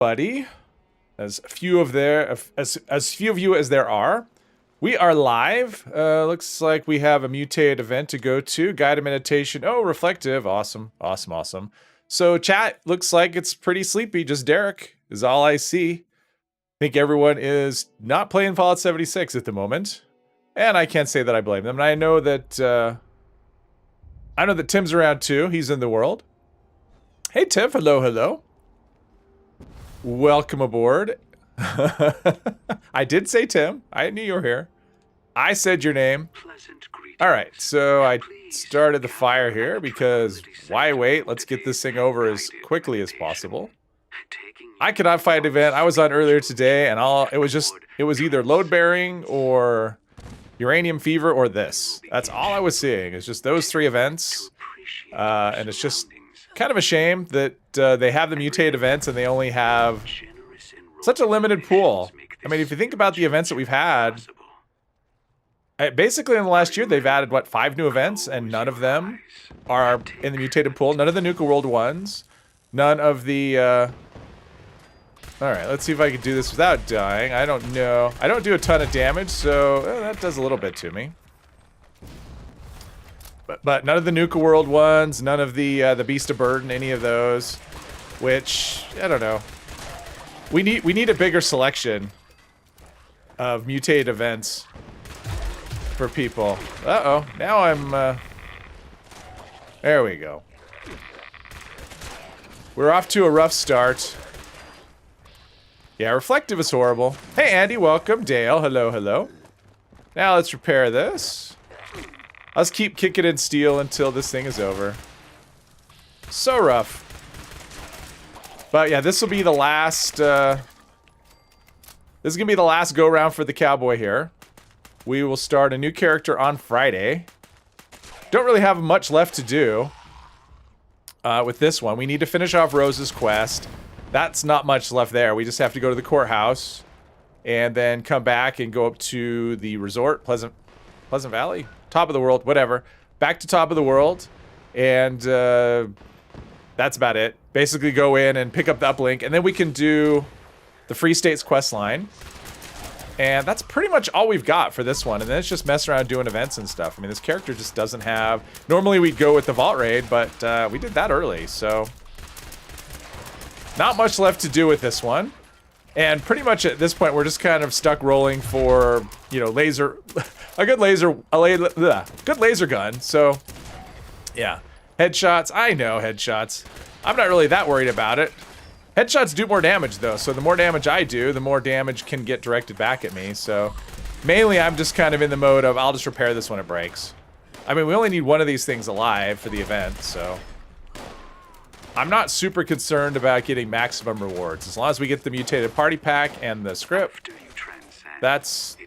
everybody. As few of you as there are. We are live. Looks like we have a mutated event to go to. Guided meditation. Oh, reflective. Awesome. Awesome, awesome. So chat looks like it's pretty sleepy. Just Derek is all I see. I think everyone is not playing Fallout 76 at the moment. And I can't say that I blame them. And I know that Tim's around too. He's in the world. Hey Tim, hello, hello. Welcome aboard. I did say Tim. I knew you were here. I said your name. All right, so I started the fire here because why wait? Let's get this thing over as quickly as possible. I could not fight an event. I was on earlier today, and it was either load bearing or uranium fever or this. That's all I was seeing. It's just those three events, and it's just kind of a shame that they have the mutated events and they only have such a limited pool. I mean, if you think about the events that we've had, basically in the last year, they've added, what, 5 new events, and none of them are in the mutated pool. None of the Nuka World ones. None of the, Alright, let's see if I can do this without dying. I don't know. I don't do a ton of damage, so that does a little bit to me. But none of the Nuka World ones, none of the Beast of Burden, any of those. Which, I don't know. We need a bigger selection of mutated events for people. Uh-oh. Now I'm, there we go. We're off to a rough start. Yeah, reflective is horrible. Hey, Andy, welcome. Dale, hello, hello. Now let's repair this. Let's keep kicking in steel until this thing is over. So rough. But yeah, this will be the last, this is going to be the last go-round for the Cowboy here. We will start a new character on Friday. Don't really have much left to do with this one. We need to finish off Rose's quest. That's not much left there. We just have to go to the courthouse and then come back and go up to the resort, Pleasant Valley? Top of the world, whatever. Back to top of the world. And that's about it. Basically go in and pick up the uplink, and then we can do the Free States quest line. And that's pretty much all we've got for this one. And then it's just mess around doing events and stuff. I mean, this character just doesn't have... Normally we'd go with the Vault Raid, but we did that early, so... Not much left to do with this one. And pretty much at this point, we're just kind of stuck rolling for, you know, laser... a good laser gun, so... Yeah. Headshots, I know headshots. I'm not really that worried about it. Headshots do more damage, though, so the more damage I do, the more damage can get directed back at me, so... Mainly, I'm just kind of in the mode of, I'll just repair this when it breaks. I mean, we only need one of these things alive for the event, so... I'm not super concerned about getting maximum rewards. As long as we get the mutated party pack and the script, that's...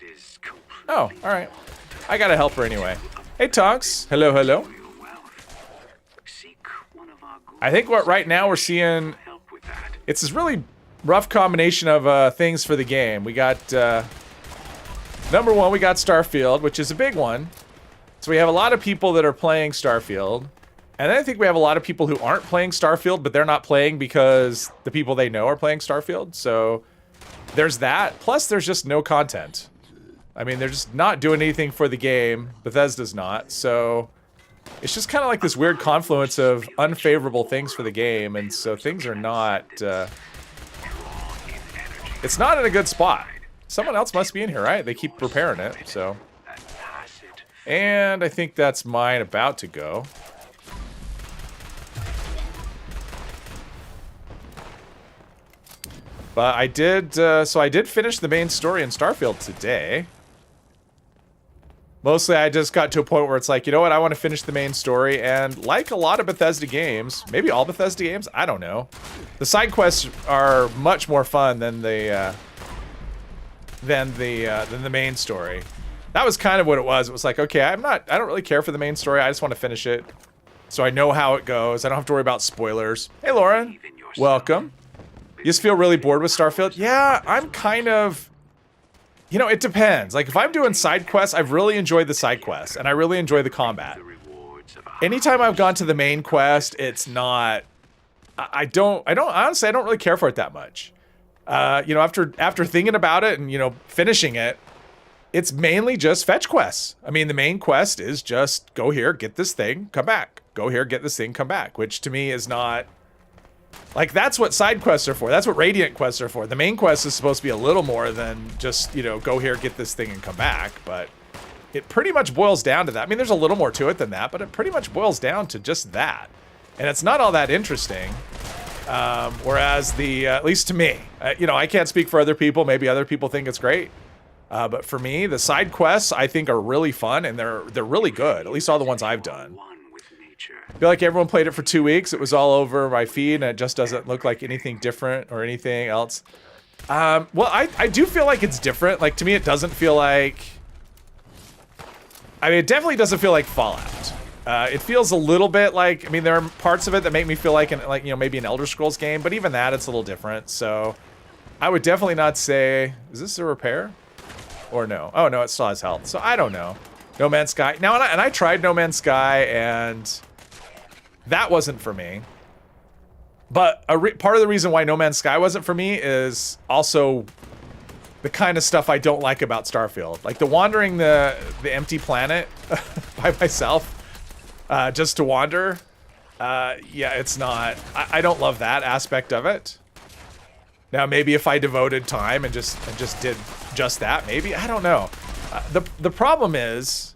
Oh, alright. I got a helper anyway. Hey, Tonks. Hello, hello. I think what right now we're seeing, it's this really rough combination of things for the game. We got, number one, we got Starfield, which is a big one. So we have a lot of people that are playing Starfield. And then I think we have a lot of people who aren't playing Starfield, but they're not playing because the people they know are playing Starfield. So there's that. Plus, there's just no content. I mean, they're just not doing anything for the game. Bethesda's not, so... It's just kind of like this weird confluence of unfavorable things for the game, and so things are not, it's not in a good spot. Someone else must be in here, right? They keep repairing it, so. And I think that's mine about to go. But I did, so I did finish the main story in Starfield today. Mostly, I just got to a point where it's like, you know what, I want to finish the main story, and like a lot of Bethesda games, maybe all Bethesda games, I don't know. The side quests are much more fun than the main story. That was kind of what it was. It was like, okay, I don't really care for the main story. I just want to finish it, so I know how it goes. I don't have to worry about spoilers. Hey, Lauren, welcome. You just feel really bored with Starfield? Yeah, I'm kind of. You know, it depends. Like, if I'm doing side quests, I've really enjoyed the side quests, and I really enjoy the combat. Anytime I've gone to the main quest, it's not... honestly, I don't really care for it that much. You know, after thinking about it and, you know, finishing it, it's mainly just fetch quests. I mean, the main quest is just go here, get this thing, come back. Go here, get this thing, come back. Which to me is not... Like, that's what side quests are for. That's what Radiant quests are for. The main quest is supposed to be a little more than just, you know, go here, get this thing, and come back. But it pretty much boils down to that. I mean, there's a little more to it than that, but it pretty much boils down to just that. And it's not all that interesting. Whereas at least to me, you know, I can't speak for other people. Maybe other people think it's great. But for me, the side quests, I think, are really fun, and they're really good. At least all the ones I've done. I feel like everyone played it for 2 weeks. It was all over my feed, and it just doesn't look like anything different or anything else. Well, I do feel like it's different. Like, to me, it doesn't feel like... I mean, it definitely doesn't feel like Fallout. It feels a little bit like... I mean, there are parts of it that make me feel like, you know, maybe an Elder Scrolls game, but even that, it's a little different. So, I would definitely not say... Is this a repair? Or no? Oh, no, it still has health. So, I don't know. No Man's Sky. Now, and I tried No Man's Sky, and... that wasn't for me. But part of the reason why No Man's Sky wasn't for me is also the kind of stuff I don't like about Starfield. Like the wandering the empty planet by myself, just to wander. Yeah, it's not. I don't love that aspect of it. Now maybe if I devoted time and just did just that, maybe, I don't know. The problem is,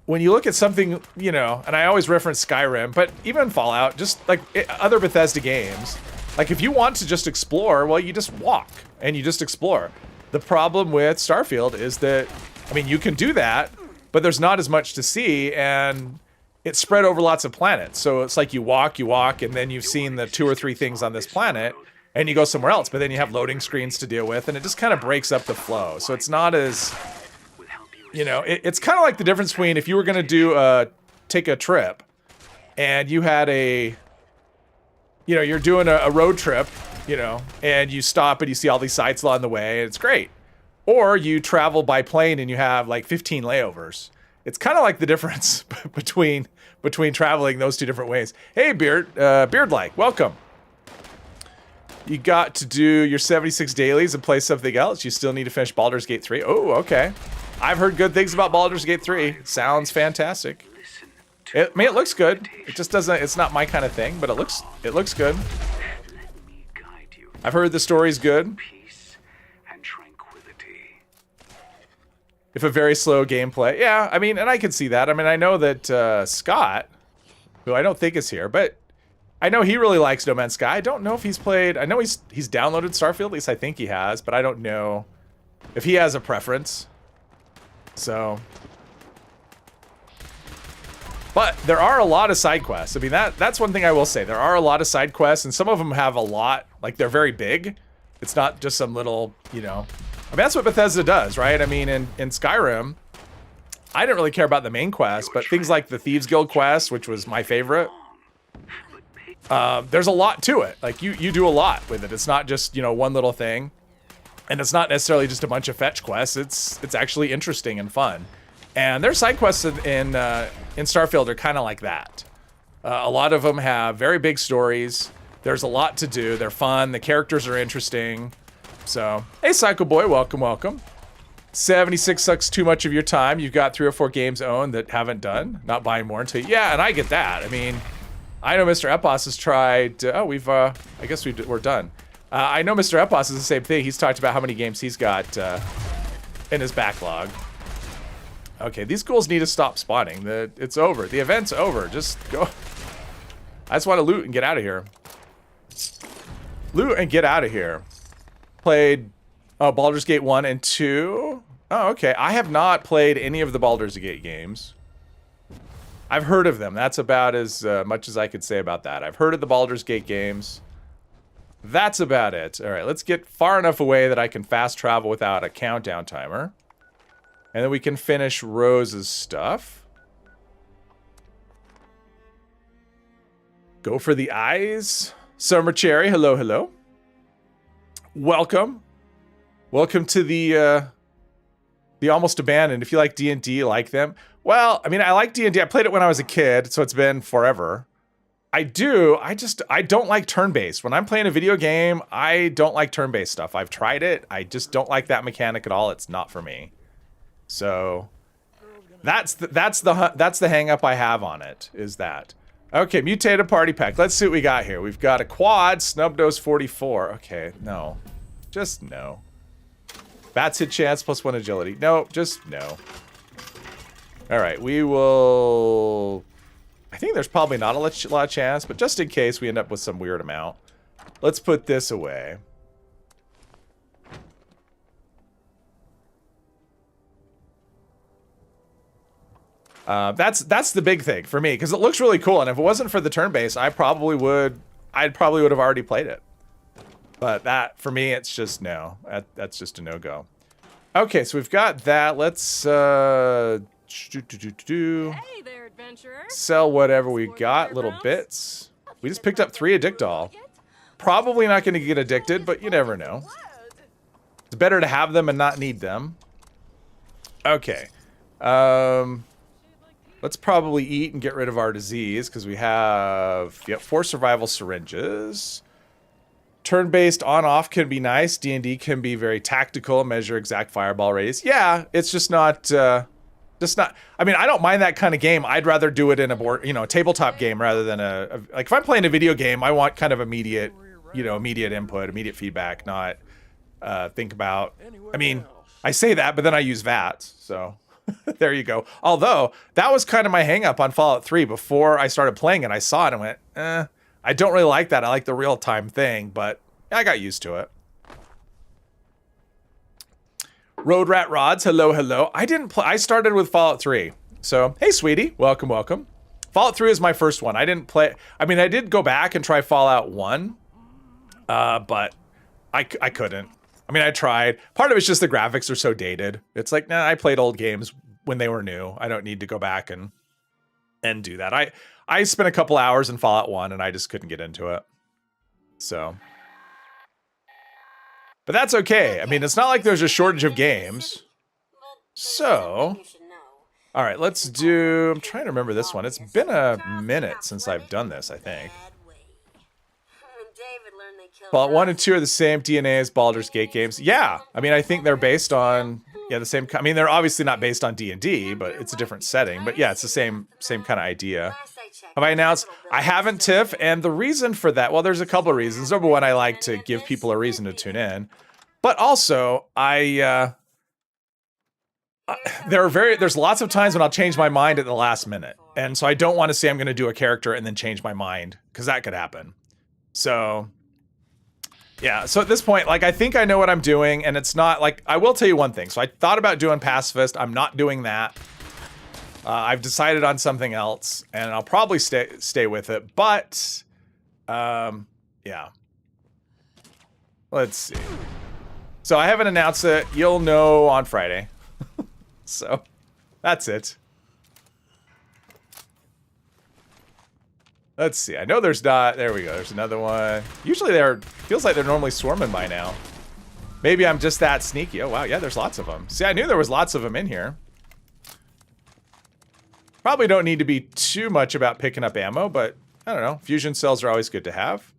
when you look at something, you know, and I always reference Skyrim, but even Fallout, just like other Bethesda games, like if you want to just explore, well, you just walk and you just explore. The problem with Starfield is that, I mean, you can do that, but there's not as much to see, and it's spread over lots of planets. So it's like you walk, and then you've seen the 2 or 3 things on this planet, and you go somewhere else, but then you have loading screens to deal with, and it just kind of breaks up the flow. So it's not as... You know, it's kind of like the difference between if you were going to take a trip and you had you know, you're doing a road trip, you know, and you stop and you see all these sights along the way, and it's great. Or you travel by plane and you have like 15 layovers. It's kind of like the difference between traveling those 2 different ways. Hey, Beardlike, welcome. You got to do your 76 dailies and play something else. You still need to finish Baldur's Gate 3. Oh, okay. I've heard good things about Baldur's Gate 3. Sounds fantastic. I mean, it looks good. It just doesn't, it's not my kind of thing, but it looks good. I've heard the story's good. If a very slow gameplay. Yeah, I mean, and I can see that. I mean, I know that Scott, who I don't think is here, but I know he really likes No Man's Sky. I don't know if he's played, I know he's downloaded Starfield, at least I think he has, but I don't know if he has a preference. So, but there are a lot of side quests. I mean, that's one thing I will say. There are a lot of side quests, and some of them have a lot, like they're very big. It's not just some little, you know, I mean, that's what Bethesda does, right? I mean, in Skyrim, I didn't really care about the main quest, but things like the Thieves Guild quest, which was my favorite, there's a lot to it. Like you do a lot with it. It's not just, you know, one little thing. And it's not necessarily just a bunch of fetch quests. It's actually interesting and fun. And their side quests in Starfield are kind of like that. A lot of them have very big stories. There's a lot to do. They're fun. The characters are interesting. So, hey, Psycho Boy, welcome, welcome. 76 sucks too much of your time. You've got 3 or 4 games owned that haven't done. Not buying more until yeah, and I get that. I mean, I know Mr. Epos has tried. I guess we're done. I know Mr. Epos is the same thing. He's talked about how many games he's got in his backlog. Okay, these ghouls need to stop spawning. It's over. The event's over. Just go. I just want to loot and get out of here. Loot and get out of here. Played Baldur's Gate 1 and 2. Oh, okay. I have not played any of the Baldur's Gate games. I've heard of them. That's about as much as I could say about that. I've heard of the Baldur's Gate games. That's about it. All right, let's get far enough away that I can fast travel without a countdown timer. And then we can finish Rose's stuff. Go for the eyes. Summer Cherry, hello, hello. Welcome. Welcome to the Almost Abandoned. If you like D&D, like them. Well, I mean, I like D&D. I played it when I was a kid, so it's been forever. I do. I don't like turn-based. When I'm playing a video game, I don't like turn-based stuff. I've tried it. I just don't like that mechanic at all. It's not for me. So that's the hang up I have on it, is that. Okay, mutated party pack. Let's see what we got here. We've got a quad, snub nose 44. Okay, no. Just no. Bats hit chance plus 1 agility. No, just no. All right, we will... I think there's probably not a lot of chance, but just in case we end up with some weird amount, let's put this away. That's the big thing for me, because it looks really cool, and if it wasn't for the turn-based, I'd probably would have already played it. But that, for me, it's just no. That's just a no-go. Okay, so we've got that. Let's hey there, adventurer. Sell whatever we got, little bits. We just picked up 3 addict doll. Probably not going to get addicted, but you never know. It's better to have them and not need them. Okay. Let's probably eat and get rid of our disease, because we have 4 survival syringes. Turn-based on-off can be nice. D&D can be very tactical, measure exact fireball radius. Yeah, it's just not... I mean, I don't mind that kind of game. I'd rather do it in a tabletop game rather than like, if I'm playing a video game, I want kind of immediate input, immediate feedback, not think about... I mean, I say that, but then I use VAT, so... There you go. Although, that was kind of my hang-up on Fallout 3. Before I started playing it, I saw it and went, I don't really like that. I like the real-time thing, but I got used to it. Road Rat Rods, hello, hello. I started with Fallout 3. So, hey, sweetie. Welcome, welcome. Fallout 3 is my first one. I didn't play... I mean, I did go back and try Fallout 1, but I couldn't. I mean, I tried. Part of it's just the graphics are so dated. It's like, nah, I played old games when they were new. I don't need to go back and do that. I spent a couple hours in Fallout 1 and I just couldn't get into it. So. But that's okay. I mean, it's not like there's a shortage of games. So. All right, let's do... I'm trying to remember this one. It's been a minute since I've done this, I think. Fallout 1 and 2 are the same DNA as Baldur's Gate games. Yeah, I mean, I think they're based on, the same... I mean, they're obviously not based on D&D, but it's a different setting. But yeah, it's the same kind of idea. Have I announced? I haven't, Tiff, and the reason for that, well, there's a couple of reasons. Number one, I like to give people a reason to tune in. But also, there's lots of times when I'll change my mind at the last minute. And so I don't want to say I'm going to do a character and then change my mind, because that could happen. So... yeah, so at this point, like, I think I know what I'm doing, and it's not, like, I will tell you one thing. So I thought about doing pacifist. I'm not doing that. I've decided on something else, and I'll probably stay with it. But, yeah. Let's see. So I haven't announced it. You'll know on Friday. So, that's it. Let's see. I know there's not... there we go. There's another one. Usually feels like they're normally swarming by now. Maybe I'm just that sneaky. Oh, wow. Yeah, there's lots of them. See, I knew there was lots of them in here. Probably don't need to be too much about picking up ammo, but I don't know. Fusion cells are always good to have.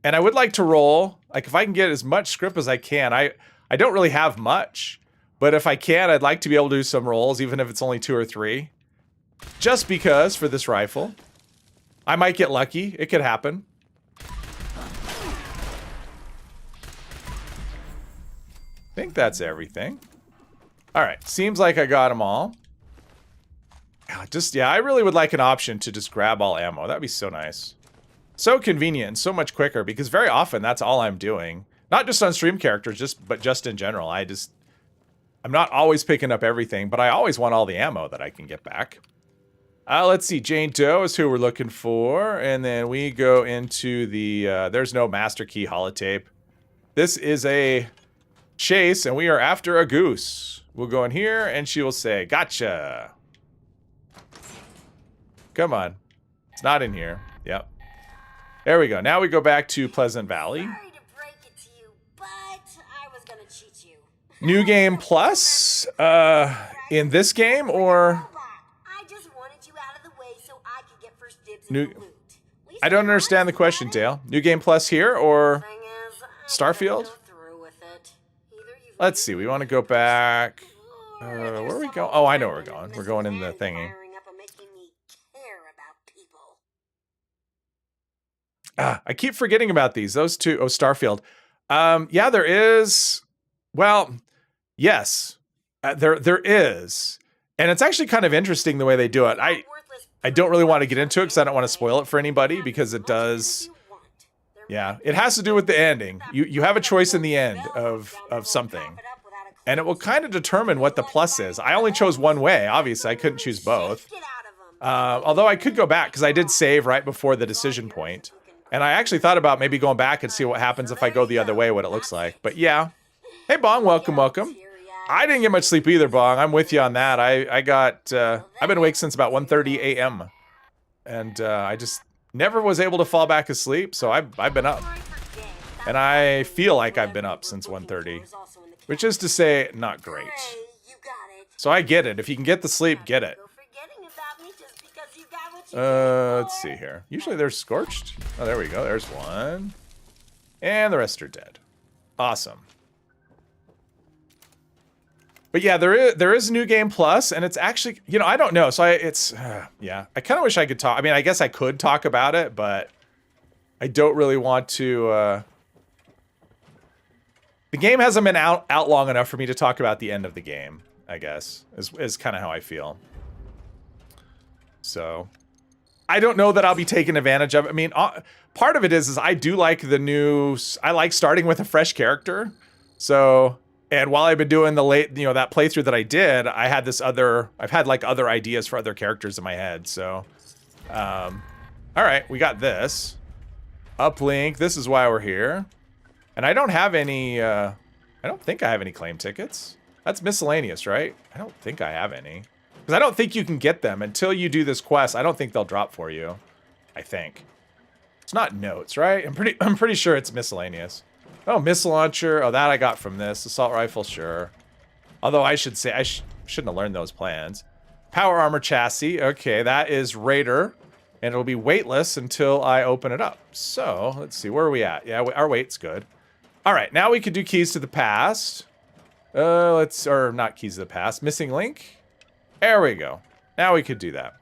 And I would like to roll. Like, if I can get as much script as I can. I don't really have much. But if I can, I'd like to be able to do some rolls, even if it's only 2 or 3. Just because, for this rifle. I might get lucky. It could happen. I think that's everything. All right. Seems like I got them all. Yeah, I really would like an option to just grab all ammo. That'd be so nice. So convenient and so much quicker, because very often that's all I'm doing. Not just on stream characters, but just in general. I'm not always picking up everything, but I always want all the ammo that I can get back. Let's see. Jane Doe is who we're looking for. And then we go into the... there's no Master Key holotape. This is a chase, and we are after a goose. We'll go in here, and she will say, gotcha. Come on. It's not in here. Yep. There we go. Now we go back to Pleasant Valley. Sorry to break it to you, but I was gonna cheat you. New game plus? In this game, or... I just wanted you out of the way so I could get first dibs New... in the loot. I don't understand the question, Dale. New Game Plus here or Thing is, Starfield? go through with it. Either you Let's see. We want to go back. or Where are we there's going? some Oh, I know old where we're friend going. with We're Mrs. going in the Andy thingy. firing up and making me care about people. I keep forgetting about these. Those two. Oh, Starfield. Yeah, there is. Well, yes, there is, and it's actually kind of interesting the way they do it. I don't really want to get into it because I don't want to spoil it for anybody because it does. Yeah, it has to do with the ending. You have a choice in the end of something, and it will kind of determine what the plus is. I only chose one way. Obviously, I couldn't choose both. Although I could go back because I did save right before the decision point. And I actually thought about maybe going back and see what happens if I go the other way, what it looks like. But yeah. Hey, Bong, welcome, welcome. I didn't get much sleep either, Bong. I'm with you on that. I've been awake since about 1:30 a.m. And I just never was able to fall back asleep, so I've been up. And I feel like I've been up since 1:30, which is to say, not great. So I get it. If you can get the sleep, get it. Let's see here. Usually they're scorched. Oh, there we go. There's one. And the rest are dead. Awesome. But yeah, there is New Game Plus, and it's actually, I don't know. So yeah. I kind of wish I could talk. I mean, I guess I could talk about it, but I don't really want to. The game hasn't been out long enough for me to talk about the end of the game, I guess, is kind of how I feel. So I don't know that I'll be taking advantage of it. I mean, part of it is I do like I like starting with a fresh character. So, and while I've been doing that playthrough that I did, I've had like other ideas for other characters in my head. So, all right, we got this. Uplink, this is why we're here. And I don't have any, I don't think I have any claim tickets. That's miscellaneous, right? I don't think I have any. Because I don't think you can get them until you do this quest. I don't think they'll drop for you. I think. It's not notes, right? I'm pretty sure it's miscellaneous. Oh, missile launcher. Oh, that I got from this. Assault rifle, sure. Although I should say, shouldn't have learned those plans. Power armor chassis. Okay, that is Raider. And it'll be weightless until I open it up. So, let's see. Where are we at? Yeah, our weight's good. All right, now we can do keys to the past. Or not keys to the past. Missing link. There we go. Now we could do that.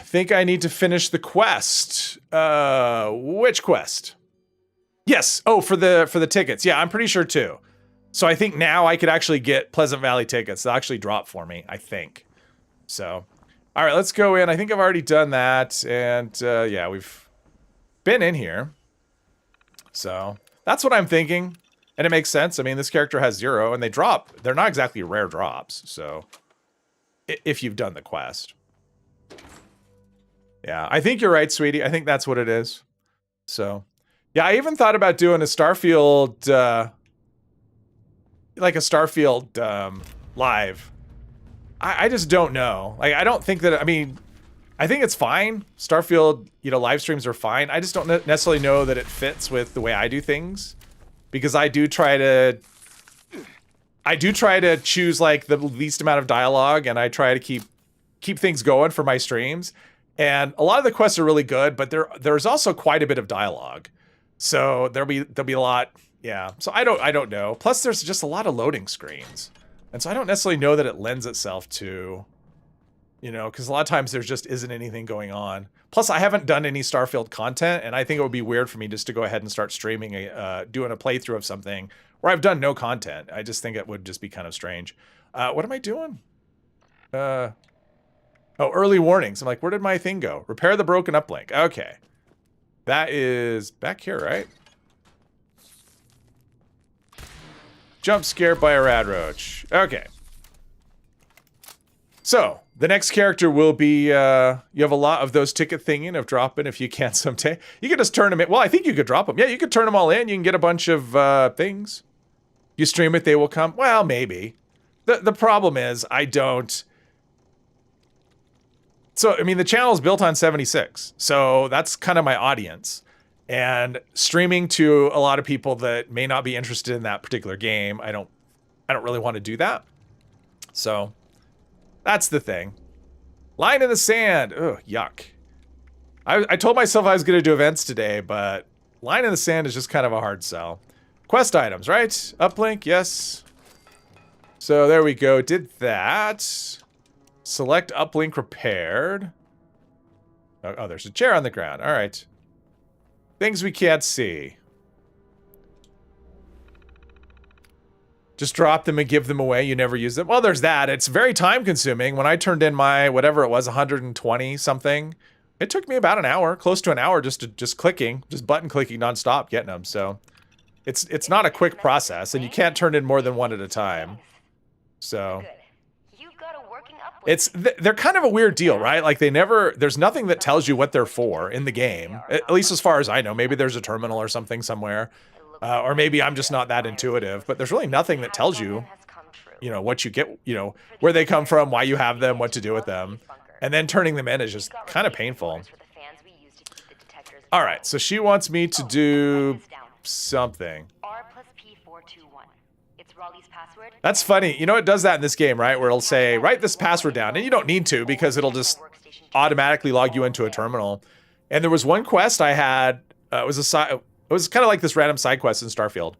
Think I need to finish the quest. Which quest? Yes. Oh, for the tickets. Yeah, I'm pretty sure too. So I think now I could actually get Pleasant Valley tickets. They'll actually drop for me, I think. So, all right, let's go in. I think I've already done that. And yeah, we've been in here. So that's what I'm thinking. And it makes sense. I mean, this character has 0 and they drop. They're not exactly rare drops. So if you've done the quest. Yeah, I think you're right, sweetie. I think that's what it is. So, yeah, I even thought about doing a Starfield, like a Starfield live. I just don't know. Like, I don't think that, I mean, I think it's fine. Starfield, live streams are fine. I just don't necessarily know that it fits with the way I do things. Because I do try to choose like the least amount of dialogue, and I try to keep things going for my streams. And a lot of the quests are really good, but there's also quite a bit of dialogue. So there'll be a lot, yeah. So I don't know. Plus there's just a lot of loading screens. And so I don't necessarily know that it lends itself to, because a lot of times there just isn't anything going on. Plus, I haven't done any Starfield content, and I think it would be weird for me just to go ahead and start streaming, doing a playthrough of something where I've done no content. I just think it would just be kind of strange. What am I doing? Oh, early warnings. I'm like, where did my thing go? Repair the broken uplink. Okay. That is back here, right? Jump scared by a rad roach. Okay. So, the next character will be, you have a lot of those ticket thinking of dropping if you can someday. You can just turn them in. Well, I think you could drop them. Yeah, you could turn them all in. You can get a bunch of things. You stream it, they will come. Well, maybe. The problem is, I don't. So, I mean, the channel is built on 76. So, that's kind of my audience. And streaming to a lot of people that may not be interested in that particular game, I don't really want to do that. So, that's the thing. Line in the sand. Ugh, yuck. I told myself I was going to do events today, but line in the sand is just kind of a hard sell. Quest items, right? Uplink, yes. So there we go. Did that. Select uplink repaired. Oh, there's a chair on the ground. All right. Things we can't see. Just drop them and give them away. You never use them. Well, there's that. It's very time consuming. When I turned in my, whatever it was, 120 something, it took me about an hour, close to an hour, just clicking, just button clicking nonstop, getting them. So it's not a quick process, and you can't turn in more than one at a time. So they're kind of a weird deal, right? Like there's nothing that tells you what they're for in the game, at least as far as I know. Maybe there's a terminal or something somewhere, or maybe I'm just not that intuitive, but there's really nothing that tells you, what you get, where they come from, why you have them, what to do with them. And then turning them in is just kind of painful. All right, so she wants me to do something. That's funny. It does that in this game, right? Where it'll say, write this password down. And you don't need to because it'll just automatically log you into a terminal. And there was one quest I had. It was kind of like this random side quest in Starfield.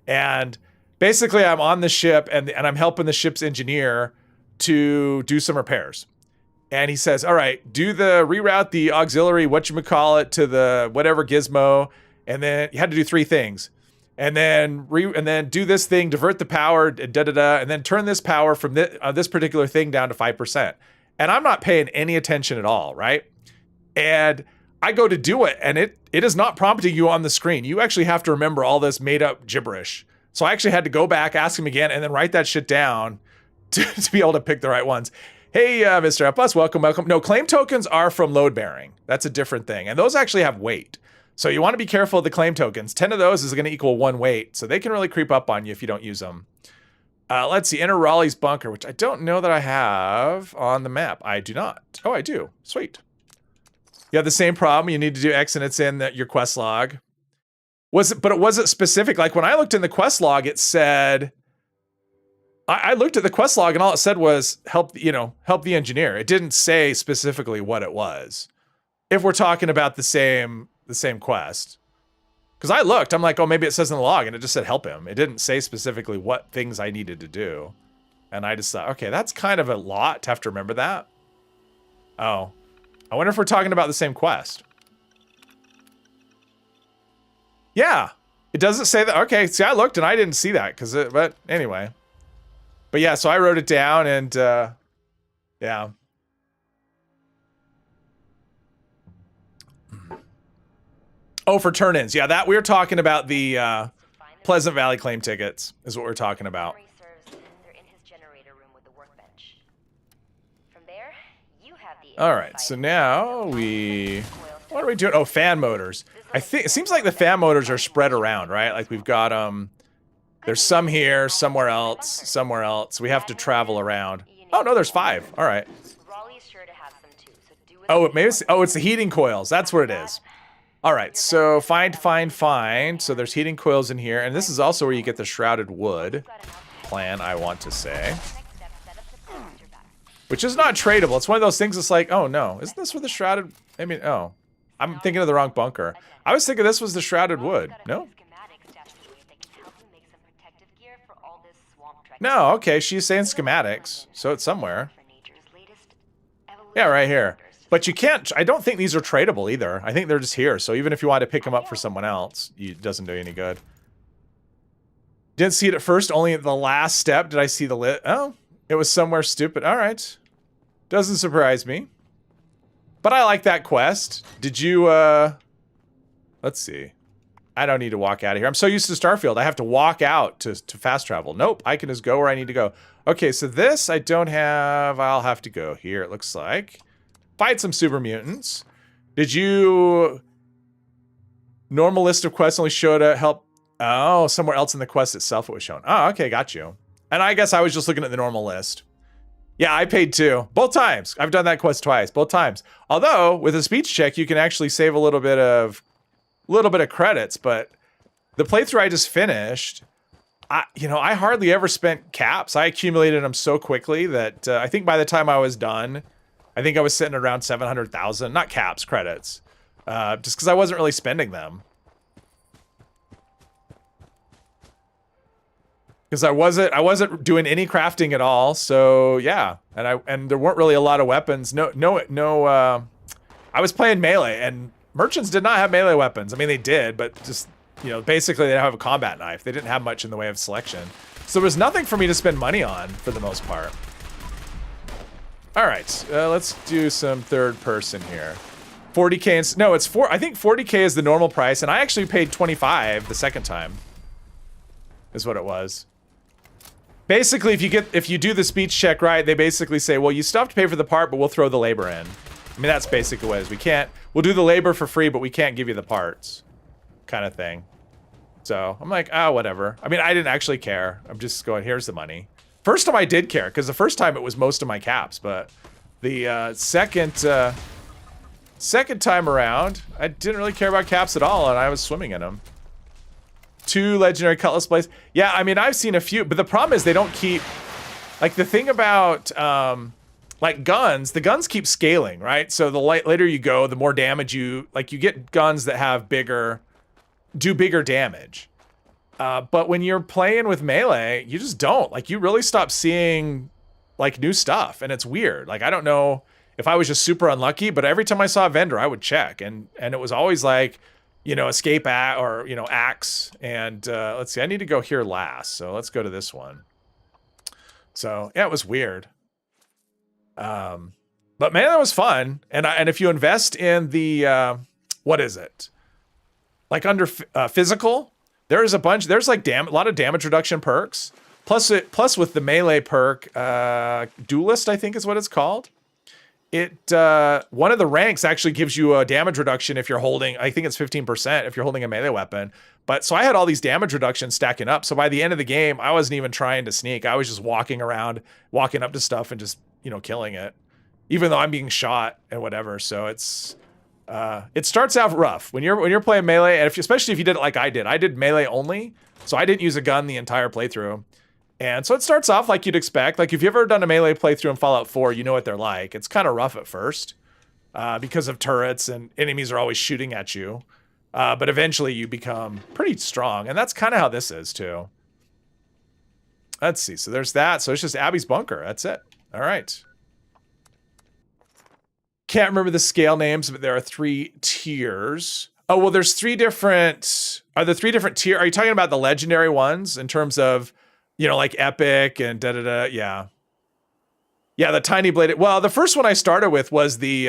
And basically I'm on the ship and I'm helping the ship's engineer to do some repairs. And he says, all right, reroute the auxiliary, whatchamacallit, to the whatever gizmo. And then you had to do 3 things. And then do this thing, divert the power, and then turn this power from this particular thing down to 5%. And I'm not paying any attention at all, right? And I go to do it, and it is not prompting you on the screen. You actually have to remember all this made up gibberish. So I actually had to go back, ask him again, and then write that shit down to be able to pick the right ones. Hey, Mr. F+, welcome. No, claim tokens are from load bearing. That's a different thing. And those actually have weight. So you want to be careful of the claim tokens. 10 of those is going to equal 1 weight. So they can really creep up on you if you don't use them. Let's see. Enter Raleigh's bunker, which I don't know that I have on the map. I do not. Oh, I do. Sweet. You have the same problem. You need to do X and it's in your quest log. But it wasn't specific. Like when I looked in the quest log, it said... I looked at the quest log and all it said was help the engineer. It didn't say specifically what it was. If we're talking about the same quest. Because I looked, I'm like, oh, maybe it says in the log, and it just said help him. It didn't say specifically what things I needed to do. And I just thought, okay, that's kind of a lot to have to remember that. Oh. I wonder if we're talking about the same quest. Yeah. It doesn't say that. Okay, see, I looked and I didn't see that, but anyway. But yeah, so I wrote it down and, yeah. Oh, for turn-ins. Yeah, that we're talking about the Pleasant Valley claim tickets is what we're talking about. All right, so now what are we doing? Oh, fan motors. I think it seems like the fan motors are spread around, right? Like we've got there's some here, somewhere else. We have to travel around. Oh no, there's 5. All right. Oh, it's the heating coils. That's what it is. All right, so find. So there's heating coils in here, and this is also where you get the shrouded wood plan, I want to say. Which is not tradable. It's one of those things that's like, oh no, isn't this where the shrouded, oh. I'm thinking of the wrong bunker. I was thinking this was the shrouded wood. No? No, okay, she's saying schematics, so it's somewhere. Yeah, right here. But you can't, I don't think these are tradable either. I think they're just here, so even if you want to pick them up for someone else, it doesn't do you any good. Didn't see it at first, only at the last step did I see the lit. Oh, it was somewhere stupid. All right. Doesn't surprise me. But I like that quest. Did you, let's see. I don't need to walk out of here. I'm so used to Starfield. I have to walk out to fast travel. Nope, I can just go where I need to go. Okay, so this I don't have. I'll have to go here, it looks like. Fight some super mutants. Did you... Normal list of quests only showed a help... Oh, somewhere else in the quest itself it was shown. Oh, okay, got you. And I guess I was just looking at the normal list. Yeah, I paid too. Both times. I've done that quest twice. Both times. Although, with a speech check, you can actually save a little bit of credits, but the playthrough I just finished, I hardly ever spent caps. I accumulated them so quickly that I think by the time I was done, I think I was sitting around 700,000, not caps, credits. Just because I wasn't really spending them. Because I wasn't doing any crafting at all, so yeah. And there weren't really a lot of weapons. I was playing melee, and merchants did not have melee weapons. I mean, they did, but just, you know, basically they didn't have a combat knife. They didn't have much in the way of selection. So there was nothing for me to spend money on, for the most part. All right, let's do some third person here. 40K, and, no, it's I think 40K is the normal price, and I actually paid 25 the second time, is what it was. Basically, if you do the speech check right, they basically say, well, you still have to pay for the part, but we'll throw the labor in. I mean, that's basically what it is. We'll do the labor for free, but we can't give you the parts, kind of thing. So I'm like, whatever. I mean, I didn't actually care. I'm just going, here's the money. First time I did care, because the first time it was most of my caps, but the second time around, I didn't really care about caps at all, and I was swimming in them. 2 legendary cutlass blades. Yeah, I mean, I've seen a few, but the problem is they don't keep, like, the thing about, like, guns, the guns keep scaling, right? So the later you go, the more damage you get guns that have do bigger damage. But when you're playing with melee, you just don't. Like, you really stop seeing, like, new stuff, and it's weird. Like, I don't know if I was just super unlucky, but every time I saw a vendor, I would check, and it was always like, you know, escape or, you know, axe. And let's see, I need to go here last, so let's go to this one. So yeah, it was weird. But man, that was fun. And if you invest in the what is it? Like under physical, there's like a lot of damage reduction perks. Plus with the melee perk, duelist, I think is what it's called. One of the ranks actually gives you a damage reduction if you're holding, I think it's 15% if you're holding a melee weapon. But so I had all these damage reductions stacking up. So by the end of the game, I wasn't even trying to sneak. I was just walking around, walking up to stuff and just, you know, killing it, even though I'm being shot and whatever. So it starts out rough when you're playing melee, and especially if you did it like I did melee only. So I didn't use a gun the entire playthrough. And so it starts off like you'd expect. Like if you've ever done a melee playthrough in Fallout 4, you know what they're like. It's kind of rough at first because of turrets and enemies are always shooting at you. But eventually you become pretty strong. And that's kind of how this is too. Let's see. So there's that. So it's just Abby's bunker. That's it. All right. Can't remember the scale names, but there are 3 tiers. Oh, well, there's 3 different... Are there 3 different tiers? Are you talking about the legendary ones in terms of... You know, like epic and da-da-da, yeah. Yeah, the tiny bladed. Well, the first one I started with was the,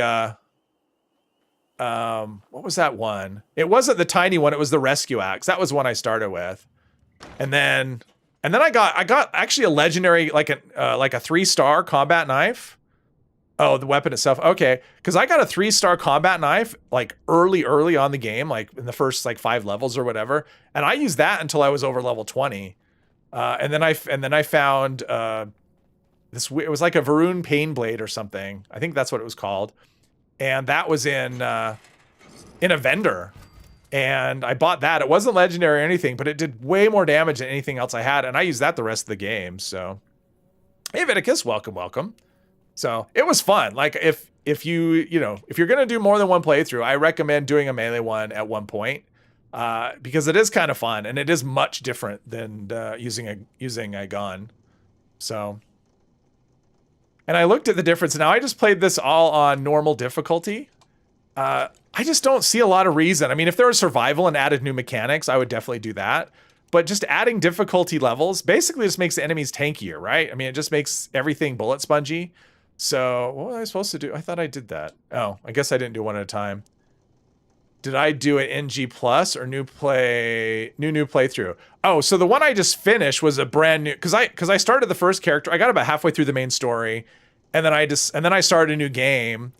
what was that one? It wasn't the tiny one, it was the rescue axe. That was one I started with. And then I got actually a legendary, like a 3-star combat knife. Oh, the weapon itself, okay. Because I got a 3-star combat knife, like early on the game, like in the first like 5 levels or whatever. And I used that until I was over level 20. And then I found it was like a Varun Pain Blade or something. I think that's what it was called. And that was in a vendor. And I bought that. It wasn't legendary or anything, but it did way more damage than anything else I had. And I used that the rest of the game. So, hey, Viticus, welcome. So it was fun. Like if you're gonna do more than one playthrough, I recommend doing a melee one at one point. Because it is kind of fun and it is much different than using a gun. So, and I looked at the difference. Now I just played this all on normal difficulty. I just don't see a lot of reason. I mean, if there was survival and added new mechanics, I would definitely do that. But just adding difficulty levels basically just makes the enemies tankier, right? I mean, it just makes everything bullet spongy. So what was I supposed to do? I thought I did that. Oh, I guess I didn't do one at a time. Did I do an NG plus or new playthrough? Oh, so the one I just finished was a brand new, because I started the first character. I got about halfway through the main story, and then I started a new game,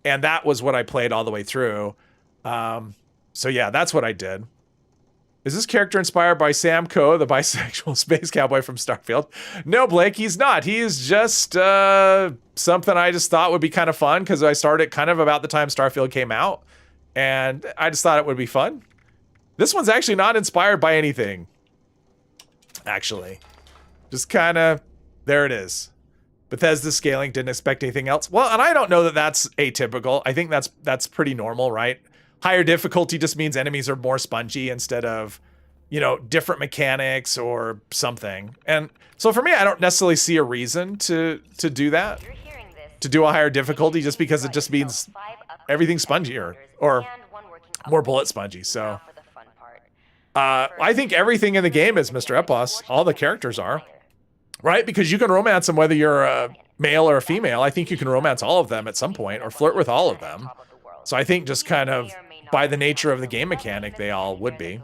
and that was what I played all the way through. So yeah, that's what I did. Is this character inspired by Sam Coe, the bisexual space cowboy from Starfield? No, Blake, he's not. He is just something I just thought would be kind of fun because I started kind of about the time Starfield came out. And I just thought it would be fun. This one's actually not inspired by anything. Actually. Just kind of, there it is. Bethesda scaling, didn't expect anything else. Well, and I don't know that that's atypical. I think that's pretty normal, right? Higher difficulty just means enemies are more spongy instead of, you know, different mechanics or something. And so for me, I don't necessarily see a reason to do that, to do a higher difficulty, just because it just means everything's spongier or more bullet spongy. So I think everything in the game is Mr. Epos. All the characters are, right? Because you can romance them whether you're a male or a female. I think you can romance all of them at some point or flirt with all of them. So I think just kind of by the nature of the game mechanic, they all would be,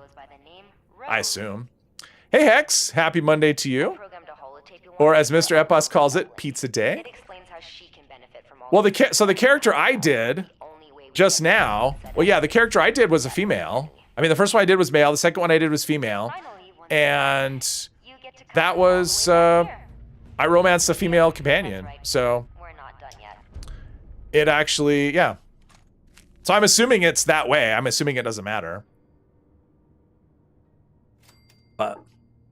I assume. Hey Hex, happy Monday to you. Or as Mr. Epos calls it, pizza day. Well, so the character I did just now, well, yeah, the character I did was a female. I mean, the first one I did was male. The second one I did was female. And that was, I romanced a female companion. So it actually, yeah. So I'm assuming it's that way. I'm assuming it doesn't matter. But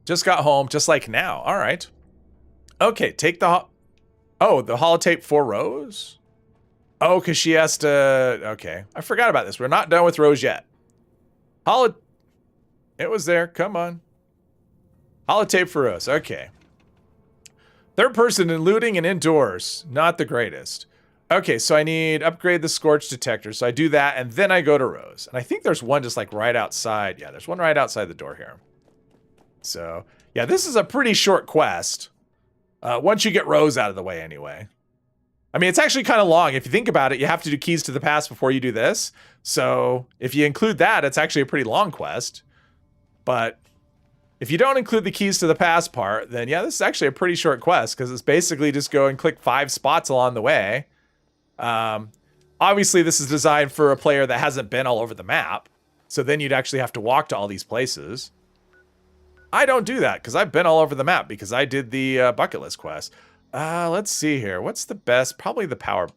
just got home, just like now. All right. Okay, take the... Oh, the holotape for Rose? Oh, because she has to... Okay, I forgot about this. We're not done with Rose yet. It was there. Come on. Holotape for Rose. Okay. Third person in looting and indoors. Not the greatest. Okay, so I need upgrade the Scorch detector. So I do that, and then I go to Rose. And I think there's one just like right outside. Yeah, there's one right outside the door here. So, yeah, this is a pretty short quest. Once you get Rose out of the way, anyway. I mean, it's actually kind of long. If you think about it, you have to do keys to the past before you do this. So, if you include that, it's actually a pretty long quest. But if you don't include the keys to the past part, then yeah, this is actually a pretty short quest because it's basically just go and click 5 spots along the way. Obviously, this is designed for a player that hasn't been all over the map. So then you'd actually have to walk to all these places. I don't do that because I've been all over the map because I did the bucket list quest. Let's see here. What's the best? Probably the power.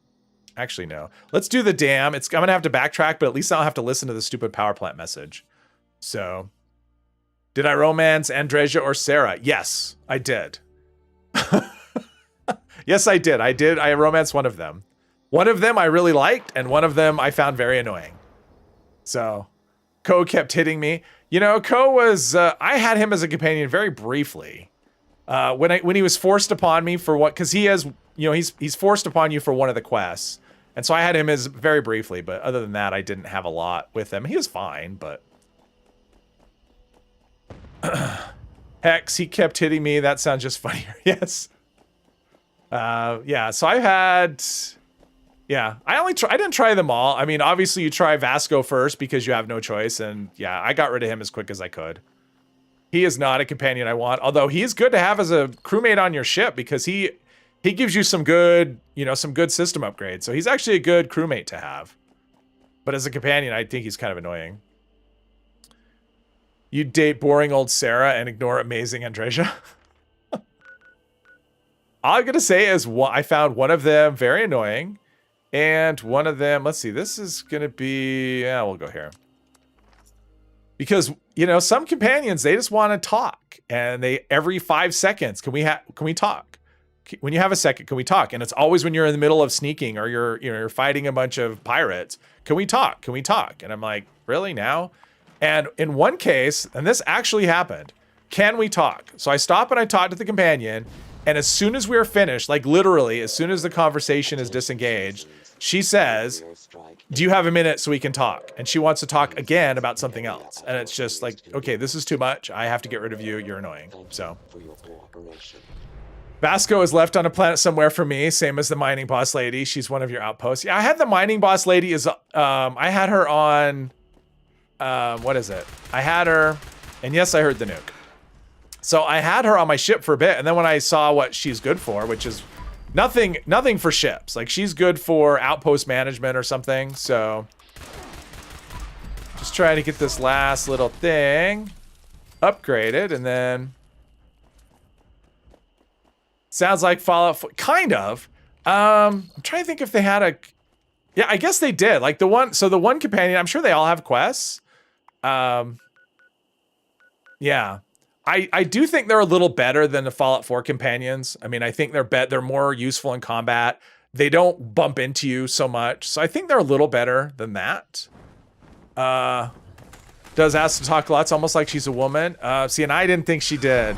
Actually, no. Let's do the dam. I'm going to have to backtrack, but at least I don't have to listen to the stupid power plant message. So, did I romance Andreja or Sarah? Yes, I did. Yes, I did. I romanced one of them. One of them I really liked, and one of them I found very annoying. So, Ko kept hitting me. You know, Ko was, I had him as a companion very briefly. When he was forced upon me for what, because he has, you know, he's forced upon you for one of the quests. And so I had him as very briefly, but other than that, I didn't have a lot with him. He was fine, but. Hex, he kept hitting me. That sounds just funnier. Yes. Yeah, so I had, yeah, I didn't try them all. I mean, obviously you try Vasco first because you have no choice. And yeah, I got rid of him as quick as I could. He is not a companion I want, although he is good to have as a crewmate on your ship because he gives you some good, you know, some good system upgrades. So he's actually a good crewmate to have. But as a companion, I think he's kind of annoying. You date boring old Sarah and ignore amazing Andreja. All I'm going to say is I found one of them very annoying. And one of them, let's see, this is going to be, yeah, we'll go here. Because, you know, some companions, they just want to talk. And they, every 5 seconds, can we talk? When you have a second, can we talk? And it's always when you're in the middle of sneaking or you're fighting a bunch of pirates. Can we talk? Can we talk? And I'm like, really now? And in one case, and this actually happened, can we talk? So I stop and I talk to the companion. And as soon as we're finished, like literally, as soon as the conversation is disengaged, she says, do you have a minute so we can talk? And she wants to talk again about something else. And it's just like, okay, this is too much. I have to get rid of you. You're annoying. So Vasco is left on a planet somewhere for me. Same as the mining boss lady. She's one of your outposts. Yeah, I had the mining boss lady I had her on, what is it? I had her, and yes, I heard the nuke. So I had her on my ship for a bit, and then when I saw what she's good for, which is nothing for ships. Like, she's good for outpost management or something, so. Just trying to get this last little thing upgraded, and then. Sounds like Fallout 4, kind of. I'm trying to think if they had a. Yeah, I guess they did. Like the one companion, I'm sure they all have quests. Yeah. I do think they're a little better than the Fallout 4 companions. I mean, I think they're more useful in combat. They don't bump into you so much. So I think they're a little better than that. Does ask to talk a lot. It's almost like she's a woman. See, and I didn't think she did.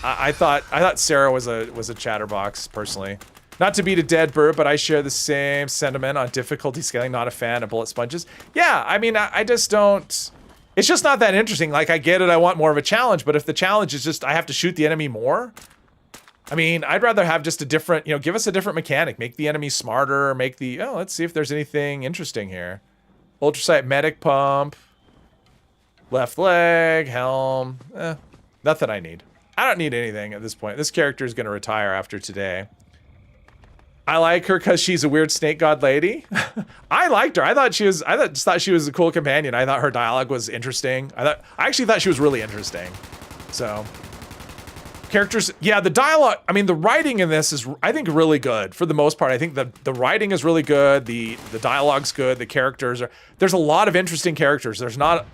I thought Sarah was a chatterbox, personally. Not to beat a dead bird, but I share the same sentiment on difficulty scaling. Not a fan of bullet sponges. Yeah, I mean, I just don't... It's just not that interesting. Like, I get it, I want more of a challenge, but if the challenge is just I have to shoot the enemy more, I mean, I'd rather have just a different, give us a different mechanic. Make the enemy smarter, let's see if there's anything interesting here. Ultrasight medic pump. Left leg, helm. Nothing I need. I don't need anything at this point. This character is going to retire after today. I like her because she's a weird snake god lady. I liked her. I just thought she was a cool companion. I thought her dialogue was interesting. I actually thought she was really interesting. So, characters, yeah, the dialogue, I mean, the writing in this is, I think, really good for the most part. I think the writing is really good. The dialogue's good. The characters there's a lot of interesting characters. There's not,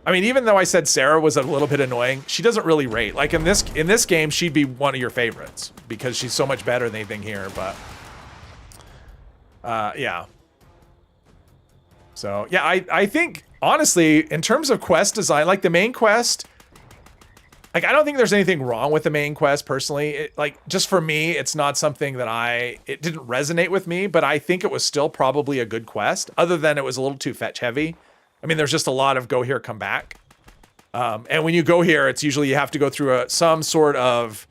I mean, even though I said Sarah was a little bit annoying, she doesn't really rate. Like in this game, she'd be one of your favorites because she's so much better than anything here, but yeah. So yeah, I think honestly, in terms of quest design, like the main quest, like I don't think there's anything wrong with the main quest personally. Just for me, it's not something that it didn't resonate with me, but I think it was still probably a good quest, other than it was a little too fetch heavy. I mean, there's just a lot of go here, come back. And when you go here, it's usually you have to go through some sort of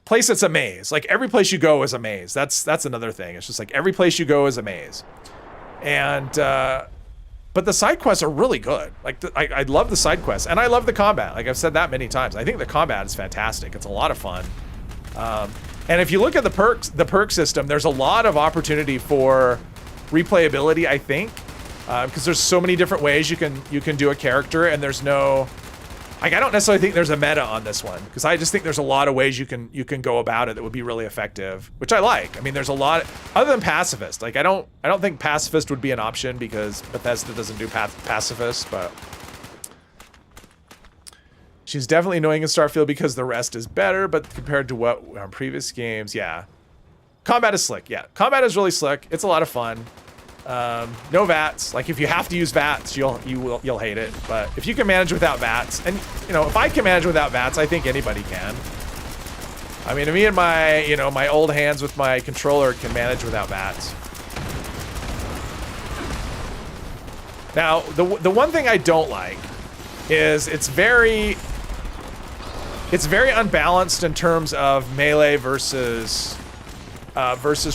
place that's a maze. Like every place you go is a maze. That's another thing. It's just like every place you go is a maze. And but the side quests are really good. Like I love the side quests, and I love the combat. Like I've said that many times. I think the combat is fantastic. It's a lot of fun. And if you look at the perk system, there's a lot of opportunity for replayability, I think. Because there's so many different ways you can do a character, and there's no, like, I don't necessarily think there's a meta on this one, because I just think there's a lot of ways you can go about it that would be really effective, which I like. I mean, there's a lot other than pacifist. Like I don't think pacifist would be an option because Bethesda doesn't do pacifist, but she's definitely annoying in Starfield because the rest is better, but compared to what on previous games, yeah, combat is slick. Yeah, combat is really slick. It's a lot of fun. No VATs. Like if you have to use VATs, you'll hate it. But if you can manage without VATs, and if I can manage without VATs, I think anybody can. I mean, me and my my old hands with my controller can manage without VATs. Now, the one thing I don't like is it's very unbalanced in terms of melee versus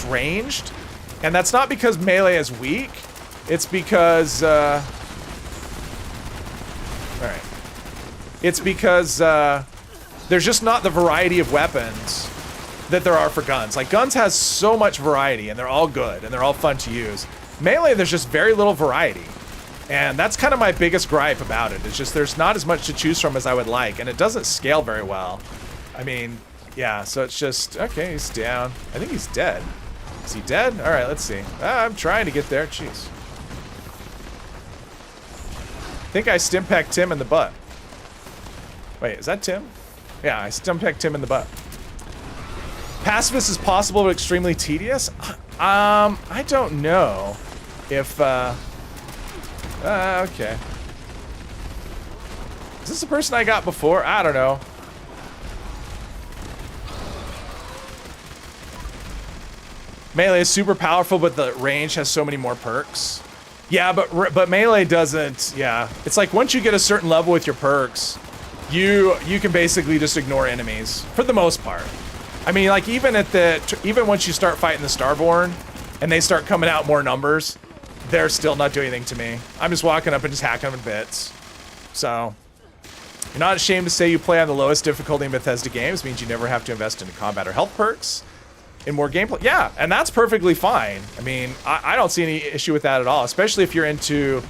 ranged. And that's not because melee is weak, it's because, all right. It's because there's just not the variety of weapons that there are for guns. Like guns has so much variety and they're all good and they're all fun to use. Melee, there's just very little variety. And that's kind of my biggest gripe about it. It's just there's not as much to choose from as I would like, and it doesn't scale very well. I mean, yeah, so it's just, okay, he's down. I think he's dead. Is he dead? All right, let's see. I'm trying to get there. Jeez. I think I stimpecked Tim in the butt. Wait, is that Tim? Yeah, I stimpecked Tim in the butt. Pacifist is possible but extremely tedious? I don't know if, okay. Is this the person I got before? I don't know. Melee is super powerful, but the range has so many more perks. Yeah, but melee doesn't. Yeah, it's like once you get a certain level with your perks, you can basically just ignore enemies for the most part. I mean, like even once you start fighting the Starborn, and they start coming out more numbers, they're still not doing anything to me. I'm just walking up and just hacking them in bits. So, you're not ashamed to say you play on the lowest difficulty in Bethesda games. Means you never have to invest into combat or health perks. In more gameplay, yeah, and that's perfectly fine. I mean, I don't see any issue with that at all, especially if you're into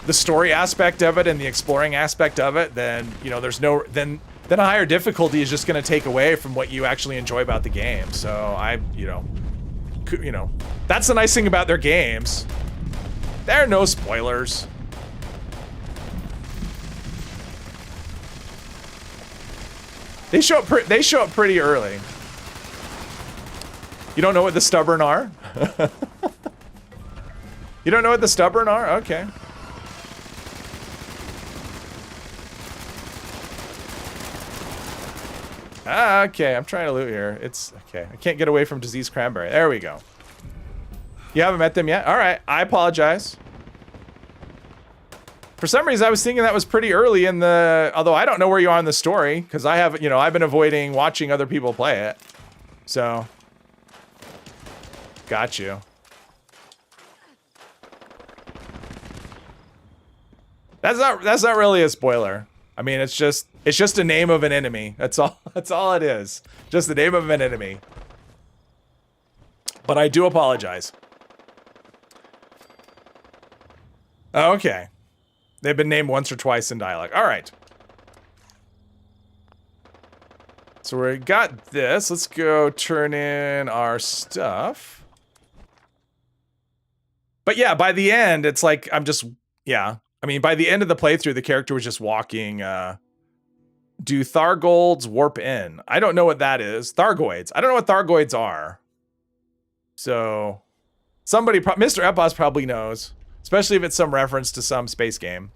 the story aspect of it and the exploring aspect of it. Then there's no then a higher difficulty is just going to take away from what you actually enjoy about the game. So that's the nice thing about their games. There are no spoilers. They show up pretty early. You don't know what the stubborn are? You don't know what the stubborn are? Okay. Okay, I'm trying to loot here. It's okay. I can't get away from diseased cranberry. There we go. You haven't met them yet? All right, I apologize. For some reason, I was thinking that was pretty early in the... Although I don't know where you are in the story, because I have, you know, I've been avoiding watching other people play it. So... Got you. That's not really a spoiler. I mean, it's just a name of an enemy. That's all it is. Just the name of an enemy. But I do apologize. Okay. They've been named once or twice in dialogue. All right. So we got this. Let's go turn in our stuff. But yeah, by the end, it's like I'm just, yeah. I mean, by the end of the playthrough, the character was just walking. Do Thargolds warp in? I don't know what that is. Thargoids. I don't know what Thargoids are. So, somebody, Mr. Epos probably knows. Especially if it's some reference to some space game.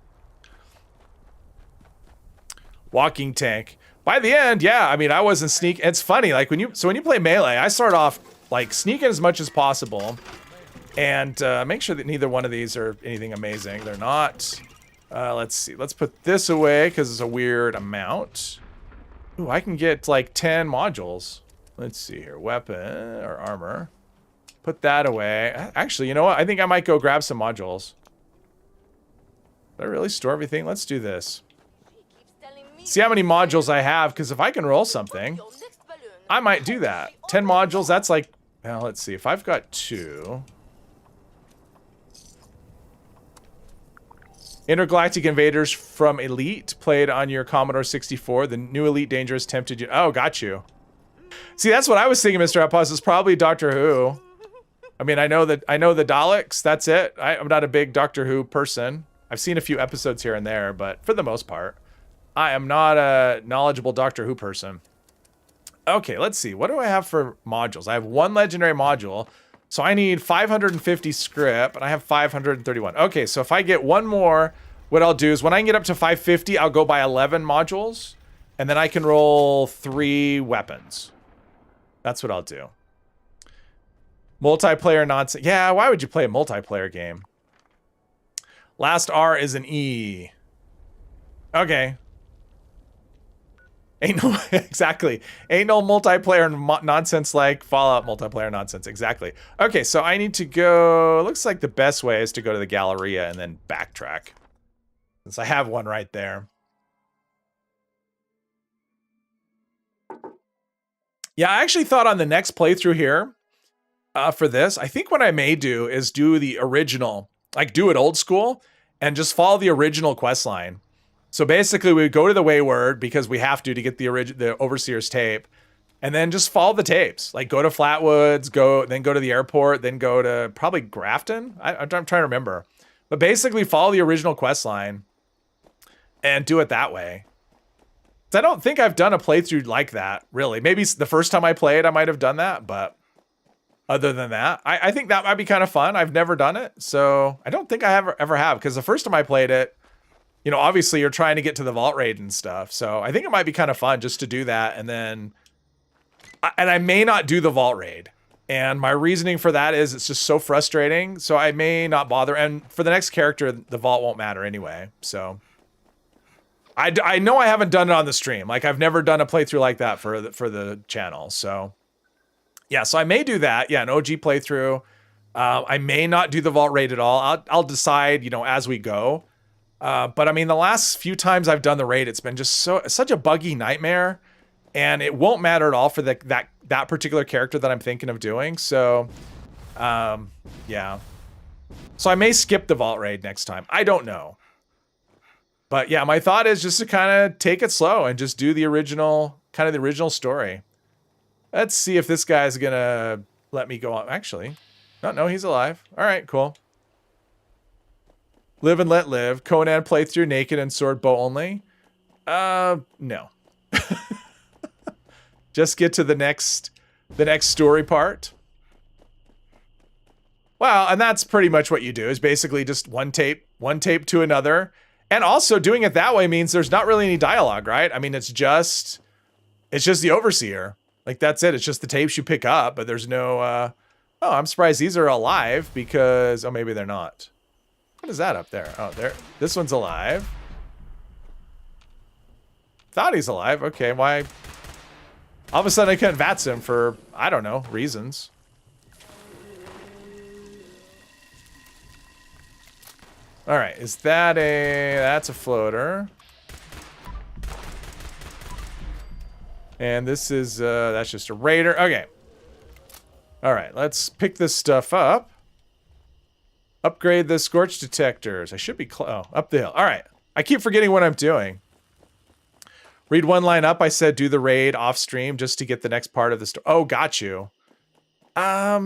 Walking tank. By the end, yeah, I mean, I wasn't sneaking. It's funny, like when you play Melee, I start off like sneaking as much as possible. And make sure that neither one of these are anything amazing. They're not. Let's see. Let's put this away because it's a weird amount. Ooh, I can get like 10 modules. Let's see here. Weapon or armor. Put that away. Actually, you know what? I think I might go grab some modules. Did I really store everything? Let's do this. See how many modules I have, because if I can roll something, I might do that. 10 modules, that's like... Well, let's see. If I've got 2... Intergalactic Invaders from Elite played on your Commodore 64. The new Elite Dangerous tempted you. Oh, got you. See, that's what I was thinking, Mr. Epos, is probably Doctor Who. I mean, I know the Daleks. That's it. I'm not a big Doctor Who person. I've seen a few episodes here and there, but for the most part, I am not a knowledgeable Doctor Who person. Okay, let's see. What do I have for modules? I have 1 legendary module. So I need 550 script, and I have 531. Okay, so if I get 1 more, what I'll do is when I can get up to 550, I'll go by 11 modules, and then I can roll 3 weapons. That's what I'll do. Multiplayer nonsense. Yeah, why would you play a multiplayer game? Last R is an E. Okay. Ain't no, exactly. Ain't no multiplayer nonsense like Fallout multiplayer nonsense. Exactly. Okay, so I need to go... Looks like the best way is to go to the Galleria and then backtrack. Since I have one right there. Yeah, I actually thought on the next playthrough here, for this, I think what I may do is do the original, like do it old school, and just follow the original quest line. So basically, we go to the Wayward because we have to get the Overseer's tape, and then just follow the tapes. Like go to Flatwoods, then go to the airport, then go to probably Grafton. I'm trying to remember, but basically follow the original quest line and do it that way. I don't think I've done a playthrough like that really. Maybe the first time I played, I might have done that, but other than that, I think that might be kind of fun. I've never done it, so I don't think I ever have because the first time I played it. You know, obviously you're trying to get to the vault raid and stuff. So I think it might be kind of fun just to do that. And then, I may not do the vault raid. And my reasoning for that is it's just so frustrating. So I may not bother. And for the next character, the vault won't matter anyway. So I know I haven't done it on the stream. Like I've never done a playthrough like that for the channel. So yeah, so I may do that. Yeah, an OG playthrough. I may not do the vault raid at all. I'll decide, you know, as we go. But I mean, the last few times I've done the raid, it's been just such a buggy nightmare, and it won't matter at all for that particular character that I'm thinking of doing. So, yeah. So I may skip the vault raid next time. I don't know. But yeah, my thought is just to kind of take it slow and just do the original story. Let's see if this guy's gonna let me go on. Actually, no, he's alive. All right, cool. Live and let live. Conan playthrough naked and sword bow only. No. Just get to the next story part. Well, and that's pretty much what you do, is basically just one tape to another. And also doing it that way means there's not really any dialogue, right? I mean, it's just the overseer. Like, that's it. It's just the tapes you pick up, but there's no, oh, I'm surprised these are alive because, oh, maybe they're not. What is that up there? Oh, this one's alive. Thought he's alive. Okay, why? All of a sudden I couldn't VATS him for, I don't know, reasons. All right, is that that's a floater. And this is, that's just a raider. Okay. All right, let's pick this stuff up. Upgrade the scorch detectors. I should be, up the hill. All right, I keep forgetting what I'm doing. Read one line up. I said do the raid off stream just to get the next part of the story. Oh, got you. Yeah,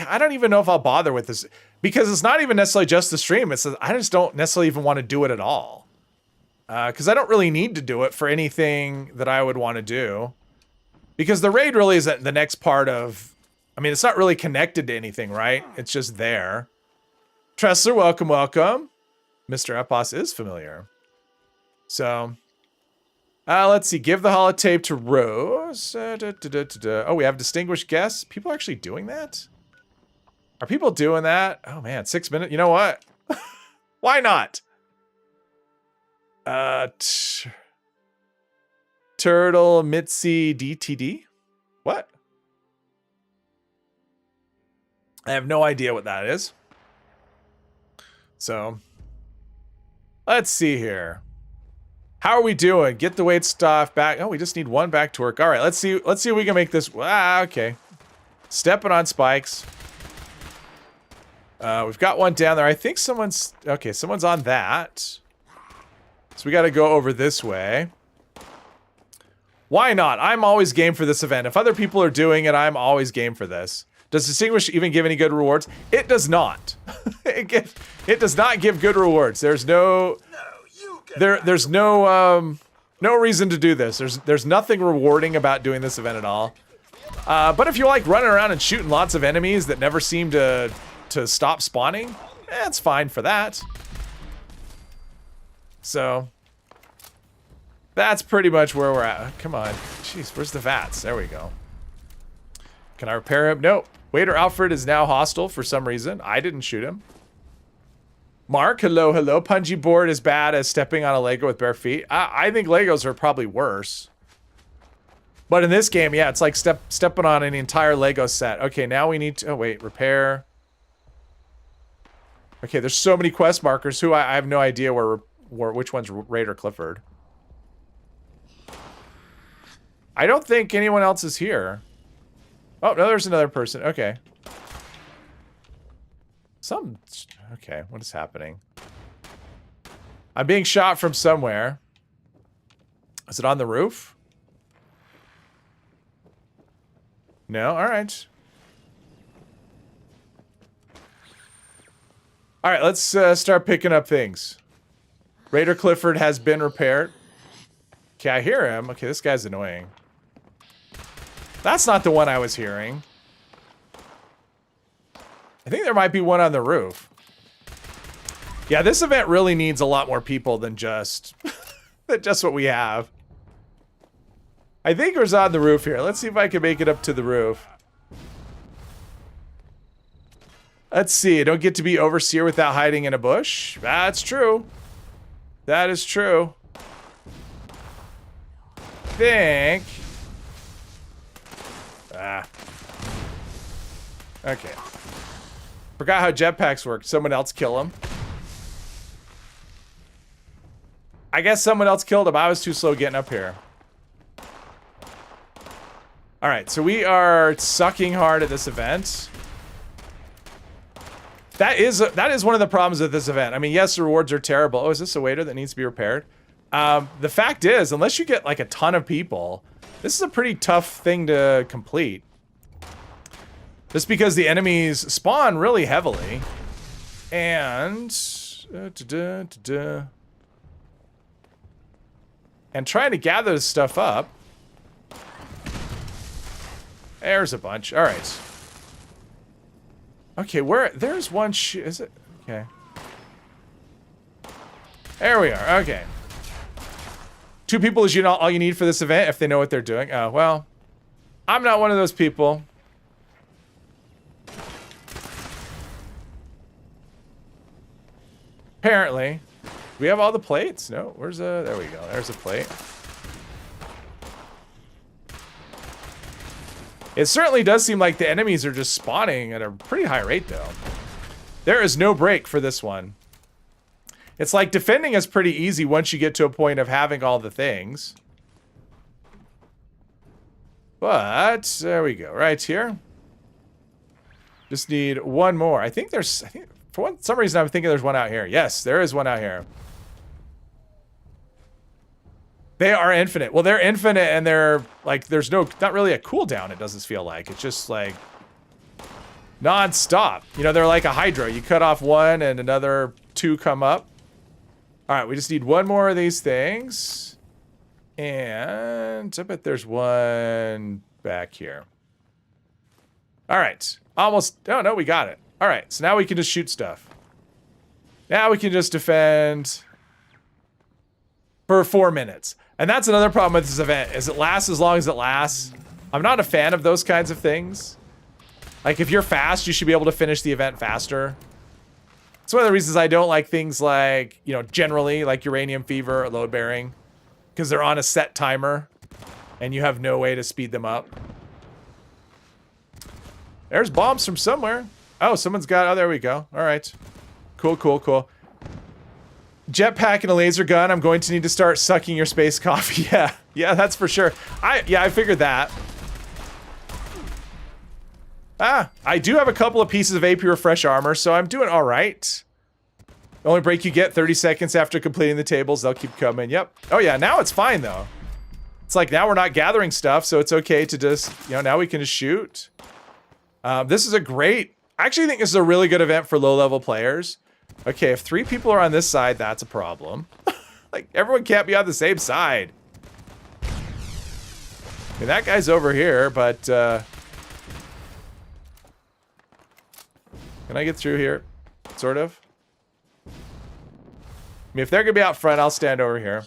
I don't even know if I'll bother with this because it's not even necessarily just the stream. It's I just don't necessarily even want to do it at all. Because I don't really need to do it for anything that I would want to do. Because the raid really is the next part of, I mean, it's not really connected to anything, right? It's just there. Tressler, welcome, welcome. Mr. Epos is familiar. So, let's see. Give the holotape to Rose. Oh, we have distinguished guests. People are actually doing that? Are people doing that? Oh, man. 6 minutes. You know what? Why not? Turtle Mitzi DTD? What? I have no idea what that is. So, let's see here. How are we doing? Get the weight stuff back. Oh, we just need one back to work. All right, let's see if we can make this. Okay. Stepping on spikes. We've got one down there. I think someone's on that. So we got to go over this way. Why not? I'm always game for this event. If other people are doing it, I'm always game for this. Does Distinguish even give any good rewards? It does not. It does not give good rewards. There's no no reason to do this. There's nothing rewarding about doing this event at all. But if you like running around and shooting lots of enemies that never seem to stop spawning, it's fine for that. So that's pretty much where we're at. Come on. Jeez, where's the VATS? There we go. Can I repair him? Nope. Waiter Alfred is now hostile for some reason. I didn't shoot him. Mark, hello, hello. Punji board is bad as stepping on a Lego with bare feet. I think Legos are probably worse. But in this game, yeah, it's like stepping on an entire Lego set. Okay, now we need to, oh wait, repair. Okay, there's so many quest markers. I have no idea which one's Raider Clifford. I don't think anyone else is here. Oh, no, there's another person. Okay. Okay, what is happening? I'm being shot from somewhere. Is it on the roof? No? Alright. Alright, let's start picking up things. Raider Clifford has been repaired. Okay, I hear him. Okay, this guy's annoying. That's not the one I was hearing. I think there might be one on the roof. Yeah, this event really needs a lot more people than just what we have. I think it was on the roof here. Let's see if I can make it up to the roof. Let's see. I don't get to be overseer without hiding in a bush. That's true. That is true. Think. Okay. Forgot how jetpacks work. Someone else kill him. I guess someone else killed him. I was too slow getting up here. Alright, so we are sucking hard at this event. That is one of the problems with this event. I mean, yes, the rewards are terrible. Oh, is this a waiter that needs to be repaired? The fact is, unless you get like a ton of people, this is a pretty tough thing to complete. Just because the enemies spawn really heavily. And and trying to gather this stuff up. There's a bunch. All right. Okay, where? There's one. Is it? Okay. There we are. Okay. 2 people is all you need for this event if they know what they're doing. Oh, well. I'm not one of those people. Apparently. Do we have all the plates? No. Where's a... There we go. There's a plate. It certainly does seem like the enemies are just spawning at a pretty high rate, though. There is no break for this one. It's like defending is pretty easy once you get to a point of having all the things. But, there we go. Right here. Just need one more. I think there's... for some reason, I'm thinking there's one out here. Yes, there is one out here. They are infinite. Well, they're infinite and they're like, there's not really a cooldown, it doesn't feel like. It's just like non-stop. You know, they're like a Hydra. You cut off one and another 2 come up. All right, we just need one more of these things. And I bet there's one back here. All right, almost, oh no, we got it. All right, so now we can just shoot stuff. Now we can just defend for 4 minutes. And that's another problem with this event, is it lasts as long as it lasts. I'm not a fan of those kinds of things. Like, if you're fast, you should be able to finish the event faster. It's one of the reasons I don't like things like, you know, generally, like Uranium Fever or Load Bearing. Because they're on a set timer, and you have no way to speed them up. There's bombs from somewhere. Oh, someone's got, oh, there we go. All right. Cool, cool, cool. Jetpack and a laser gun. I'm going to need to start sucking your space coffee. Yeah, that's for sure. I figured that. I do have a couple of pieces of AP Refresh armor, so I'm doing all right. The only break you get 30 seconds after completing the tables. They'll keep coming. Yep. Oh yeah, now it's fine though. It's like now we're not gathering stuff, so it's okay to just, you know, now we can just shoot. This is a great, I actually think this is a really good event for low-level players. Okay, if 3 people are on this side, that's a problem. Like, everyone can't be on the same side. I mean, that guy's over here, but, can I get through here? Sort of. I mean, if they're gonna be out front, I'll stand over here.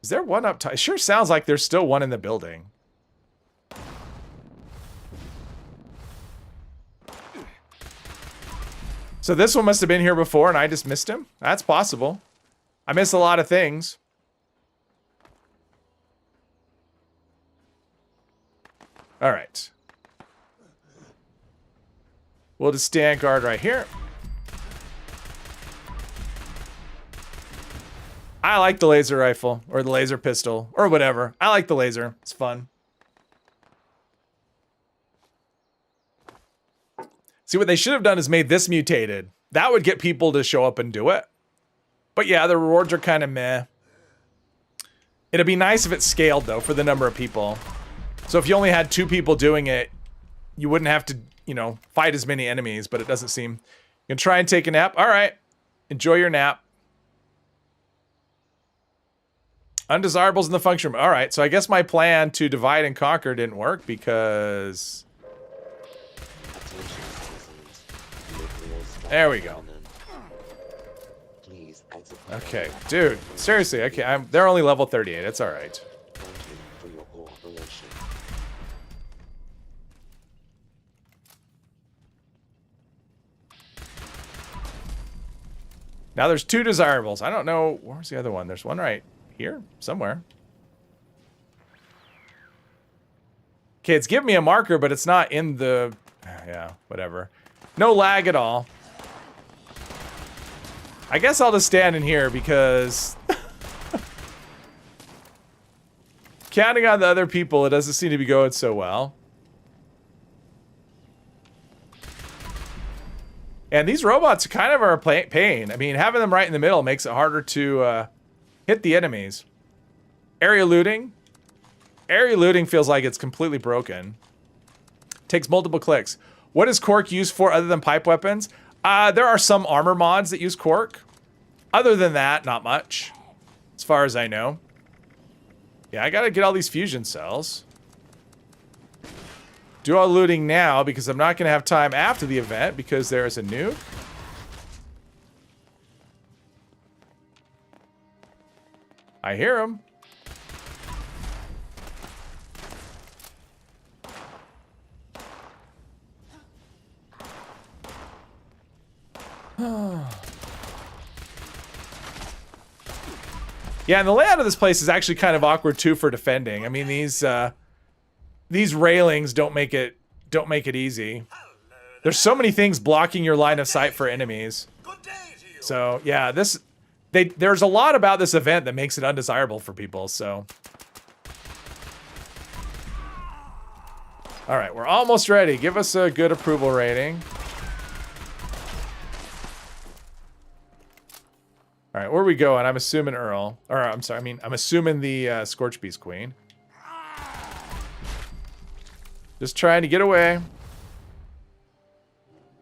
Is there one up top? It sure sounds like there's still one in the building. So this one must have been here before and I just missed him? That's possible. I miss a lot of things. All right. We'll just stand guard right here. I like the laser rifle or the laser pistol or whatever. I like the laser. It's fun. See, what they should have done is made this mutated. That would get people to show up and do it. But yeah, the rewards are kind of meh. It'd be nice if it scaled, though, for the number of people. So if you only had 2 people doing it, you wouldn't have to, you know, fight as many enemies, but it doesn't seem... You can try and take a nap. All right. Enjoy your nap. Undesirables in the function room. All right, so I guess my plan to divide and conquer didn't work because... There we go. Okay, dude, seriously, okay, they're only level 38, it's alright. Now there's 2 desirables. I don't know, where's the other one? There's one right here, somewhere. Okay, it's giving me a marker, but it's not in the... Yeah, whatever. No lag at all. I guess I'll just stand in here because... counting on the other people, it doesn't seem to be going so well. And these robots kind of are a pain. I mean, having them right in the middle makes it harder to hit the enemies. Area looting. Area looting feels like it's completely broken. Takes multiple clicks. What is Cork used for other than pipe weapons? There are some armor mods that use Cork. Other than that, not much. As far as I know. Yeah, I gotta get all these fusion cells. Do all looting now because I'm not going to have time after the event because there is a nuke. I hear him. Yeah, and the layout of this place is actually kind of awkward too for defending. I mean, these railings don't make it easy. There's so many things blocking your line of sight for enemies. So yeah, there's a lot about this event that makes it undesirable for people. So, all right, we're almost ready. Give us a good approval rating. All right, where are we going? I'm assuming Earl. Or, I'm sorry, I'm assuming the Scorch Beast Queen. Just trying to get away.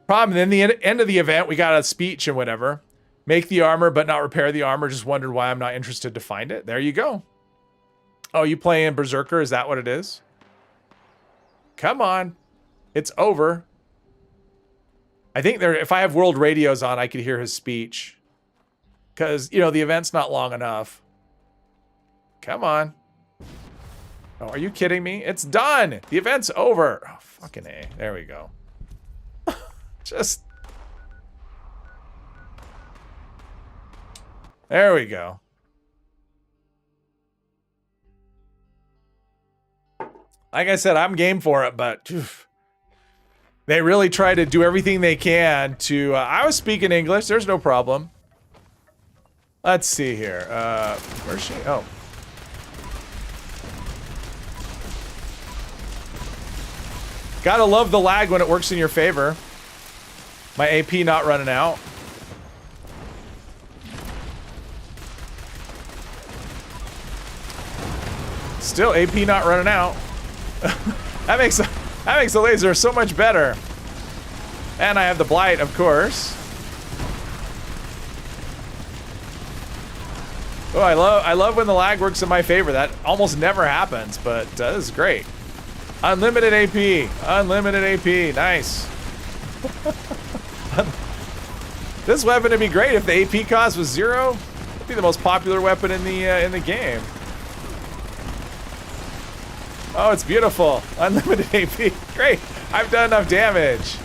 Problem, then the end of the event, we got a speech and whatever. Make the armor, but not repair the armor. Just wondered why I'm not interested to find it. There you go. Oh, you playing Berserker? Is that what it is? Come on. It's over. I think if I have world radios on, I could hear his speech. Because, you know, the event's not long enough. Come on. Oh, are you kidding me? It's done. The event's over. Oh, fucking A. There we go. Just... There we go. Like I said, I'm game for it, but... Oof, they really try to do everything they can to... I was speaking English. There's no problem. Let's see here. Where's she? Oh. Gotta love the lag when it works in your favor. My AP not running out. Still AP not running out. that makes the laser so much better. And I have the blight, of course. Oh, I love when the lag works in my favor. That almost never happens, but this is great. Unlimited AP. Unlimited AP. Nice. This weapon would be great if the AP cost was 0. It'd be the most popular weapon in the game. Oh, it's beautiful. Unlimited AP. Great. I've done enough damage.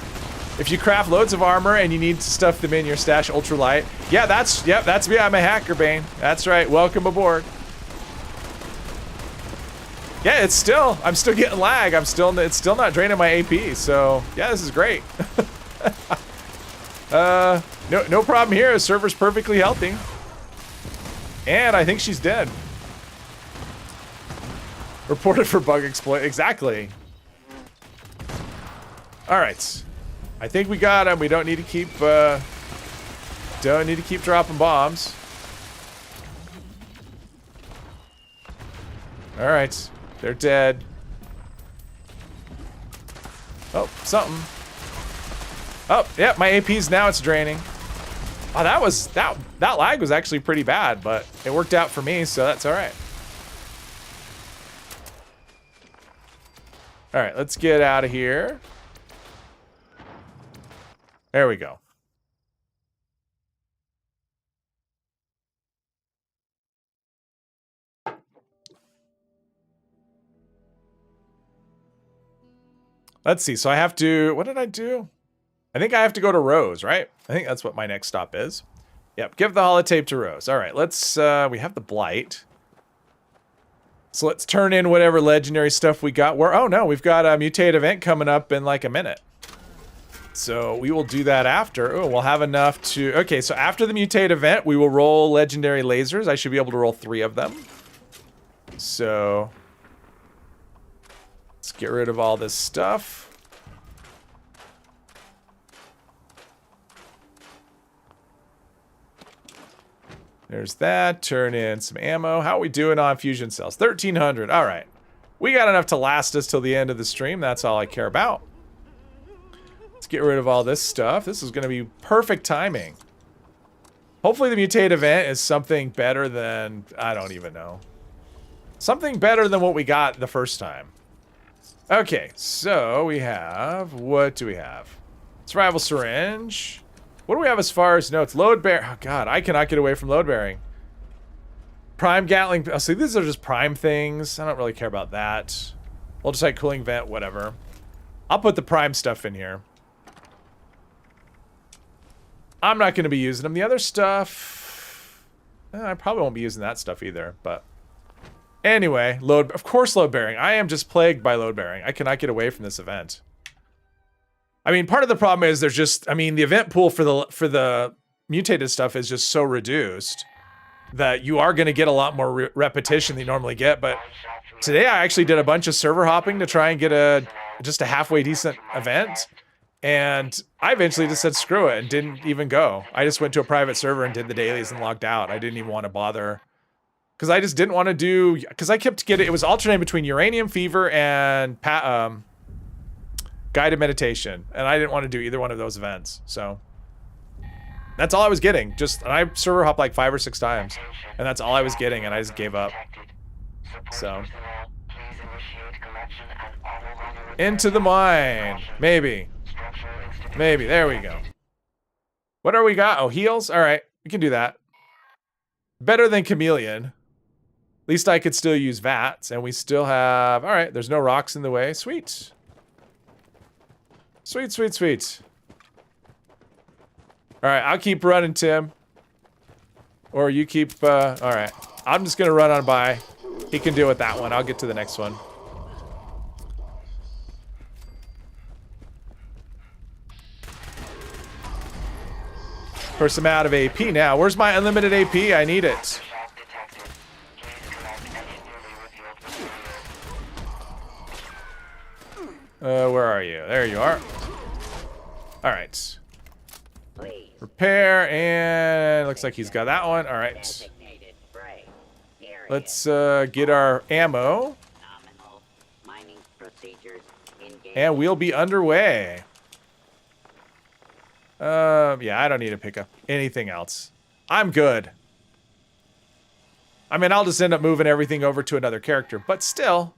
If you craft loads of armor and you need to stuff them in your stash ultralight. Yeah, that's me. I'm a hacker, Bane. That's right. Welcome aboard. Yeah, I'm still getting lag. It's still not draining my AP. So yeah, this is great. No problem here. The server's perfectly healthy. And I think she's dead. Reported for bug exploit. Exactly. All right. I think we got him. We don't need to keep dropping bombs. All right, they're dead. Oh, something. Oh, yeah, my AP's now it's draining. Oh, that lag was actually pretty bad, but it worked out for me, so that's all right. All right, let's get out of here. There we go. Let's see. So I have to, what did I do? I think I have to go to Rose, right? I think that's what my next stop is. Yep. Give the holotape to Rose. All right. Let's, we have the Blight. So let's turn in whatever legendary stuff we got. Oh no, we've got a mutate event coming up in like a minute. So we will do that after. Oh, we'll have enough to... Okay, so after the mutate event, we will roll legendary lasers. I should be able to roll 3 of them. So... let's get rid of all this stuff. There's that. Turn in some ammo. How are we doing on fusion cells? 1,300. All right. We got enough to last us till the end of the stream. That's all I care about. Let's get rid of all this stuff. This is going to be perfect timing. Hopefully the mutate event is something better than... I don't even know. Something better than what we got the first time. Okay, so we have, what do we have? Survival syringe. What do we have as far as notes? Load bear. Oh god, I cannot get away from load bearing. Prime Gatling. Oh, see, these are just prime things. I don't really care about that. We'll just like cooling vent, whatever. I'll put the prime stuff in here. I'm not going to be using them. The other stuff, I probably won't be using that stuff either, but anyway, of course load bearing. I am just plagued by load bearing. I cannot get away from this event. I mean, part of the problem is there's just, I mean, the event pool for the mutated stuff is just so reduced that you are going to get a lot more repetition than you normally get. But today I actually did a bunch of server hopping to try and get just a halfway decent event. And I eventually just said screw it and didn't even go. I just went to a private server and did the dailies and logged out. I didn't even want to bother. Because I just didn't want to do, because I kept getting, it was alternating between uranium fever and guided meditation. And I didn't want to do either one of those events. So that's all I was getting. And I server hopped like 5 or 6 times. And that's all I was getting, and I just gave up. So. Into the mine. Maybe. Maybe. There we go. What are we got? Oh, heals? Alright. We can do that. Better than Chameleon. At least I could still use VATS, and we still have... Alright, there's no rocks in the way. Sweet. Sweet, sweet, sweet. Alright, I'll keep running, Tim. Or you keep... Alright. I'm just gonna run on by. He can deal with that one. I'll get to the next one. Of course, I'm out of AP now. Where's my unlimited AP? I need it. Where are you? There you are. Alright. Repair, and looks like he's got that one. Alright. Let's get our ammo. And we'll be underway. Yeah, I don't need to pick up anything else. I'm good. I mean, I'll just end up moving everything over to another character, but still,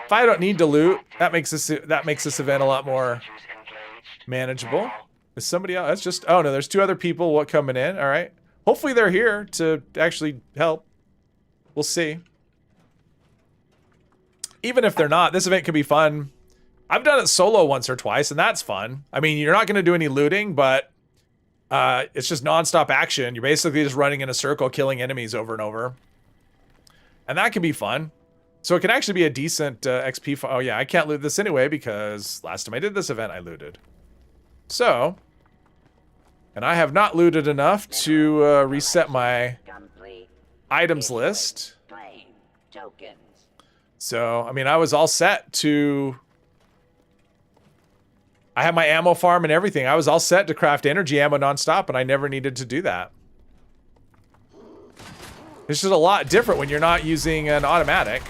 if I don't need to loot, that makes this event a lot more manageable. Is somebody else? That's just, oh no, there's 2 other people coming in. All right. Hopefully they're here to actually help. We'll see. Even if they're not, this event could be fun. I've done it solo once or twice, and that's fun. I mean, you're not going to do any looting, but it's just nonstop action. You're basically just running in a circle, killing enemies over and over. And that can be fun. So it can actually be a decent XP. Oh yeah, I can't loot this anyway because last time I did this event, I looted. So, and I have not looted enough to reset my items list. So, I mean, I was all set to... I have my ammo farm and everything. I was all set to craft energy ammo nonstop, and I never needed to do that. It's just a lot different when you're not using an automatic.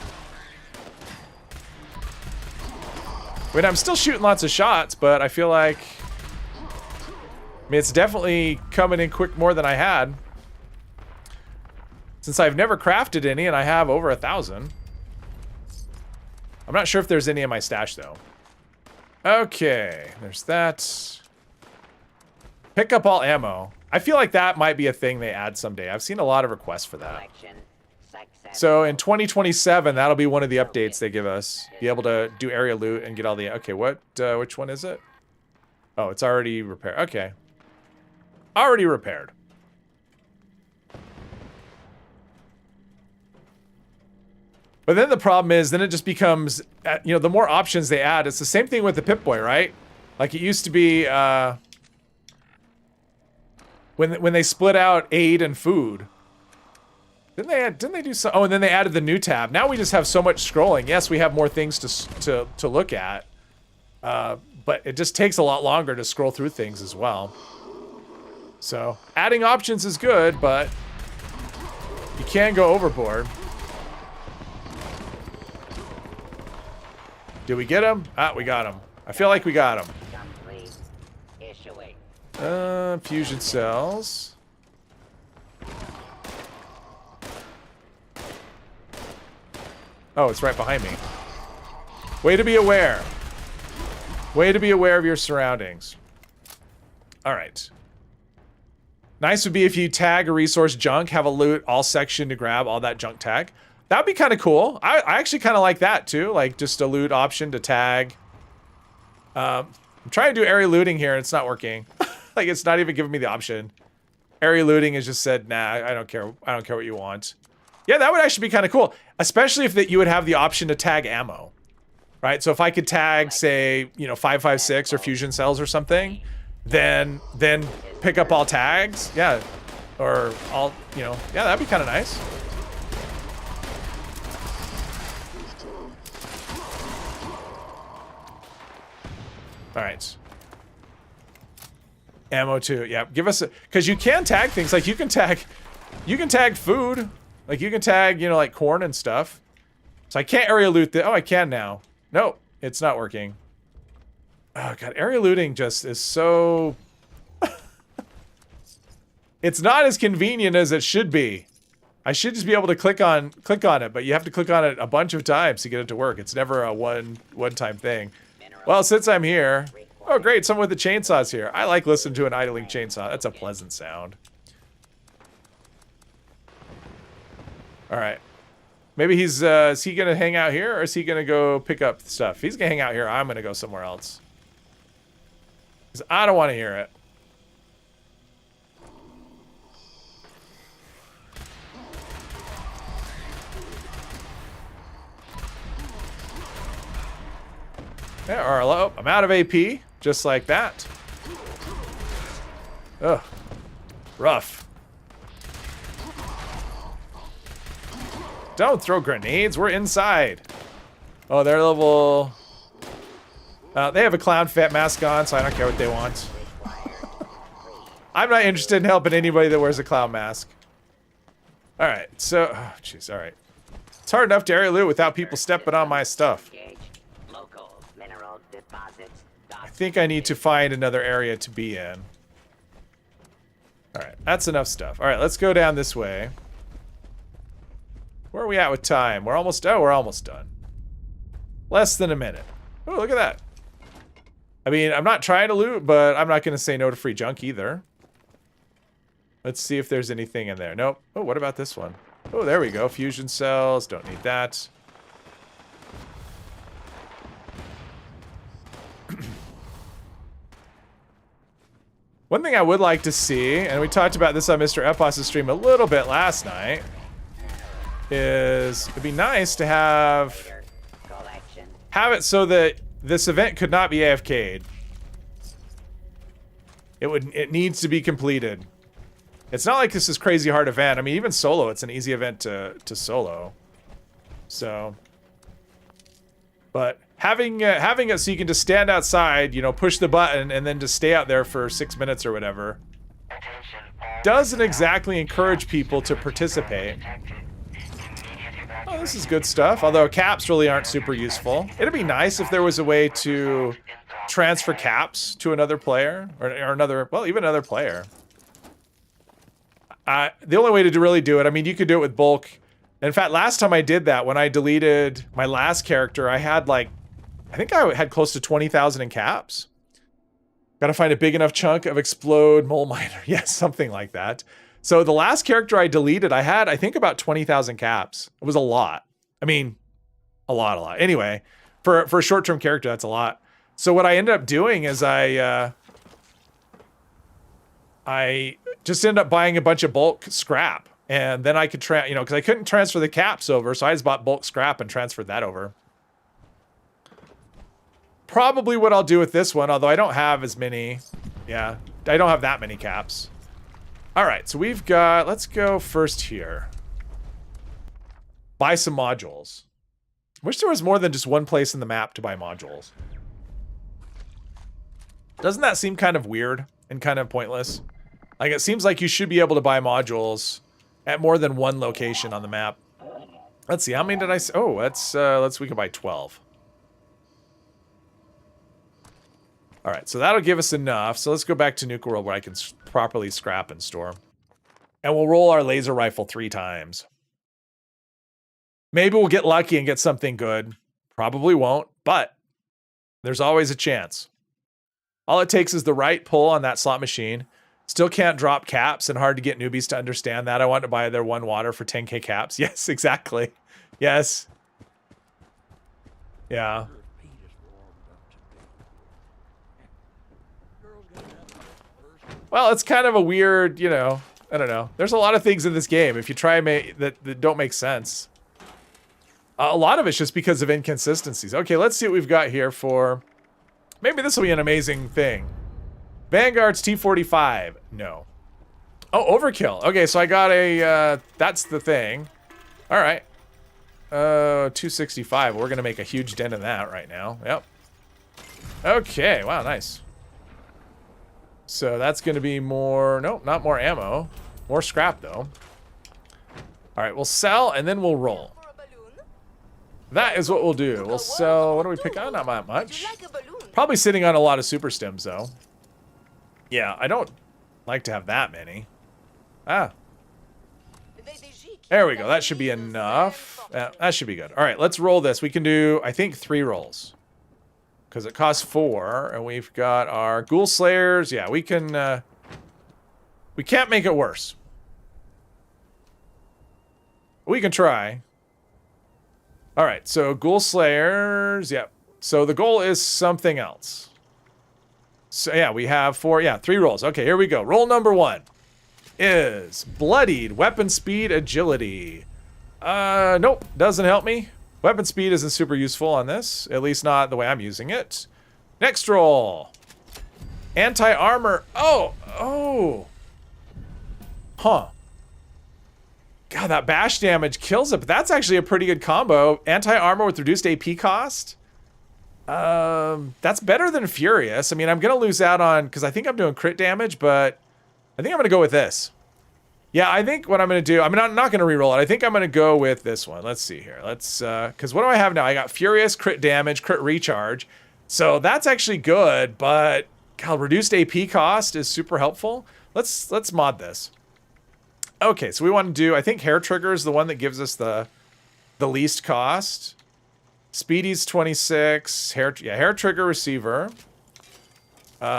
I mean, I'm still shooting lots of shots, but I feel like... I mean, it's definitely coming in quick more than I had. Since I've never crafted any, and I have over 1,000. I'm not sure if there's any in my stash, though. Okay, there's that. Pick up all ammo. I feel like that might be a thing they add someday. I've seen a lot of requests for that. So in 2027, that'll be one of the updates they give us. Be able to do area loot and get all the... Okay, which one is it? Oh, it's already repaired. Okay. Already repaired. But then the problem is, then it just becomes, you know, the more options they add, it's the same thing with the Pip-Boy, right? Like it used to be, when they split out aid and food. Didn't they do so? Oh, and then they added the new tab. Now we just have so much scrolling. Yes, we have more things to look at, but it just takes a lot longer to scroll through things as well. So adding options is good, but you can go overboard. Did we get him? Ah, we got him. I feel like we got him. Fusion cells. Oh, it's right behind me. Way to be aware. Way to be aware of your surroundings. All right. Nice would be if you tag a resource junk, have a loot all section to grab all that junk tag. That'd be kind of cool. I actually kind of like that too. Like just a loot option to tag. I'm trying to do area looting here and it's not working. Like it's not even giving me the option. Area looting has just said, nah, I don't care. I don't care what you want. Yeah, that would actually be kind of cool. Especially if that you would have the option to tag ammo. Right? So if I could tag, say, you know, 5.56 or fusion cells or something, then pick up all tags. Yeah. Or all, you know, yeah, that'd be kind of nice. All right. Ammo too. Yeah, give us a, because you can tag things like you can tag food, like you can tag, you know, like corn and stuff. So I can't area loot the. Oh, I can now. No, it's not working. Oh god, area looting just is so. It's not as convenient as it should be. I should just be able to click on it, but you have to click on it a bunch of times to get it to work. It's never a one-time thing. Well, since I'm here... Oh, great, someone with the chainsaws here. I like listening to an idling chainsaw. That's a pleasant sound. Alright. Maybe he's, is he gonna hang out here, or is he gonna go pick up stuff? If he's gonna hang out here, I'm gonna go somewhere else. Because I don't want to hear it. Yeah, or hello, I'm out of AP, just like that. Ugh, rough. Don't throw grenades, we're inside. Oh, they're level... they have a clown fat mask on, so I don't care what they want. I'm not interested in helping anybody that wears a clown mask. Alright, so... Oh, jeez, alright. It's hard enough to area loot without people stepping on my stuff. I think I need to find another area to be in. Alright, that's enough stuff. Alright, let's go down this way. Where are we at with time? We're almost done. Less than a minute. Oh, look at that. I mean, I'm not trying to loot, but I'm not going to say no to free junk either. Let's see if there's anything in there. Nope. Oh, what about this one? Oh, there we go. Fusion cells. Don't need that. One thing I would like to see, and we talked about this on Mr. Epos' stream a little bit last night, is it'd be nice to have it so that this event could not be AFK'd. It needs to be completed. It's not like this is crazy hard event. I mean, even solo, it's an easy event to solo. So, but having it so you can just stand outside, you know, push the button, and then just stay out there for 6 minutes or whatever, doesn't exactly encourage people to participate. Oh, this is good stuff. Although caps really aren't super useful. It'd be nice if there was a way to transfer caps to another player, or another, well, even another player. The only way to really do it, I mean, you could do it with bulk. In fact, last time I did that, when I deleted my last character, I had like, I think I had close to 20,000 in caps. Gotta find a big enough chunk of explode mole miner. Yes, something like that. So the last character I deleted, I had, I think, about 20,000 caps. It was a lot. I mean, a lot. Anyway, for a short-term character, that's a lot. So what I ended up doing is I just ended up buying a bunch of bulk scrap. And then I could, you know, because I couldn't transfer the caps over, so I just bought bulk scrap and transferred that over. Probably what I'll do with this one, although I don't have as many. Yeah, I don't have that many caps. All right, so we've got, let's go first here. Buy some modules. Wish there was more than just one place in the map to buy modules. Doesn't that seem kind of weird and kind of pointless? Like, it seems like you should be able to buy modules at more than one location on the map. Let's see, how many did I say? Oh, we can buy 12. All right, so that'll give us enough. So let's go back to Nuka World where I can properly scrap and store. And we'll roll our laser rifle 3 times. Maybe we'll get lucky and get something good. Probably won't, but there's always a chance. All it takes is the right pull on that slot machine. Still can't drop caps and hard to get newbies to understand that. I want to buy their 1 water for 10k caps. Yes, exactly. Yes. Yeah. Well, it's kind of a weird, you know, I don't know. There's a lot of things in this game if you try that don't make sense. A lot of it's just because of inconsistencies. Okay, let's see what we've got here for... Maybe this will be an amazing thing. Vanguard's T45. No. Oh, overkill. Okay, so I got a... that's the thing. All right. 265. We're going to make a huge dent in that right now. Yep. Okay, wow, nice. So that's going to be more... Nope, not more ammo. More scrap, though. All right, we'll sell, and then we'll roll. That is what we'll do. We'll sell... What do we pick on? Not that much. Probably sitting on a lot of super stems, though. Yeah, I don't like to have that many. Ah. There we go. That should be enough. That should be good. All right, let's roll this. We can do, I think, 3 rolls. Because it costs 4, and we've got our Ghoul Slayers. Yeah, we can... we can't make it worse. We can try. All right, so Ghoul Slayers. Yep. So the goal is something else. So yeah, we have 3 rolls. Okay, here we go. Roll number 1 is Bloodied Weapon Speed Agility. Nope, doesn't help me. Weapon speed isn't super useful on this, at least not the way I'm using it. Next roll. Anti-armor. Oh. Huh. God, that bash damage kills it, but that's actually a pretty good combo. Anti-armor with reduced AP cost. That's better than Furious. I mean, I'm going to lose out on, because I think I'm doing crit damage, but I think I'm going to go with this. Yeah, I think what I'm going to do, I'm not going to reroll it. I think I'm going to go with this one. Let's see here. Let's, because what do I have now? I got Furious, crit damage, crit recharge. So that's actually good, but God, reduced AP cost is super helpful. Let's mod this. Okay, so we want to do, I think Hair Trigger is the one that gives us the least cost. Speedy's 26, Hair Trigger Receiver.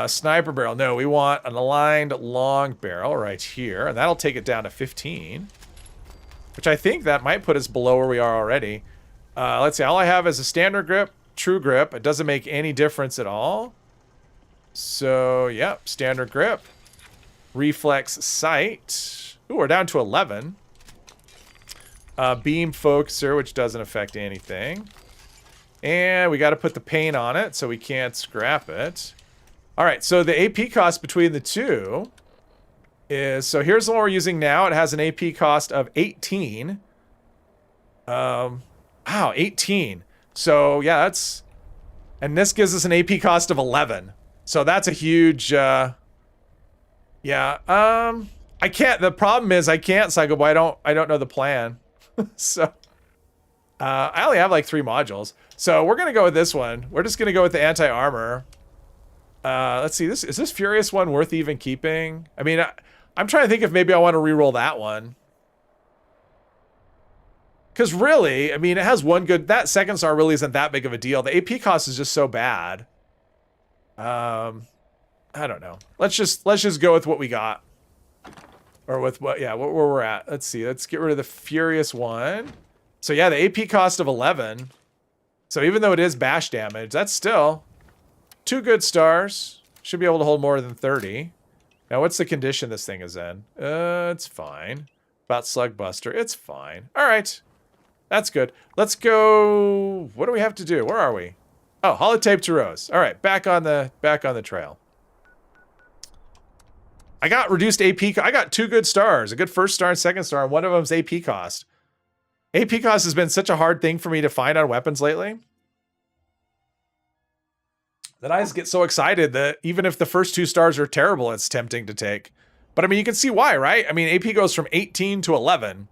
Sniper barrel. No, we want an aligned long barrel right here. And that'll take it down to 15. Which I think that might put us below where we are already. Let's see. All I have is a standard grip, true grip. It doesn't make any difference at all. So, yep. Standard grip. Reflex sight. Ooh, we're down to 11. Beam focuser, which doesn't affect anything. And we got to put the paint on it, so we can't scrap it. All right, so the AP cost between the two is... So here's the one we're using now. It has an AP cost of 18. Wow, 18. So, yeah, that's... And this gives us an AP cost of 11. So that's a huge... I can't... The problem is I can't cycle, but I don't know the plan. So... I only have like 3 modules. So we're going to go with this one. We're just going to go with the anti-armor. Let's see. Is this Furious one worth even keeping? I mean, I'm trying to think if maybe I want to reroll that one. Because really, I mean, it has one good... That second star really isn't that big of a deal. The AP cost is just so bad. I don't know. Let's just go with what we got. Or with what... Yeah, where we're at. Let's see. Let's get rid of the Furious one. So yeah, the AP cost of 11. So even though it is bash damage, that's still 2 good stars. Should be able to hold more than 30. Now, what's the condition this thing is in? It's fine. About Slugbuster, it's fine. All right, that's good. Let's go. What do we have to do? Where are we? Oh, holotape to Rose. All right, back on the trail. I got reduced AP. I got 2 good stars, a good first star and second star, and one of them's AP cost. AP cost has been such a hard thing for me to find on weapons lately that I just get so excited that even if the first 2 stars are terrible, it's tempting to take. But I mean, you can see why, right? I mean, AP goes from 18 to 11.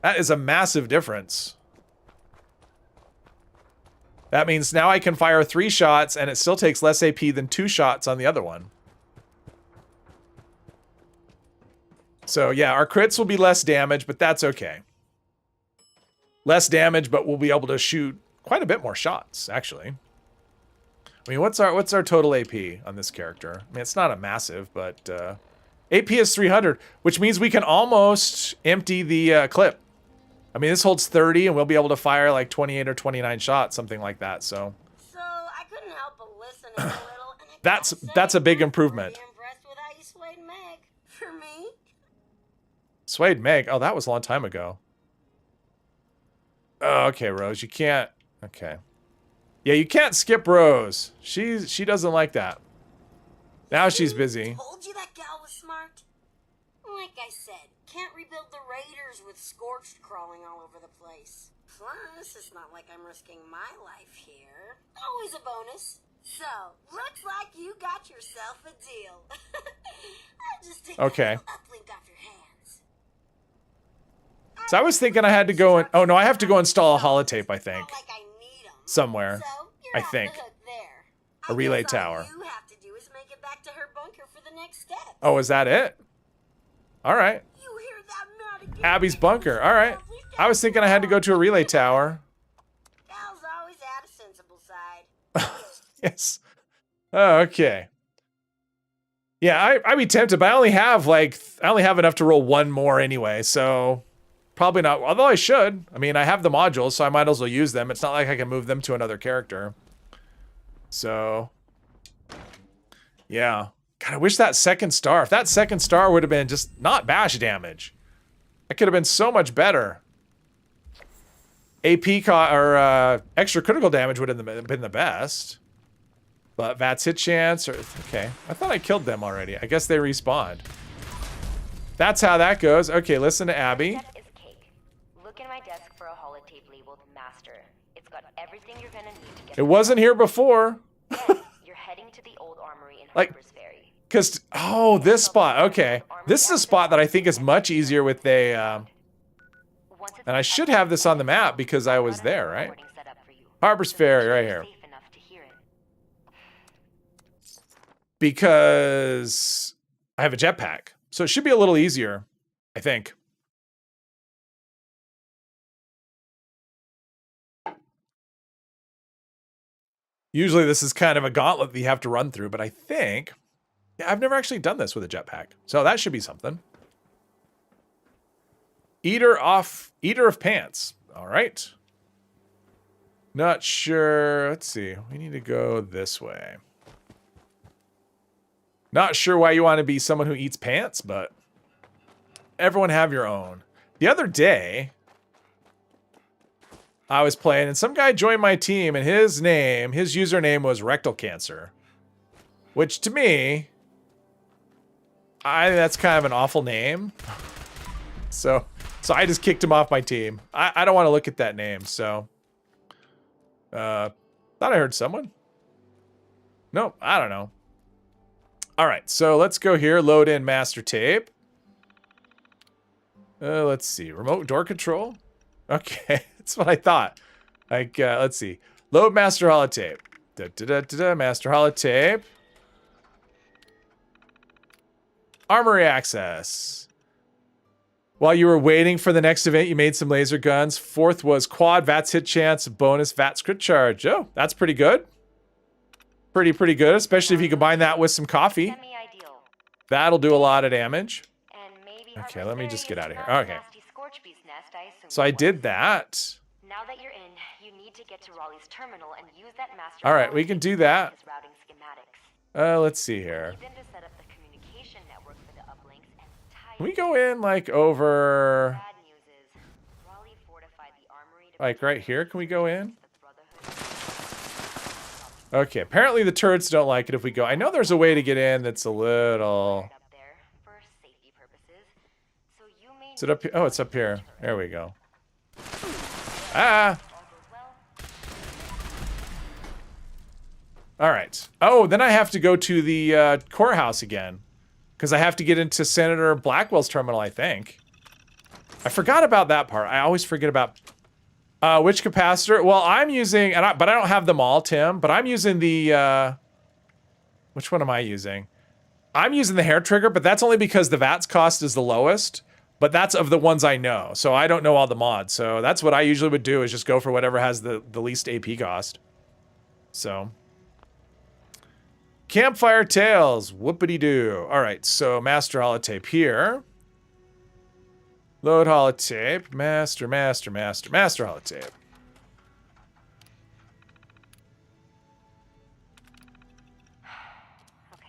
That is a massive difference. That means now I can fire 3 shots and it still takes less AP than 2 shots on the other one. So yeah, our crits will be less damage, but that's okay. Less damage, but we'll be able to shoot quite a bit more shots, actually. I mean, what's our total AP on this character? I mean, it's not a massive, but AP is 300, which means we can almost empty the clip. I mean, this holds 30, and we'll be able to fire like 28 or 29 shots, something like that. So I couldn't help but listen a little. And that's a big improvement. I'm impressed with how you swayed Meg. For me? Swayed Meg? Oh, that was a long time ago. Oh, okay, Rose, you can't. Okay. Yeah, you can't skip Rose. She doesn't like that. Now she's busy. Told you that gal was smart. Like I said, can't rebuild the Raiders with Scorched crawling all over the place. Plus, it's not like I'm risking my life here. Always a bonus. So, looks like you got yourself a deal. I'll just take that little uplink off your hands. So I was thinking I had to go and... Oh, no, I have to go install a holotape, I think. Not like I need 'em. Somewhere. So, I you're off think. the hook there. A relay I guess all tower. you have to do is make it back to her bunker for the next step. Oh, is that it? All right. You hear that, Madigan? Abby's bunker. All right. I was thinking I had to go to a relay tower. Gal's always at a sensible side. Yes. Oh, okay. Yeah, I'd be tempted, but I only have enough to roll one more anyway, so probably not. Although I should. I mean, I have the modules, so I might as well use them. It's not like I can move them to another character. So, yeah. God, I wish that second star. If that second star would have been just not bash damage, that could have been so much better. or extra critical damage would have been the best. But VATS hit chance, or okay. I thought I killed them already. I guess they respawned. That's how that goes. Okay, listen to Abby. Look in my desk for a holotape labeled Master. It's got everything you're gonna need to get. It wasn't here before. Then you're heading to the old armory in Harper's Ferry. Cause this spot. Okay, this is a spot that I think is much easier with a. And I should have this on the map because I was there, right? Harper's Ferry, right here. Because I have a jetpack. So it should be a little easier, I think. Usually this is kind of a gauntlet that you have to run through, but I think... Yeah, I've never actually done this with a jetpack. So that should be something. Eater of pants. All right. Not sure. Let's see. We need to go this way. Not sure why you want to be someone who eats pants, but everyone have your own. The other day, I was playing and some guy joined my team and his username was rectal cancer. Which to me, that's kind of an awful name. So I just kicked him off my team. I don't want to look at that name, so. Thought I heard someone. Nope, I don't know. All right, so let's go here, load in master tape. Let's see, remote door control. Okay, that's what I thought. Like, let's see, load master holotape. Master holotape. Armory access. While you were waiting for the next event, you made some laser guns. Fourth was quad VATS hit chance, bonus VATS crit charge. Oh, that's pretty good. Pretty good, especially if you combine that with some coffee. That'll do a lot of damage. Okay, let me just get out of here. Okay. So I did that. Now that you're in, you need to get to Raleigh's terminal and use that master. All right, we can do that. Let's see here. Can we go in like over, like right here? Can we go in? Okay, apparently the turrets don't like it if we go. I know there's a way to get in that's a little... Is it up here? Oh, it's up here. There we go. Ah! All right. Oh, then I have to go to the courthouse again. Because I have to get into Senator Blackwell's terminal, I think. I forgot about that part. I always forget about... which capacitor? Well, I'm using, but I don't have them all, Tim. But I'm using the, which one am I using? I'm using the hair trigger, but that's only because the VATS cost is the lowest. But that's of the ones I know. So I don't know all the mods. So that's what I usually would do, is just go for whatever has the least AP cost. So. Campfire Tales. Whoopity-doo. All right, so master holotape here. Load holotape. Master holotape.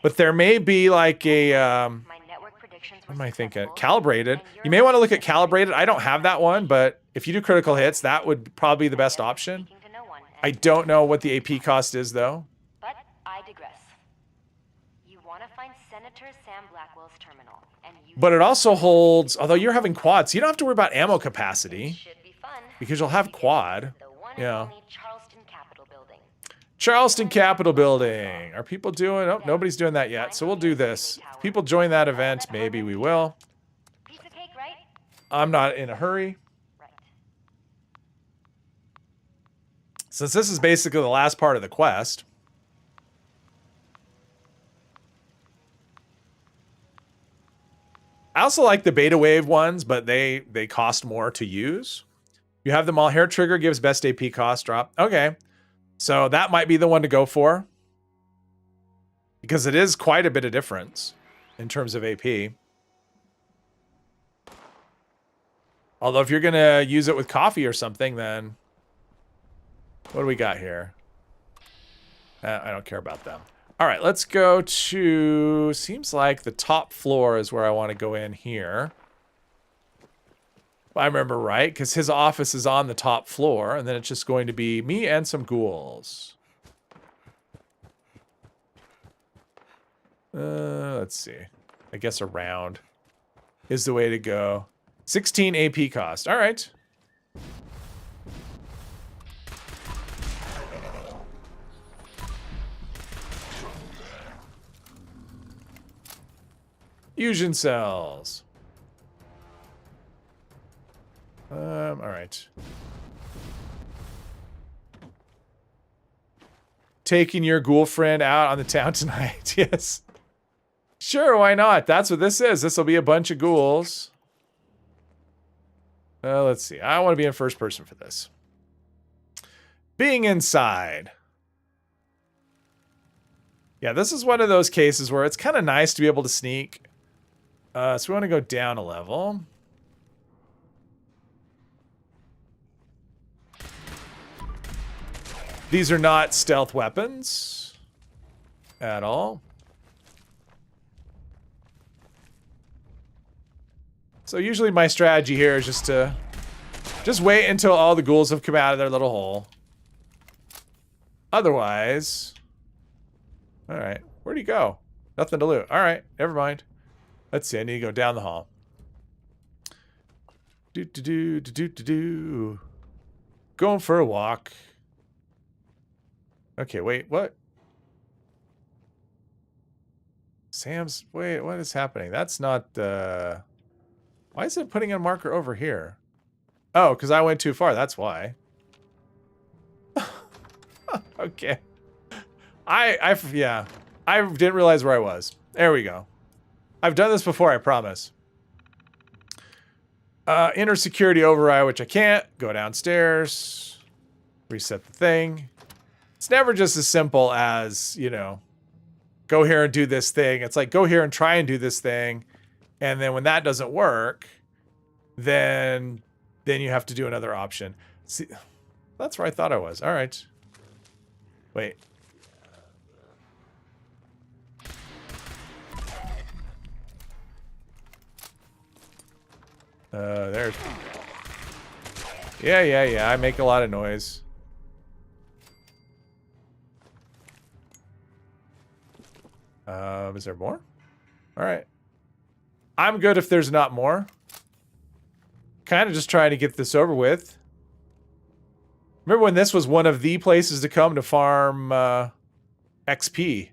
But there may be like a, what am I thinking? Calibrated. You may want to look at calibrated. I don't have that one, but if you do critical hits, that would probably be the best option. I don't know what the AP cost is, though. But I digress. You want to find Senator Sam Blackwell's terminal, and you. But it also holds, although you're having quads, so you don't have to worry about ammo capacity. Should be fun. Because you'll have quad. The one and Yeah. only Charleston Capitol Building. Charleston Capitol Building. Are people doing? Oh, nobody's doing that yet. So we'll do this. If people join that event, maybe we will. Piece of cake, right? I'm not in a hurry. Right. Since this is basically the last part of the quest. I also like the beta wave ones, but they cost more to use. You have them all. Hair trigger gives best AP cost drop. Okay. So that might be the one to go for. Because it is quite a bit of difference in terms of AP. Although if you're going to use it with coffee or something, then what do we got here? I don't care about them. All right, let's go to, seems like the top floor is where I want to go in here. If I remember right, because his office is on the top floor, and then it's just going to be me and some ghouls. Let's see. I guess around is the way to go. 16 AP cost. All right. Fusion cells. All right. Taking your ghoul friend out on the town tonight. Yes. Sure, why not? That's what this is. This will be a bunch of ghouls. Let's see. I want to be in first person for this. Being inside. Yeah, this is one of those cases where it's kind of nice to be able to sneak. So we want to go down a level. These are not stealth weapons at all. So usually my strategy here is just to wait until all the ghouls have come out of their little hole. Otherwise, all right, where'd he go? Nothing to loot. All right, never mind. Let's see. I need to go down the hall. Going for a walk. Okay, wait, what? Sam's, wait, what is happening? That's not, why is it putting a marker over here? Oh, because I went too far, that's why. Okay. Yeah, I didn't realize where I was. There we go. I've done this before, I promise. Inner security override, which I can't. Go downstairs. Reset the thing. It's never just as simple as, you know, go here and do this thing. It's like, go here and try and do this thing. And then when that doesn't work, then you have to do another option. See, that's where I thought I was. All right. Wait. There's... Yeah, I make a lot of noise. Is there more? All right. I'm good if there's not more. Kind of just trying to get this over with. Remember when this was one of the places to come to farm XP?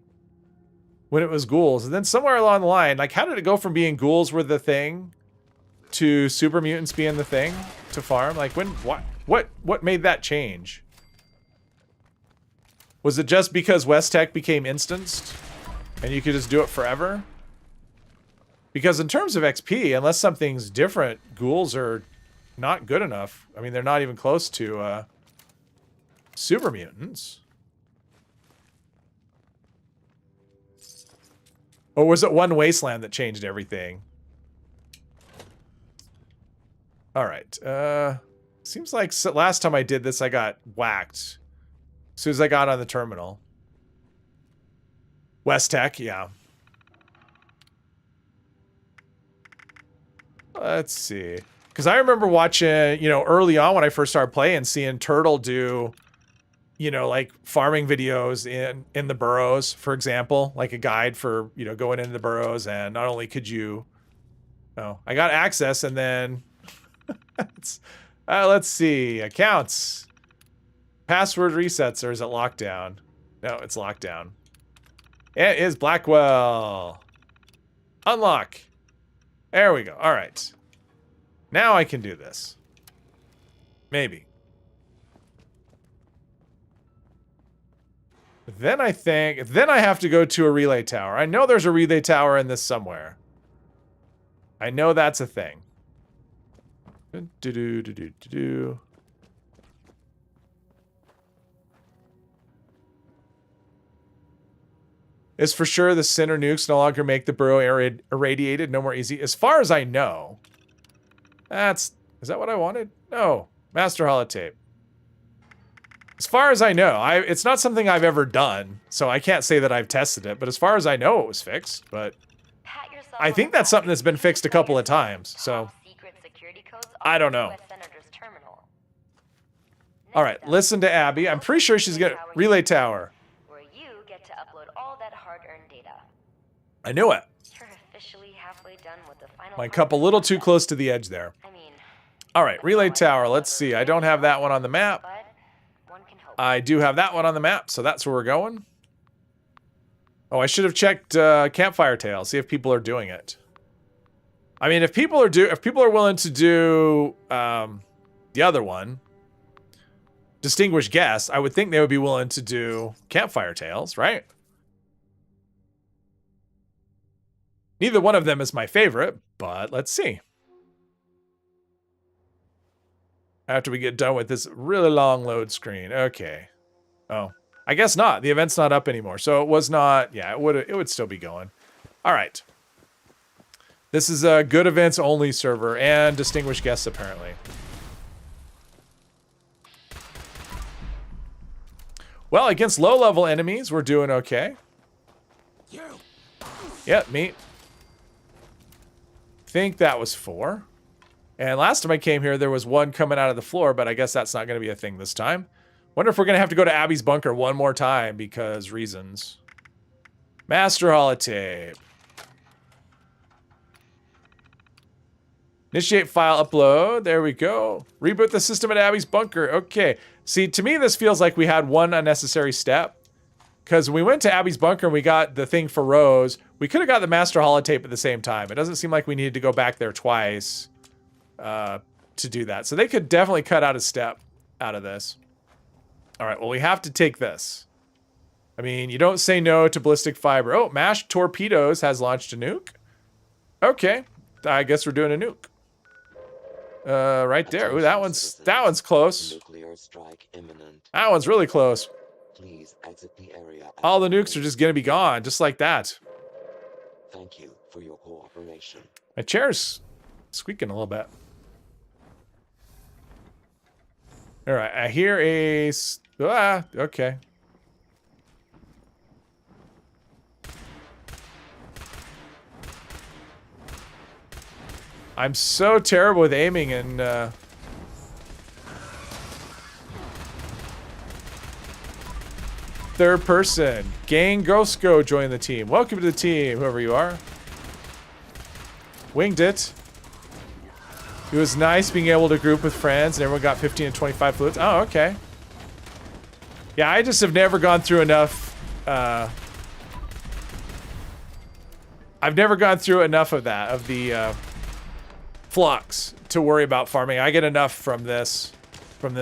When it was ghouls. And then somewhere along the line, like, how did it go from being ghouls were the thing to super mutants being the thing to farm? Like, when, what made that change? Was it just because West Tech became instanced and you could just do it forever? Because in terms of XP, unless something's different, ghouls are not good enough. I mean, they're not even close to super mutants. Or was it one wasteland that changed everything? All right. Seems like last time I did this, I got whacked. As soon as I got on the terminal. West Tech, yeah. Let's see. Because I remember watching, you know, early on when I first started playing, seeing Turtle do, you know, like farming videos in the burrows, for example, like a guide for, you know, going into the burrows. And not only could you, oh, I got access and then, let's see, accounts, password resets, or is it lockdown? No, it's lockdown. It is Blackwell. Unlock. There we go. All right. Now I can do this. Maybe. Then I think, then I have to go to a relay tower. I know there's a relay tower in this somewhere. I know that's a thing. Do-do-do-do-do-do. Is for sure the center nukes no longer make the burrow irradiated, no more easy. As far as I know. Is that what I wanted? No. Master holotape. As far as I know, it's not something I've ever done, so I can't say that I've tested it, but as far as I know it was fixed, but I think that's something that's been fixed a couple of times, so I don't know. All right, listen to Abby. I'm pretty sure she's gonna relay tower. Where you get to upload all that hard-earned data. I knew it. You're officially halfway done with the final. My cup a little too close to the edge there. I mean, all right, relay tower. Let's see. I don't have that one on the map. I do have that one on the map, so that's where we're going. Oh, I should have checked Campfire Tale, see if people are doing it. I mean, if people are willing to do the other one, Distinguished Guest, I would think they would be willing to do Campfire Tales, right? Neither one of them is my favorite, but let's see. After we get done with this really long load screen. Okay. Oh, I guess not. The event's not up anymore. So it was not, yeah, it would still be going. All right. This is a good events only server and distinguished guests apparently. Well, against low level enemies, we're doing okay. Yep, me. Think that was 4. And last time I came here, there was one coming out of the floor, but I guess that's not going to be a thing this time. Wonder if we're going to have to go to Abby's bunker one more time because reasons. Master holotape. Initiate file upload. There we go. Reboot the system at Abby's bunker. Okay. See, to me, this feels like we had one unnecessary step. Because when we went to Abby's bunker and we got the thing for Rose, we could have got the master holotape at the same time. It doesn't seem like we needed to go back there twice to do that. So they could definitely cut out a step out of this. All right, well, we have to take this. I mean, you don't say no to ballistic fiber. Oh, MASH Torpedoes has launched a nuke. Okay, I guess we're doing a nuke. Right there. Ooh, that one's close. Nuclear strike imminent. That one's really close. Please exit the area. All the nukes are just gonna be gone, just like that. Thank you for your cooperation. My chair's squeaking a little bit. All right, I hear a... okay. I'm so terrible with aiming and... Third person. Gang Ghostgo joined the team. Welcome to the team, whoever you are. Winged it. It was nice being able to group with friends and everyone got 15 and 25 fluids. Oh, okay. Yeah, I just have never gone through enough. I've never gone through enough of that, of the flux to worry about farming. I get enough from this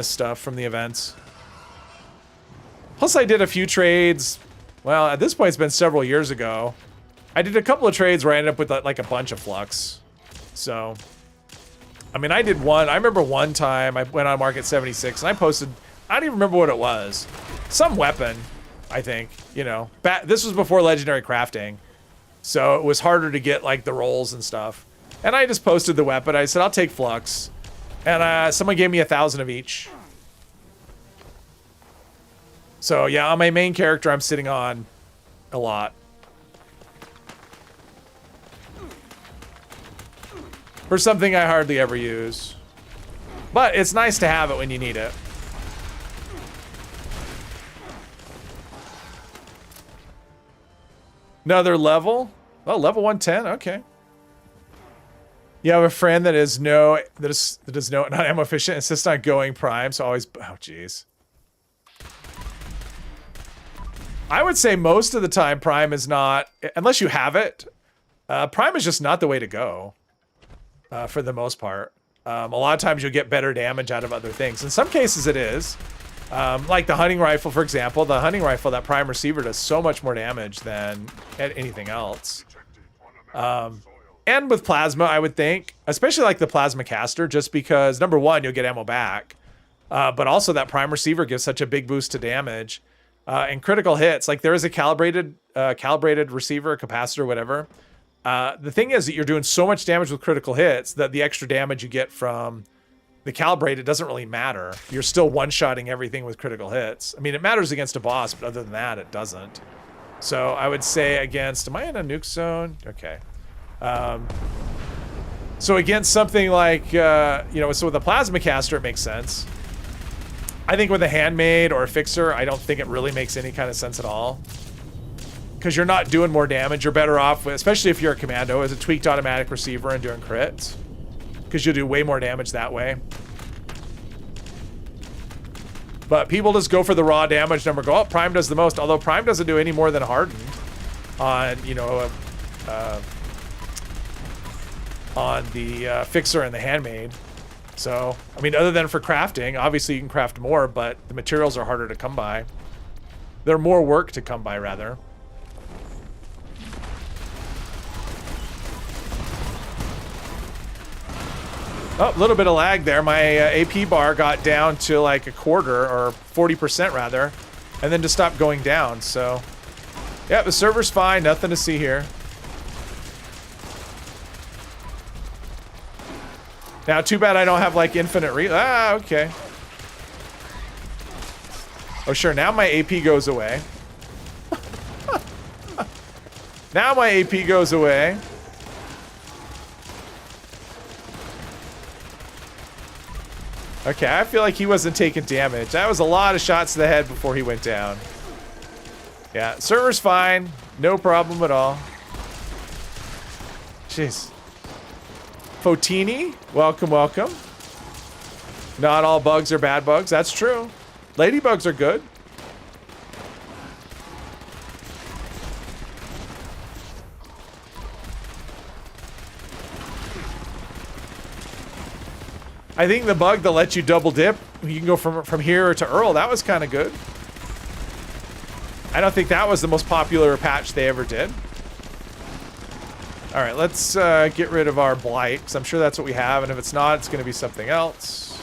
stuff, from the events. Plus I did a few trades. Well, at this point it's been several years ago. I did a couple of trades where I ended up with like a bunch of flux. So, I mean, I did one. I remember one time I went on Market 76 and I posted, I don't even remember what it was. Some weapon, I think, you know. This was before legendary crafting. So it was harder to get like the rolls and stuff. And I just posted the weapon. I said, I'll take flux. And someone gave me 1,000 of each. So yeah, on my main character, I'm sitting on a lot. For something I hardly ever use. But it's nice to have it when you need it. Another level? Oh, level 110, okay. You have a friend that is not ammo efficient, insists on going prime, so always, oh jeez. I would say most of the time prime is not, unless you have it, prime is just not the way to go. For the most part. A lot of times you'll get better damage out of other things. In some cases it is. Like the hunting rifle, for example. The hunting rifle, that prime receiver does so much more damage than anything else. And with plasma, I would think, especially like the plasma caster, just because, number one, you'll get ammo back. But also that prime receiver gives such a big boost to damage. And critical hits, like there is a calibrated receiver, capacitor, whatever. The thing is that you're doing so much damage with critical hits that the extra damage you get from the calibrated doesn't really matter. You're still one-shotting everything with critical hits. I mean, it matters against a boss, but other than that, it doesn't. So I would say against, am I in a nuke zone? Okay. So against something like, you know, so with a plasma caster, it makes sense. I think with a handmade or a fixer, I don't think it really makes any kind of sense at all. Because you're not doing more damage. You're better off with, especially if you're a commando, as a tweaked automatic receiver and doing crits. Because you'll do way more damage that way. But people just go for the raw damage number, go, oh, prime does the most. Although prime doesn't do any more than hardened on, you know, on the fixer and the handmade. So, I mean, other than for crafting, obviously you can craft more, but the materials are harder to come by. They're more work to come by, rather. Oh, a little bit of lag there. My AP bar got down to like a quarter, or 40% rather, and then just stopped going down. So, yeah, the server's fine. Nothing to see here. Now, too bad I don't have like infinite okay. Oh, sure. Now my AP goes away. Now my AP goes away. Okay, I feel like he wasn't taking damage. That was a lot of shots to the head before he went down. Yeah, server's fine. No problem at all. Jeez. Fotini, welcome, welcome. Not all bugs are bad bugs. That's true. Ladybugs are good. I think the bug that lets you double dip, you can go from here to Earl, that was kind of good. I don't think that was the most popular patch they ever did. All right, let's get rid of our blight, because I'm sure that's what we have, and if it's not, it's going to be something else.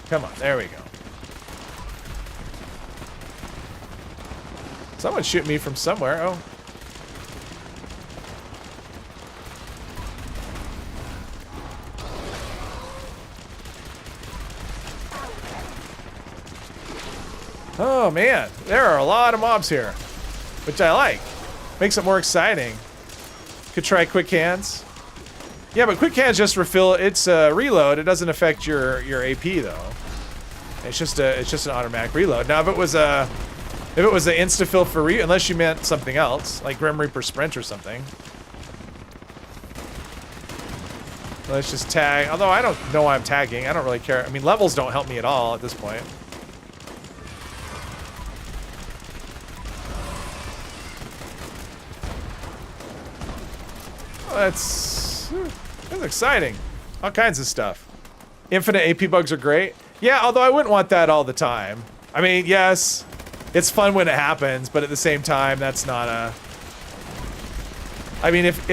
Come on, there we go. Someone's shooting me from somewhere. Oh. Oh man, there are a lot of mobs here, which I like. Makes it more exciting. Could try quick hands. Yeah, but quick hands just refill. It's a reload. It doesn't affect your AP though. It's just an automatic reload. Now, if it was an insta fill for unless you meant something else, like Grim Reaper Sprint or something. Let's just tag. Although I don't know why I'm tagging. I don't really care. I mean, levels don't help me at all at this point. That's exciting. All kinds of stuff. Infinite AP bugs are great. Yeah, although I wouldn't want that all the time. I mean, yes, it's fun when it happens, but at the same time, that's not a... I mean, if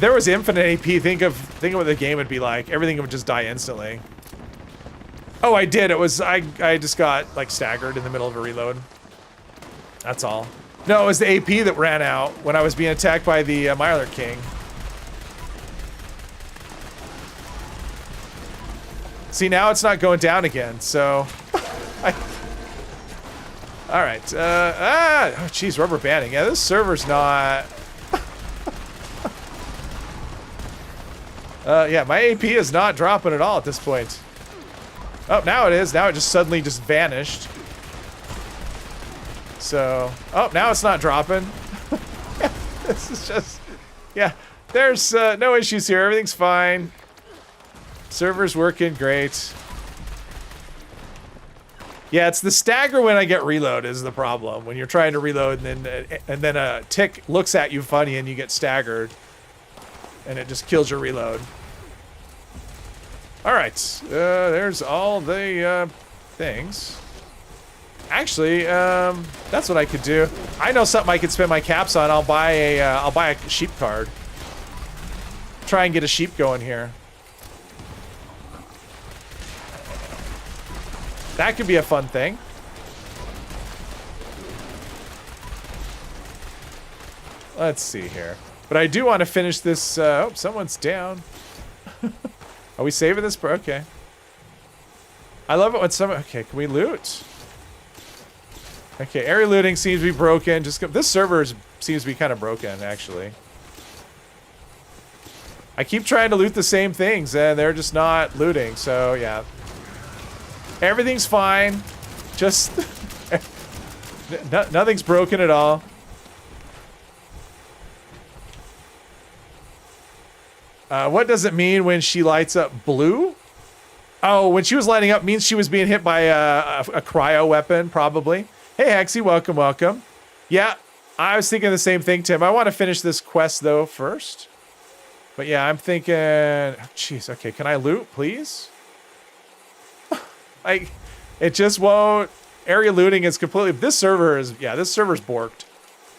there was infinite AP, think of what the game would be like. Everything would just die instantly. Oh, I did. It was I just got like staggered in the middle of a reload. That's all. No, it was the AP that ran out when I was being attacked by the Myler King. See, now it's not going down again, so... Alright, oh jeez, rubber banding. Yeah, this server's not... yeah, my AP is not dropping at all at this point. Oh, now it is. Now it just suddenly just vanished. So, oh, now it's not dropping. This is just... Yeah, there's no issues here. Everything's fine. Server's working great. Yeah, it's the stagger when I get reload is the problem. When you're trying to reload and then a tick looks at you funny and you get staggered. And it just kills your reload. Alright, there's all the things. Actually, that's what I could do. I know something I could spend my caps on. I'll buy a sheep card. Try and get a sheep going here. That could be a fun thing. Let's see here. But I do want to finish this. Oh, someone's down. Are we saving this? Okay. I love it when someone... Okay, can we loot? Okay, area looting seems to be broken. This server seems to be kind of broken, actually. I keep trying to loot the same things, and they're just not looting, so yeah. Everything's fine. Just... nothing's broken at all. What does it mean when she lights up blue? Oh, when she was lighting up means she was being hit by a cryo weapon, probably. Hey, Hexy, welcome, welcome. Yeah, I was thinking the same thing, Tim. I want to finish this quest, though, first. But yeah, I'm thinking... Jeez, okay, can I loot, please? Like, it just won't... Area looting is completely... This server is... Yeah, this server's borked.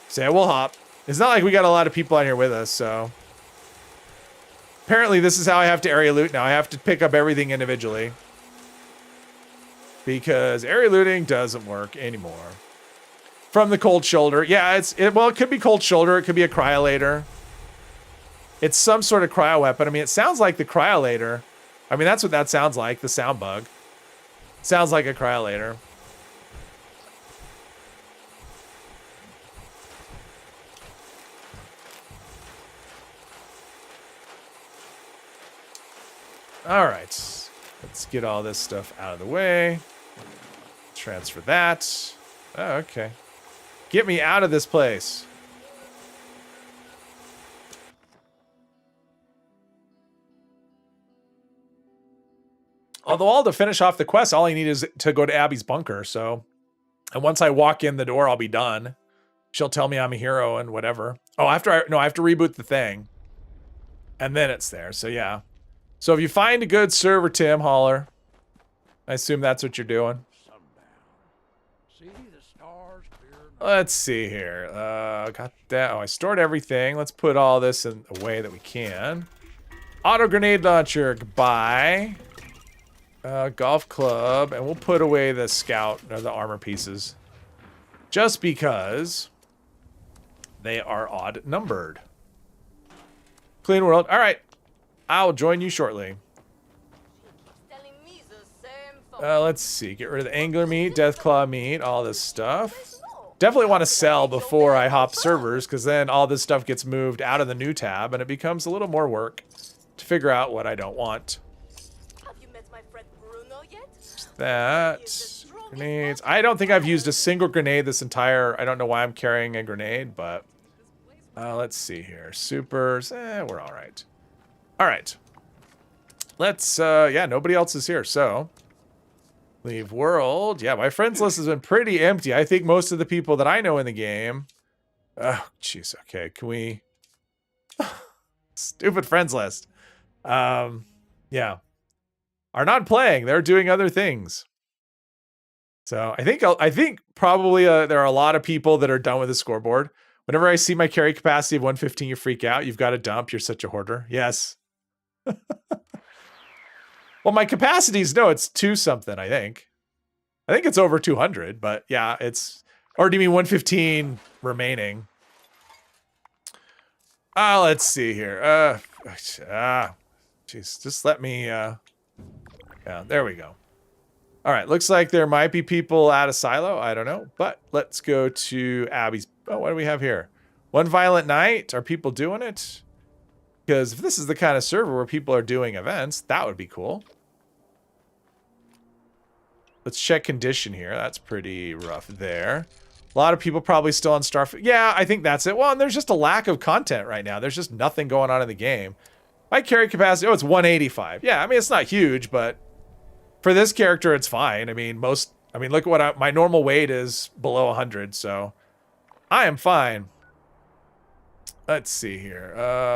So yeah, we'll hop. It's not like we got a lot of people on here with us, so... Apparently, this is how I have to area loot now. I have to pick up everything individually. Because area looting doesn't work anymore. From the cold shoulder. Yeah, well, it could be cold shoulder. It could be a cryolator. It's some sort of cryo weapon. I mean, it sounds like the cryolator. I mean, that's what that sounds like, the sound bug. Sounds like a cryolator. All right, let's get all this stuff out of the way. Transfer that. Oh, okay. Get me out of this place. Although to finish off the quest, all I need is to go to Abby's bunker, so... And once I walk in the door, I'll be done. She'll tell me I'm a hero and whatever. Oh, I have to reboot the thing. And then it's there, so yeah. So if you find a good server, Tim, holler. I assume that's what you're doing. Let's see here. Got that. Oh, I stored everything. Let's put all this in a way that we can. Auto grenade launcher. Goodbye. Golf club. And we'll put away the scout or the armor pieces. Just because they are odd numbered. Clean world. All right. I'll join you shortly. Let's see. Get rid of the angler meat, deathclaw meat, all this stuff. Definitely want to sell before I hop servers, because then all this stuff gets moved out of the new tab, and it becomes a little more work to figure out what I don't want. That. Grenades. I don't think I've used a single grenade this entire... I don't know why I'm carrying a grenade, but... let's see here. Supers. We're all right. All right. Let's, yeah, nobody else is here, so. Leave world. Yeah, my friends list has been pretty empty. I think most of the people that I know in the game. Oh, jeez. Okay, can we. Stupid friends list. Yeah. Are not playing. They're doing other things. So I think probably there are a lot of people that are done with the scoreboard. Whenever I see my carry capacity of 115, you freak out. You've got to dump. You're such a hoarder. Yes. Well, my capacity is, no, it's 2 something, I think. I think it's over 200, but yeah, it's, or do you mean 115 remaining? Let's see here. Jeez, just let me, yeah, there we go. All right, looks like there might be people at a silo. I don't know, but let's go to Abby's. Oh, what do we have here? One Violent Night. Are people doing it? Because if this is the kind of server where people are doing events, that would be cool. Let's check condition here. That's pretty rough there. A lot of people probably still on Starfield. Yeah, I think that's it. Well, and there's just a lack of content right now. There's just nothing going on in the game. My carry capacity, oh, it's 185. Yeah, I mean, it's not huge, but for this character, it's fine. I mean, look at what my normal weight is below 100, so I am fine. Let's see here.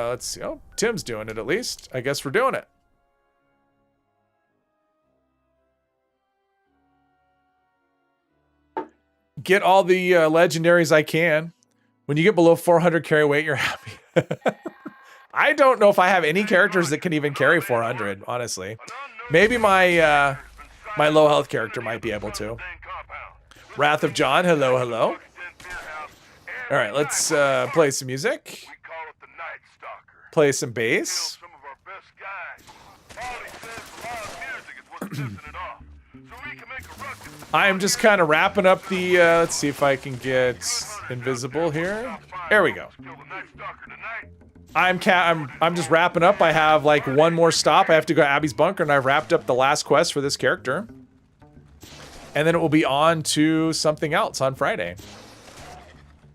Let's see. Oh, Tim's doing it at least. I guess we're doing it. Get all the legendaries I can. When you get below 400 carry weight, you're happy. I don't know if I have any characters that can even carry 400, honestly. Maybe my my low health character might be able to. Wrath of John, hello, hello. All right, let's play some music. Play some bass. I'm just kind of wrapping up the, let's see if I can get invisible here. There we go. I'm just wrapping up. I have like one more stop. I have to go to Abby's bunker, and I've wrapped up the last quest for this character. And then it will be on to something else on Friday.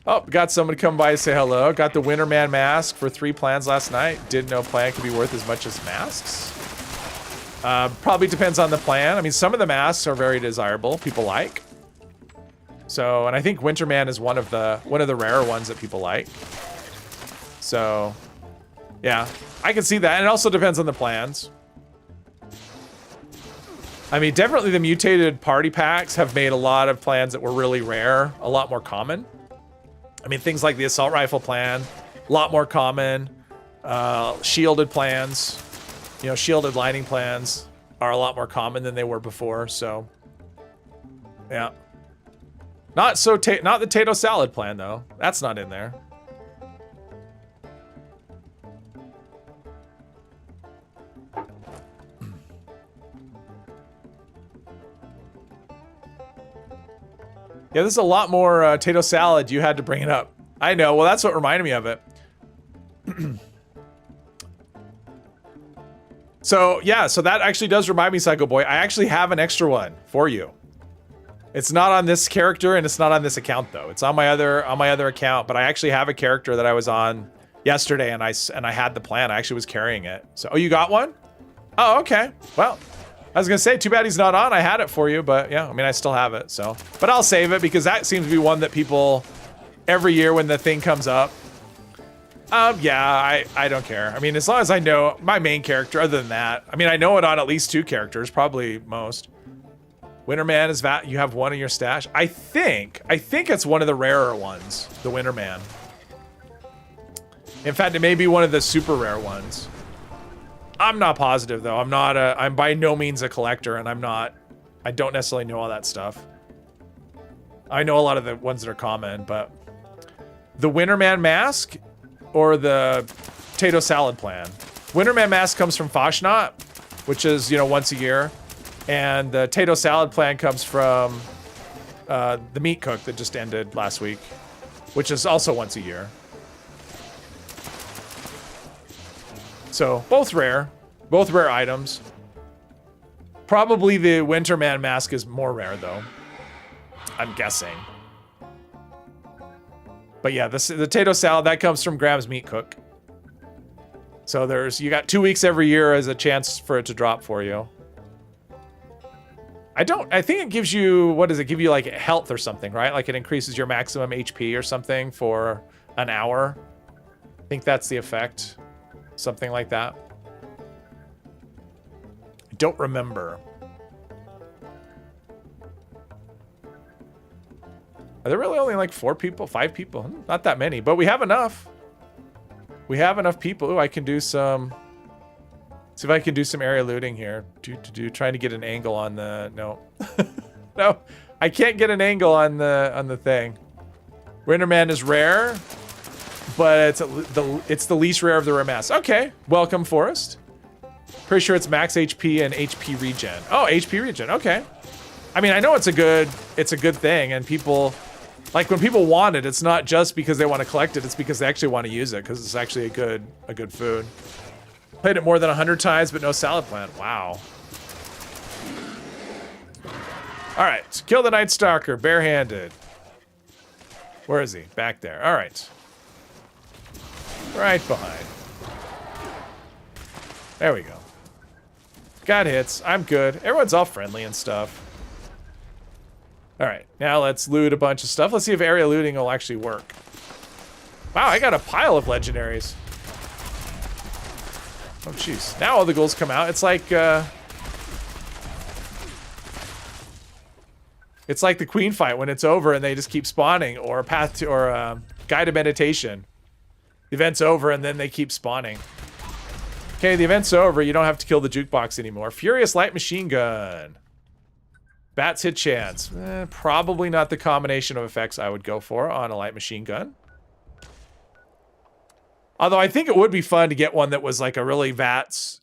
Oh, got someone to come by and say hello. Got the Winterman mask for 3 plans last night. Didn't know plan could be worth as much as masks. Probably depends on the plan. I mean, some of the masks are very desirable. People like. So, and I think Winterman is one of the rarer ones that people like. So, yeah, I can see that. And it also depends on the plans. I mean, definitely the mutated party packs have made a lot of plans that were really rare a lot more common. I mean, things like the assault rifle plan, a lot more common. Shielded plans, you know, shielded lighting plans are a lot more common than they were before. So, yeah. Not the Tato salad plan though. That's not in there. Yeah, this is a lot more Tato salad. You had to bring it up. I know. Well, that's what reminded me of it. So, yeah. So that actually does remind me, Psycho Boy. I actually have an extra one for you. It's not on this character and it's not on this account though. It's on my other account, but I actually have a character that I was on yesterday and I had the plan. I actually was carrying it. So, oh, you got one? Oh, okay. Well, I was gonna say, too bad he's not on. I had it for you, but yeah, I mean, I still have it. So, but I'll save it because that seems to be one that people every year when the thing comes up. Yeah, I don't care. I mean, as long as I know my main character. Other than that, I mean, I know it on at least 2 characters, probably most. Winterman is that you have one in your stash. I think it's one of the rarer ones. The Winterman. In fact, it may be one of the super rare ones. I'm not positive though. I'm by no means a collector, and I don't necessarily know all that stuff. I know a lot of the ones that are common, but the Winterman mask or the Tato salad plan. Winterman mask comes from Fashnot, which is, you know, once a year, and the Tato salad plan comes from the meat cook that just ended last week, which is also once a year. So, both rare items. Probably the Winterman mask is more rare, though. I'm guessing. But yeah, the Tato salad, that comes from Graham's Meat Cook. So you got 2 weeks every year as a chance for it to drop for you. I think it gives you, what does it give you, like health or something, right? Like it increases your maximum HP or something for an hour. I think that's the effect. Something like that. I don't remember. Are there really only like 4 people, 5 people? Not that many, but we have enough. We have enough people. Ooh, I can do some. See if I can do some area looting here. Trying to get an angle on the no, no, I can't get an angle on the thing. Renderman is rare, but it's the least rare of the rare mass. Okay, welcome Forest. Pretty sure it's max HP and HP regen. Oh, HP regen. Okay. I mean, I know it's a good thing, and people, like when people want it, it's not just because they want to collect it. It's because they actually want to use it because it's actually a good food. Played it more than 100 times, but no salad plant. Wow. All right, kill the Night Stalker barehanded. Where is he? Back there. All right. Right behind. There we go. Got hits. I'm good. Everyone's all friendly and stuff. All right, now let's loot a bunch of stuff. Let's see if area looting will actually work. Wow, I got a pile of legendaries. Oh, jeez. Now all the ghouls come out. It's like the Queen fight when it's over and they just keep spawning, or Path to, or Guided Meditation. The event's over and then they keep spawning. Okay, the event's over. You don't have to kill the jukebox anymore. Furious Light Machine Gun. Bats hit chance. Probably not the combination of effects I would go for on a light machine gun. Although I think it would be fun to get one that was like a really VATS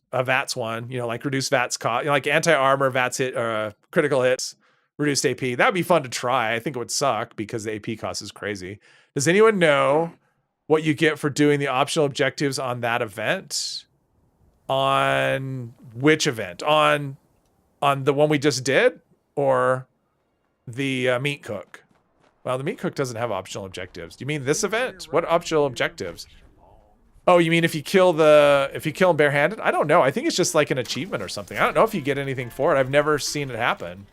one, you know, like reduced VATS cost, you know, like anti-armor VATS hit or critical hits, reduced AP. That would be fun to try. I think it would suck because the AP cost is crazy. Does anyone know what you get for doing the optional objectives on that event? On which event? On the one we just did? Or the meat cook? Well, the meat cook doesn't have optional objectives. Do you mean this event? What optional objectives? Oh, you mean if you kill him barehanded? I don't know. I think it's just like an achievement or something. I don't know if you get anything for it. I've never seen it happen.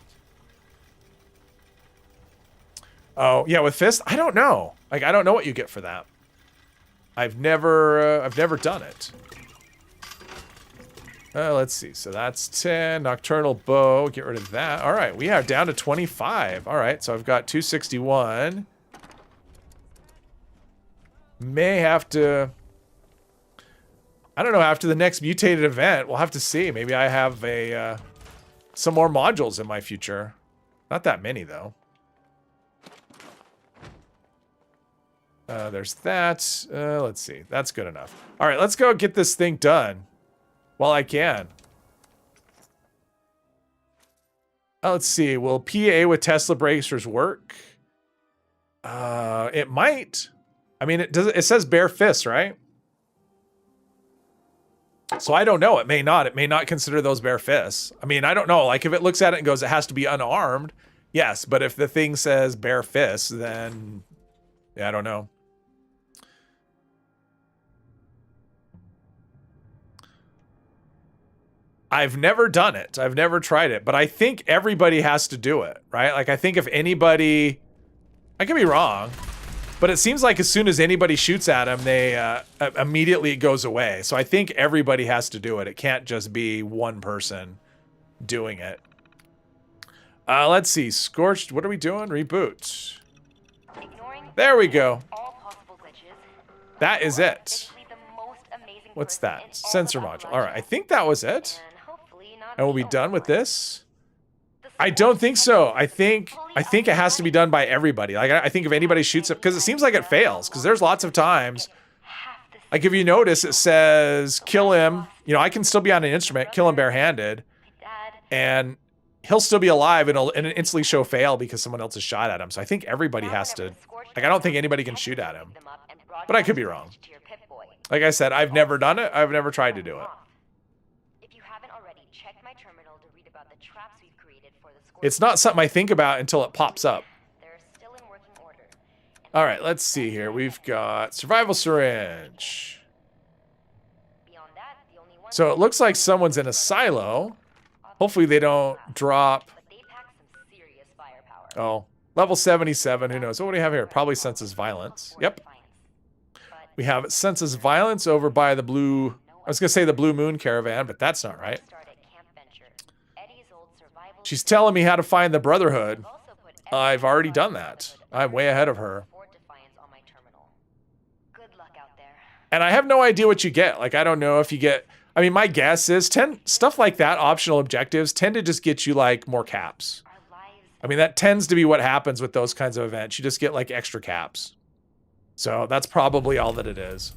Oh, yeah, with fist? I don't know. Like, I don't know what you get for that. I've never done it. Let's see. So that's 10. Nocturnal bow. Get rid of that. All right. We are down to 25. All right. So I've got 261. May have to... I don't know. After the next mutated event, we'll have to see. Maybe I have some more modules in my future. Not that many, though. There's that. Let's see. That's good enough. All right. Let's go get this thing done. While I can. Let's see. Will PA with Tesla bracers work? It might. I mean, it says bare fists, right? So I don't know. It may not. It may not consider those bare fists. I mean, I don't know. Like if it looks at it and goes, it has to be unarmed. Yes, but if the thing says bare fists, then yeah, I don't know. I've never done it. I've never tried it, but I think everybody has to do it, right? Like I think if anybody, I could be wrong, but it seems like as soon as anybody shoots at them, they immediately it goes away. So I think everybody has to do it. It can't just be one person doing it. Let's see. Scorched. What are we doing? Reboot. There we go. That is it. What's that? Sensor module. All right. I think that was it. And we'll be done with this. I don't think so. I think it has to be done by everybody. Like I think if anybody shoots it, because it seems like it fails. Because there's lots of times, like if you notice, it says kill him. You know, I can still be on an instrument, kill him barehanded, and he'll still be alive, and it'll instantly show fail because someone else has shot at him. So I think everybody has to. Like I don't think anybody can shoot at him, but I could be wrong. Like I said, I've never done it. I've never tried to do it. It's not something I think about until it pops up. All right, let's see here. We've got survival syringe. So it looks like someone's in a silo. Hopefully they don't drop. Oh, level 77. Who knows? What do we have here? Probably senses violence. Yep. We have senses violence over by the blue. I was going to say the Blue Moon Caravan, but that's not right. She's telling me how to find the Brotherhood. I've already done that. I'm way ahead of her. Fort Defiance on my terminal. Good luck out there. And I have no idea what you get. Like, I don't know if you get, I mean, my guess is stuff like that, optional objectives, tend to just get you like more caps. Our lives. I mean, that tends to be what happens with those kinds of events. You just get like extra caps. So that's probably all that it is.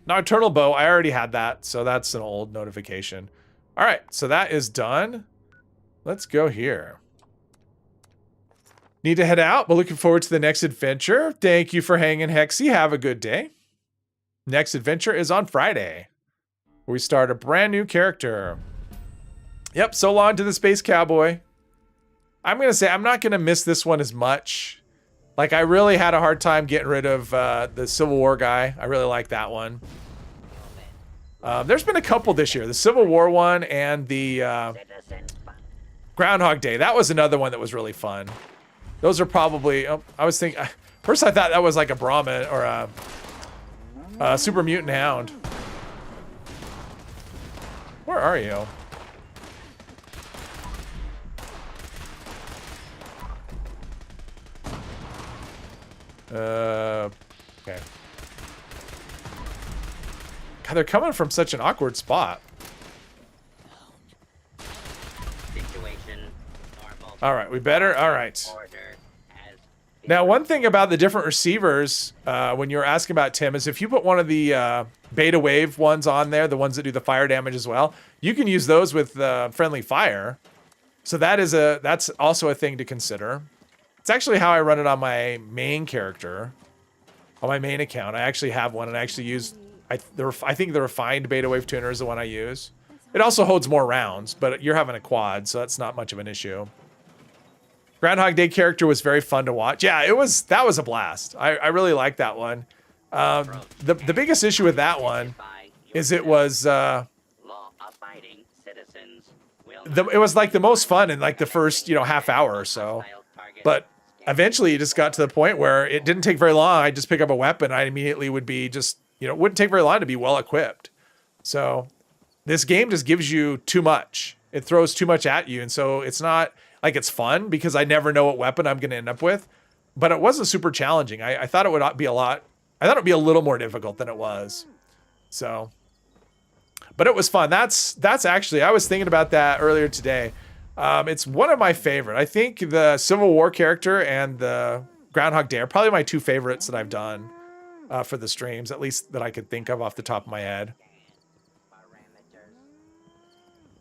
Nocturnal Bow, I already had that, so that's an old notification. All right, so that is done. Let's go here. Need to head out, but looking forward to the next adventure. Thank you for hanging, Hexy. Have a good day. Next adventure is on Friday, where we start a brand new character. Yep, so long to the Space Cowboy. I'm going to say I'm not going to miss this one as much. Like, I really had a hard time getting rid of the Civil War guy. I really like that one. There's been a couple this year. The Civil War one and the Groundhog Day. That was another one that was really fun. Those are probably... Oh, I was thinking... First I thought that was like a Brahmin or a Super Mutant Hound. Where are you? Okay. God, they're coming from such an awkward spot. Situation normal. All right, we better. All right. Order as Now, one thing about the different receivers, when you're asking about Tim, is if you put one of the beta wave ones on there, the ones that do the fire damage as well, you can use those with friendly fire. So that's also a thing to consider. It's actually how I run it on my main character, on my main account. I actually have one, and I actually use, I think the refined beta wave tuner is the one I use. It also holds more rounds, but you're having a quad, so that's not much of an issue. Groundhog Day character was very fun to watch. Yeah, that was a blast. I really liked that one. The biggest issue with that one is it was law-abiding citizens will it was like the most fun in like the first half hour or so, but eventually it just got to the point where it didn't take very long. I just pick up a weapon. I immediately would be just, it wouldn't take very long to be well equipped. So this game just gives you too much. It throws too much at you. And so it's not like it's fun because I never know what weapon I'm going to end up with, but it wasn't super challenging. I thought it would be I thought it would be a little more difficult than it was. So, but it was fun. That's actually, I was thinking about that earlier today. It's one of my favorite. I think the Civil War character and the Groundhog Day are probably my two favorites that I've done for the streams, at least that I could think of off the top of my head.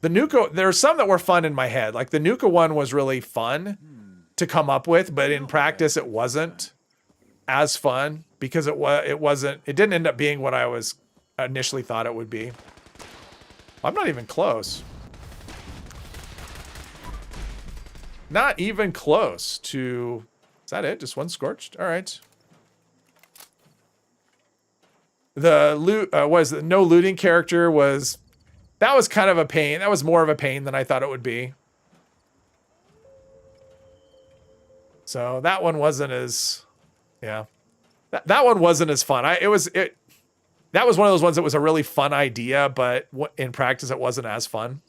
The Nuka, there are some that were fun in my head. Like the Nuka one was really fun to come up with, but in practice it wasn't as fun because it didn't end up being what I was initially thought it would be. I'm not even close. Not even close to... Is that it? Just one scorched? All right. The loot was the no looting character was... That was kind of a pain. That was more of a pain than I thought it would be. So that one wasn't as... Yeah. That one wasn't as fun. That was one of those ones that was a really fun idea, but in practice it wasn't as fun.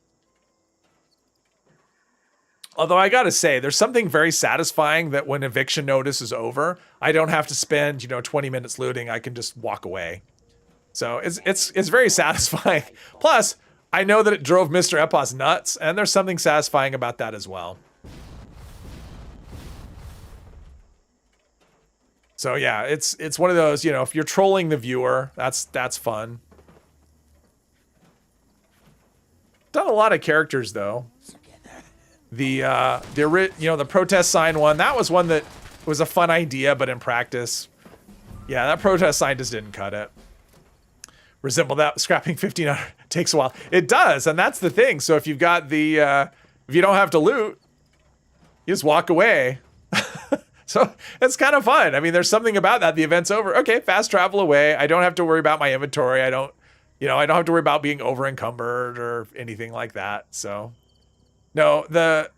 Although I gotta say, there's something very satisfying that when eviction notice is over, I don't have to spend 20 minutes looting. I can just walk away. So it's very satisfying. Plus, I know that it drove Mr. Epos nuts, and there's something satisfying about that as well. So yeah, it's one of those, if you're trolling the viewer, that's fun. Done a lot of characters though. The protest sign one, that was one that was a fun idea, but in practice, yeah, that protest sign just didn't cut it. Resemble that scrapping 1500 takes a while. It does, and that's the thing. So if you've got if you don't have to loot, you just walk away. So it's kind of fun. I mean, there's something about that. The event's over. Okay, fast travel away. I don't have to worry about my inventory. I don't have to worry about being over encumbered or anything like that. So no, the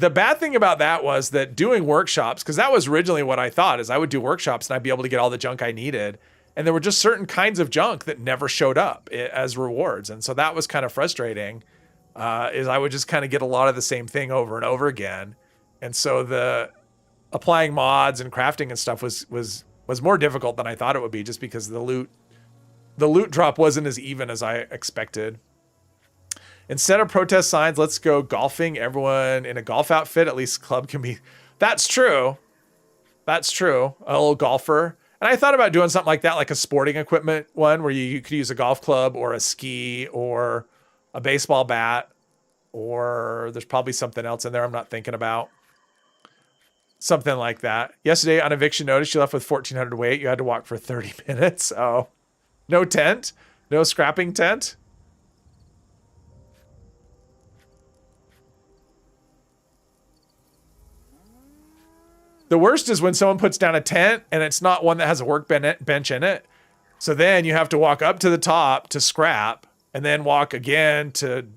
bad thing about that was that doing workshops, because that was originally what I thought, is I would do workshops and I'd be able to get all the junk I needed. And there were just certain kinds of junk that never showed up as rewards. And so that was kind of frustrating, is I would just kind of get a lot of the same thing over and over again. And so applying mods and crafting and stuff was more difficult than I thought it would be, just because the loot drop wasn't as even as I expected. Instead of protest signs, let's go golfing. Everyone in a golf outfit, at least club can be. That's true. That's true. A little golfer. And I thought about doing something like that, like a sporting equipment one where you could use a golf club or a ski or a baseball bat, or there's probably something else in there I'm not thinking about. Something like that. Yesterday on eviction notice, you left with 1,400 weight. You had to walk for 30 minutes. Oh, no tent? No scrapping tent? The worst is when someone puts down a tent and it's not one that has a workbench in it. So then you have to walk up to the top to scrap and then walk again to,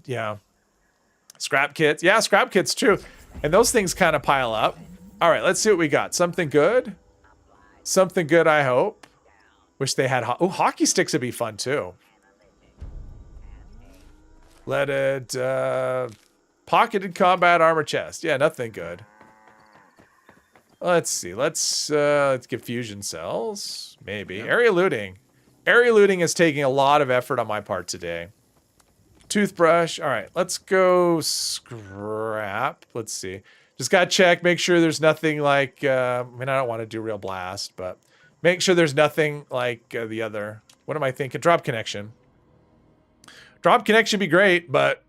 scrap kits. Yeah, scrap kits, true. And those things kind of pile up. All right, let's see what we got. Something good? Something good, I hope. Wish they had... hockey sticks would be fun, too. Leaded, pocketed combat armor chest. Yeah, nothing good. Let's see. Let's get fusion cells. Maybe. Area looting. Area looting is taking a lot of effort on my part today. Toothbrush. All right, let's go scrap. Let's see. Just got to check, make sure there's nothing like, I don't want to do real blast, but make sure there's nothing like the other. What am I thinking? Drop connection. Drop connection would be great, but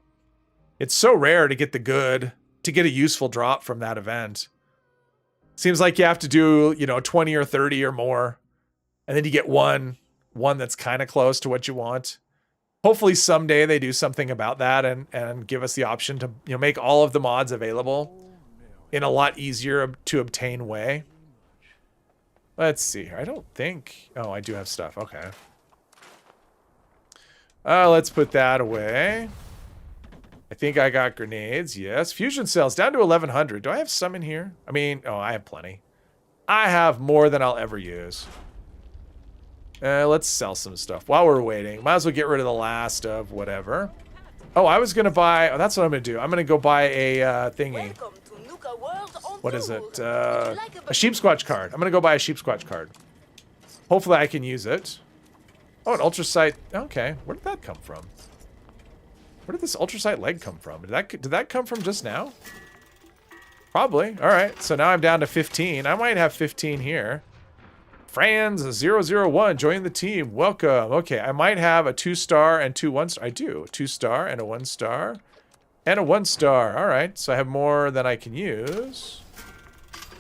it's so rare to get to get a useful drop from that event. Seems like you have to do, 20 or 30 or more. And then you get one that's kind of close to what you want. Hopefully someday they do something about that and give us the option to, make all of the mods available in a lot easier to obtain way. Let's see here. I don't think... Oh, I do have stuff. Okay. Let's put that away. I think I got grenades. Yes. Fusion cells down to 1,100. Do I have some in here? I have plenty. I have more than I'll ever use. Let's sell some stuff while we're waiting. Might as well get rid of the last of whatever. Oh, I was going to buy... Oh, that's what I'm going to do. I'm going to go buy a thingy. What is it? A sheep squatch card. I'm going to go buy a sheep squatch card. Hopefully I can use it. Oh, an ultrasight. Okay. Where did that come from? Where did this ultrasight leg come from? Did that come from just now? Probably. All right. So now I'm down to 15. I might have 15 here. Franz001, join the team. Welcome. Okay, I might have a 2-star and 2 1-star. I do. 2-star and a 1-star. And a 1-star. All right. So I have more than I can use.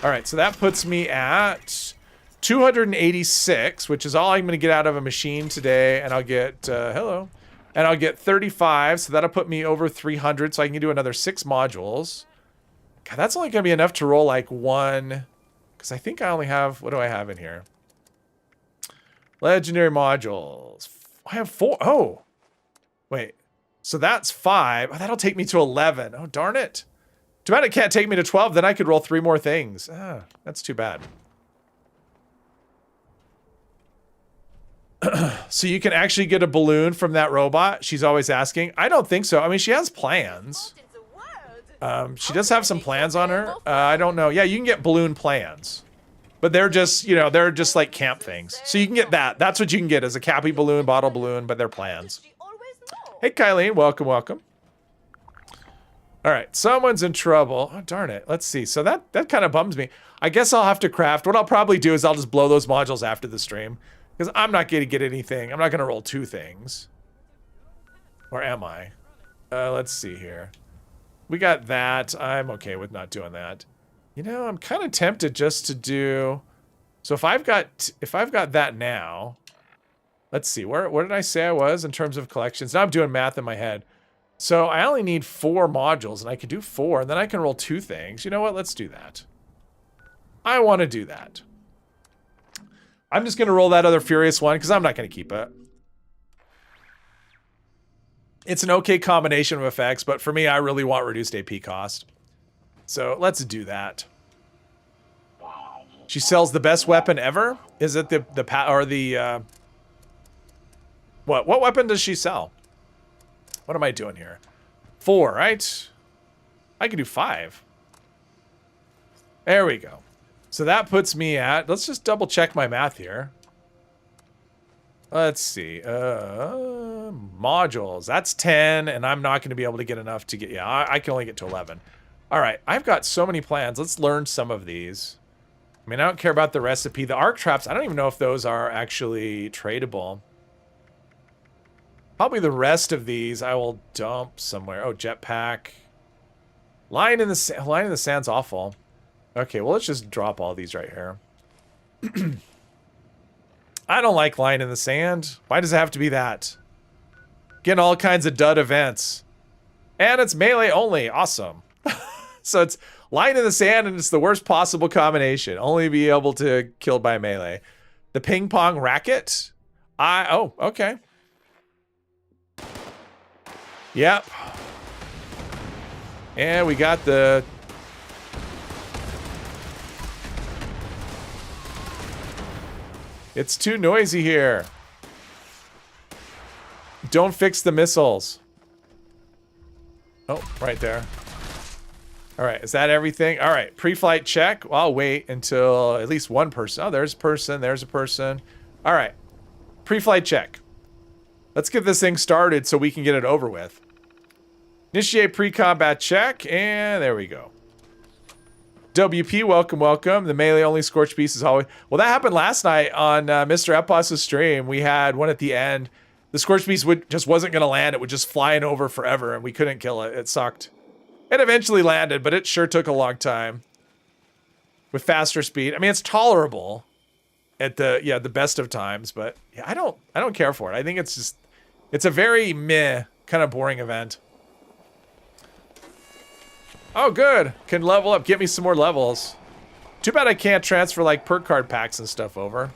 All right. So that puts me at 286, which is all I'm going to get out of a machine today. And I'll get, hello. And I'll get 35. So that'll put me over 300. So I can do another 6 modules. God, that's only going to be enough to roll like one. Because I think I only have, what do I have in here? Legendary modules. I have 4. Oh. Wait. So that's 5. Oh, that'll take me to 11. Oh, darn it. Too bad it can't take me to 12. Then I could roll 3 more things. Ah, that's too bad. So you can actually get a balloon from that robot? She's always asking. I don't think so. I mean, she has plans. She does have some plans on her. I don't know. Yeah, you can get balloon plans. But they're just, they're just like camp things. So you can get that. That's what you can get, is a Cappy balloon, bottle balloon, but they're plans. Hey, Kylene. Welcome, welcome. All right. Someone's in trouble. Oh, darn it. Let's see. So that kind of bums me. I guess I'll have to craft. What I'll probably do is I'll just blow those modules after the stream. Because I'm not going to get anything. I'm not going to roll 2 things. Or am I? Let's see here. We got that. I'm okay with not doing that. I'm kind of tempted just to do... So if I've got that now... Let's see. Where did I say I was in terms of collections? Now I'm doing math in my head. So I only need 4 modules, and I can do 4, and then I can roll 2 things. You know what? Let's do that. I want to do that. I'm just going to roll that other Furious one, because I'm not going to keep it. It's an okay combination of effects, but for me, I really want reduced AP cost. So let's do that. She sells the best weapon ever? Is it what weapon does she sell? What am I doing here? 4, right? I can do 5. There we go. So that puts me at, let's just double check my math here. Let's see. Modules. That's 10, and I'm not going to be able to get enough to get... Yeah, I can only get to 11. All right, I've got so many plans. Let's learn some of these. I mean, I don't care about the recipe. The arc traps, I don't even know if those are actually tradable. Probably the rest of these I will dump somewhere. Oh, jetpack. Line in the sand's awful. Okay, well, let's just drop all these right here. I don't like line in the sand. Why does it have to be that? Getting all kinds of dud events. And it's melee only. Awesome. So it's line in the sand and it's the worst possible combination. Only be able to kill by melee. The ping pong racket. Oh, okay. Yep. And we got the... It's too noisy here. Don't fix the missiles. Oh, right there. All right, is that everything? All right, pre-flight check. Well, I'll wait until at least one person. Oh, there's a person. There's a person. All right, pre-flight check. Let's get this thing started so we can get it over with. Initiate pre-combat check, and there we go. WP, welcome, welcome. The melee-only Scorched Beast is always... Well, that happened last night on Mr. Epos' stream. We had one at the end. The Scorched Beast just wasn't going to land. It would just flying over forever, and we couldn't kill it. It sucked. It eventually landed, but it sure took a long time. With faster speed. I mean, it's tolerable at the best of times, but yeah, I don't care for it. I think it's a very meh, kind of boring event. Oh, good. Can level up. Get me some more levels. Too bad I can't transfer, like, perk card packs and stuff over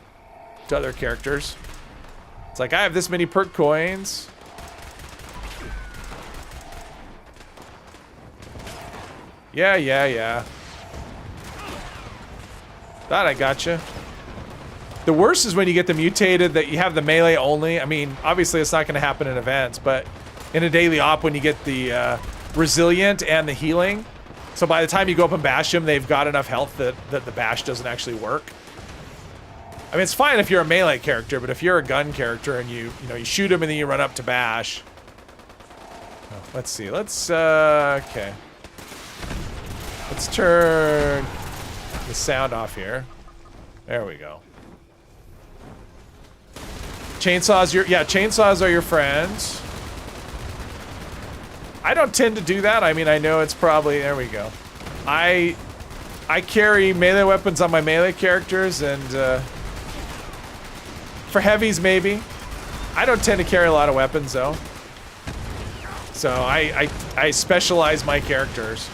to other characters. It's like, I have this many perk coins. Yeah. Thought I gotcha. The worst is when you get the mutated that you have the melee only. I mean, obviously it's not going to happen in events, but in a daily op when you get the... resilient and the healing. So by the time you go up and bash them, they've got enough health that the bash doesn't actually work. I mean, it's fine if you're a melee character, but if you're a gun character and you shoot them and then you run up to bash. Oh, let's see. Okay. Let's turn the sound off here. There we go. Chainsaws are your friends. I don't tend to do that. I mean, I know it's probably... There we go. I carry melee weapons on my melee characters, and for heavies, maybe. I don't tend to carry a lot of weapons, though. So I specialize my characters.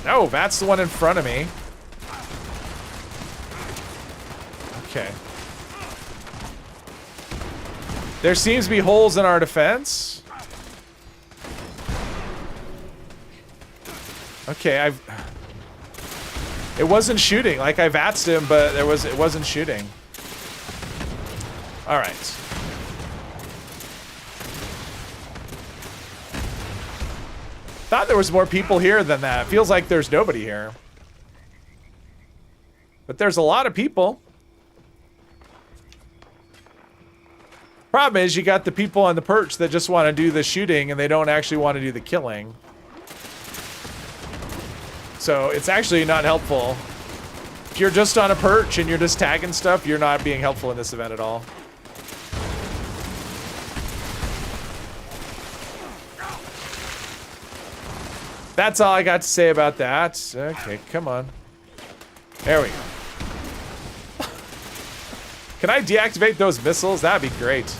No, that's the one in front of me. Okay. There seems to be holes in our defense. Okay, it wasn't shooting. Like, I vatsed him, but it wasn't shooting. All right. Thought there was more people here than that. Feels like there's nobody here. But there's a lot of people. Problem is, you got the people on the perch that just want to do the shooting and they don't actually want to do the killing. So it's actually not helpful. If you're just on a perch and you're just tagging stuff, you're not being helpful in this event at all. That's all I got to say about that. Okay, come on. There we go. Can I deactivate those missiles? That'd be great.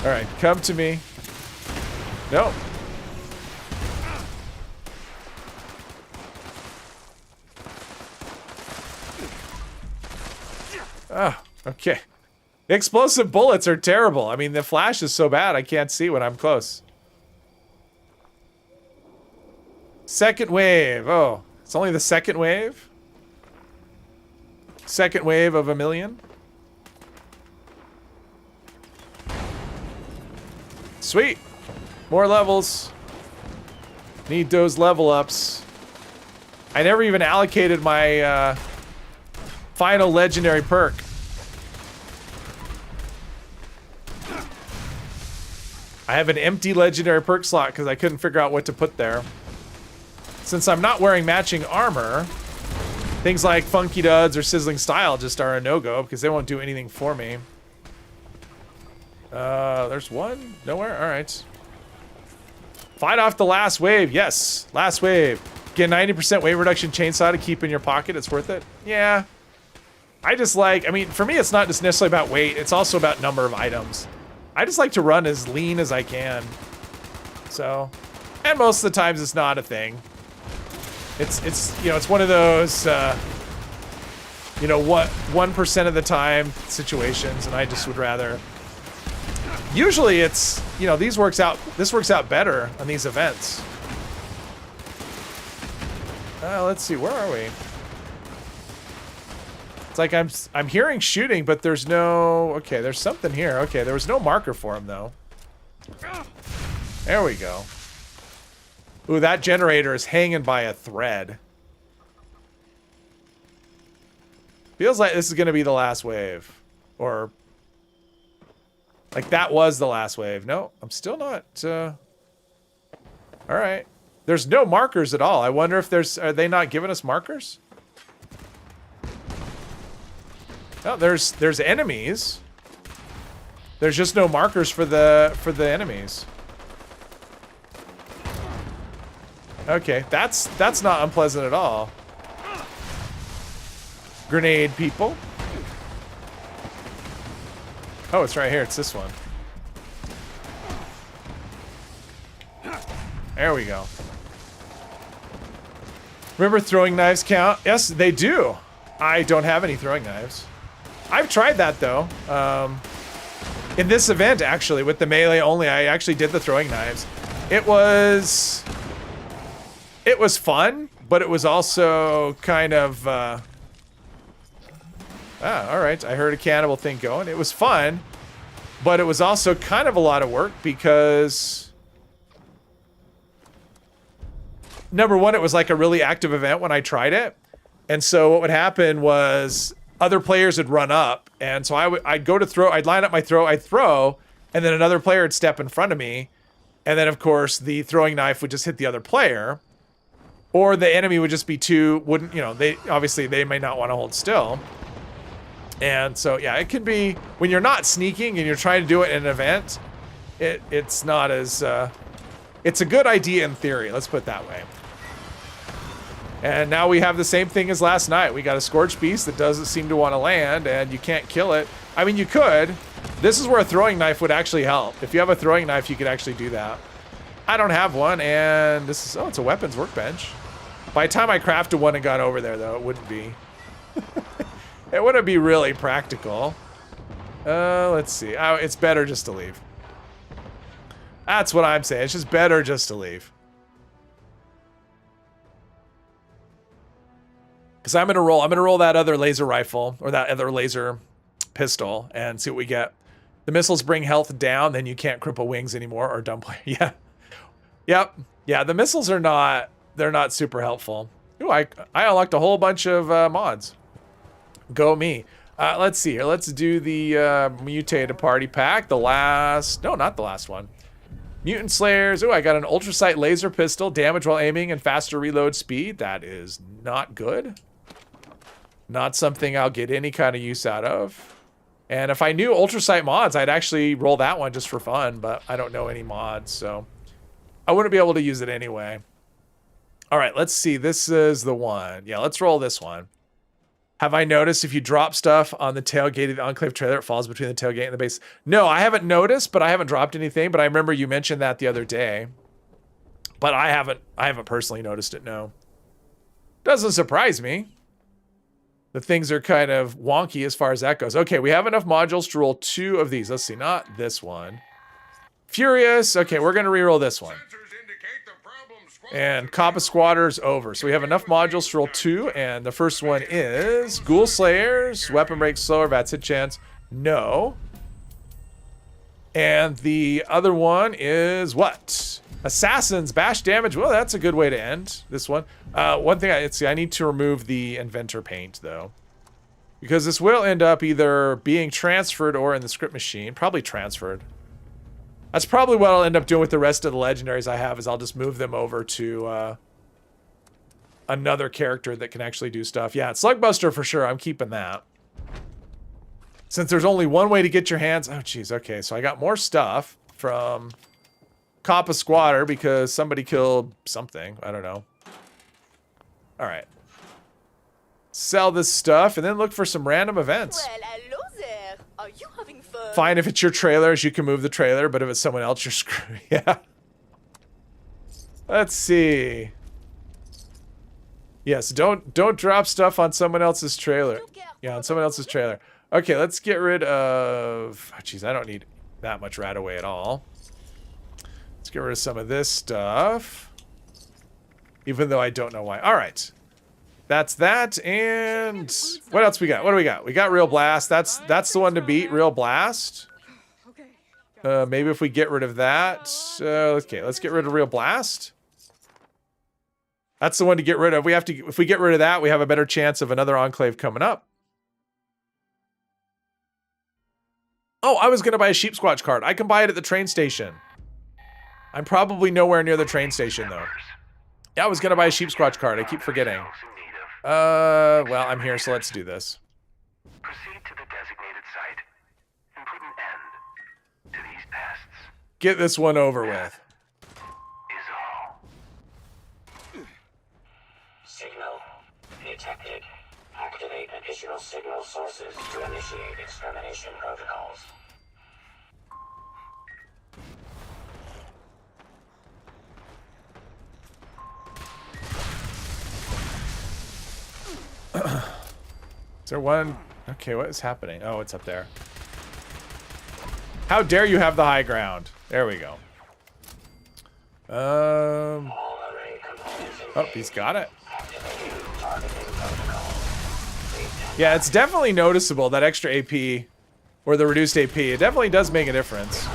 All right, come to me. Nope. Oh, okay. The explosive bullets are terrible. I mean, the flash is so bad I can't see when I'm close. Second wave. Oh, it's only the second wave? Second wave of 1,000,000. Sweet. More levels. Need those level ups. I never even allocated my final legendary perk. I have an empty legendary perk slot because I couldn't figure out what to put there. Since I'm not wearing matching armor, things like Funky Duds or Sizzling Style just are a no-go because they won't do anything for me. There's one? Nowhere? Alright. Fight off the last wave. Yes. Last wave. Get 90% weight reduction chainsaw to keep in your pocket. It's worth it. Yeah. I just like, I mean, for me, it's not just necessarily about weight. It's also about number of items. I just like to run as lean as I can. So, and most of the times it's not a thing. It's you know, it's one of those, you know, what 1% of the time situations, and I just would rather. Usually it's, you know, this works out better on these events. Let's see, where are we? It's like I'm hearing shooting, but there's no, okay, there's something here. Okay, there was no marker for him though. There we go. Ooh, that generator is hanging by a thread. Feels like this is gonna be the last wave. Or like that was the last wave. No, I'm still not, all right. There's no markers at all. I wonder if are they not giving us markers? Oh, there's enemies. There's just no markers for the enemies. Okay, that's not unpleasant at all. Grenade people. Oh, it's right here. It's this one. There we go. Remember throwing knives count? Yes, they do. I don't have any throwing knives. I've tried that though. In this event, actually, with the melee only, I actually did the throwing knives. It was fun, but it was also kind of, all right. I heard a cannibal thing going. It was fun, but it was also kind of a lot of work because, number one, it was like a really active event when I tried it. And so what would happen was other players would run up. And so I'd go to throw, I'd line up my throw, I'd throw, and then another player would step in front of me. And then of course the throwing knife would just hit the other player. Or the enemy would just be you know, they may not want to hold still. And so, yeah, it can be, when you're not sneaking and you're trying to do it in an event, it's not as, it's a good idea in theory, let's put it that way. And now we have the same thing as last night. We got a Scorched Beast that doesn't seem to want to land, and you can't kill it. I mean, you could. This is where a throwing knife would actually help. If you have a throwing knife, you could actually do that. I don't have one, and this is, oh, it's a weapons workbench. By the time I crafted one and got over there, though, it wouldn't be. It wouldn't be really practical. Let's see. Oh, it's better just to leave. That's what I'm saying. It's just better just to leave. Because I'm gonna roll that other laser rifle, or that other laser pistol, and see what we get. The missiles bring health down, then you can't cripple wings anymore, or dump. Yeah. Yep. Yeah, the missiles are not, they're not super helpful. Ooh, I unlocked a whole bunch of mods. Go me. Let's see here. Let's do the mutated party pack. The last, no, not the last one. Mutant Slayers. Ooh, I got an ultrasight laser pistol, damage while aiming, and faster reload speed. That is not good. Not something I'll get any kind of use out of. And if I knew ultrasight mods, I'd actually roll that one just for fun, but I don't know any mods, so I wouldn't be able to use it anyway. All right, let's see. This is the one. Yeah, let's roll this one. Have I noticed if you drop stuff on the tailgate of the Enclave trailer, it falls between the tailgate and the base? No, I haven't noticed, but I haven't dropped anything. But I remember you mentioned that the other day. But I haven't personally noticed it, no. Doesn't surprise me. The things are kind of wonky as far as that goes. Okay, we have enough modules to roll 2 of these. Let's see, not this one. Furious. Okay, we're going to reroll this one. And Kappa Squatter's over. So we have enough modules to roll 2, and the first one is Ghoul Slayers. Weapon break slower, bats hit chance. No. And the other one is what? Assassins, bash damage. Well, that's a good way to end this one. One thing I need to remove the inventor paint though, because this will end up either being transferred or in the script machine. Probably transferred. That's probably what I'll end up doing with the rest of the legendaries I have, is I'll just move them over to another character that can actually do stuff. Yeah, Slugbuster for sure. I'm keeping that. Since there's only one way to get your hands... Oh, jeez. Okay, so I got more stuff from Coppa Squatter because somebody killed something. I don't know. All right. Sell this stuff and then look for some random events. Well, hello there. Are you having fun? Fine if it's your trailers, you can move the trailer, but if it's someone else, you're screwed. Yeah. Let's see. Yes, don't drop stuff on someone else's trailer. Yeah, on someone else's trailer. Okay, let's get rid of... Oh, jeez, I don't need that much RadAway at all. Let's get rid of some of this stuff. Even though I don't know why. All right. That's that, and... What else we got? What do we got? We got Real Blast. That's the one to beat, Real Blast. Maybe if we get rid of that... okay, let's get rid of Real Blast. That's the one to get rid of. We have to... If we get rid of that, we have a better chance of another Enclave coming up. Oh, I was going to buy a Sheep Squatch card. I can buy it at the train station. I'm probably nowhere near the train station, though. Yeah, I was going to buy a Sheep Squatch card. I keep forgetting. Well, I'm here, so let's do this. Proceed to the designated site and put an end to these pests. Get this one over with. Is all. Signal detected. Activate additional signal sources to initiate extermination protocols. Is there one? Okay, what is happening? Oh, it's up there. How dare you have the high ground? There we go. Oh, he's got it. Yeah, it's definitely noticeable, that extra AP, or the reduced AP. It definitely does make a difference.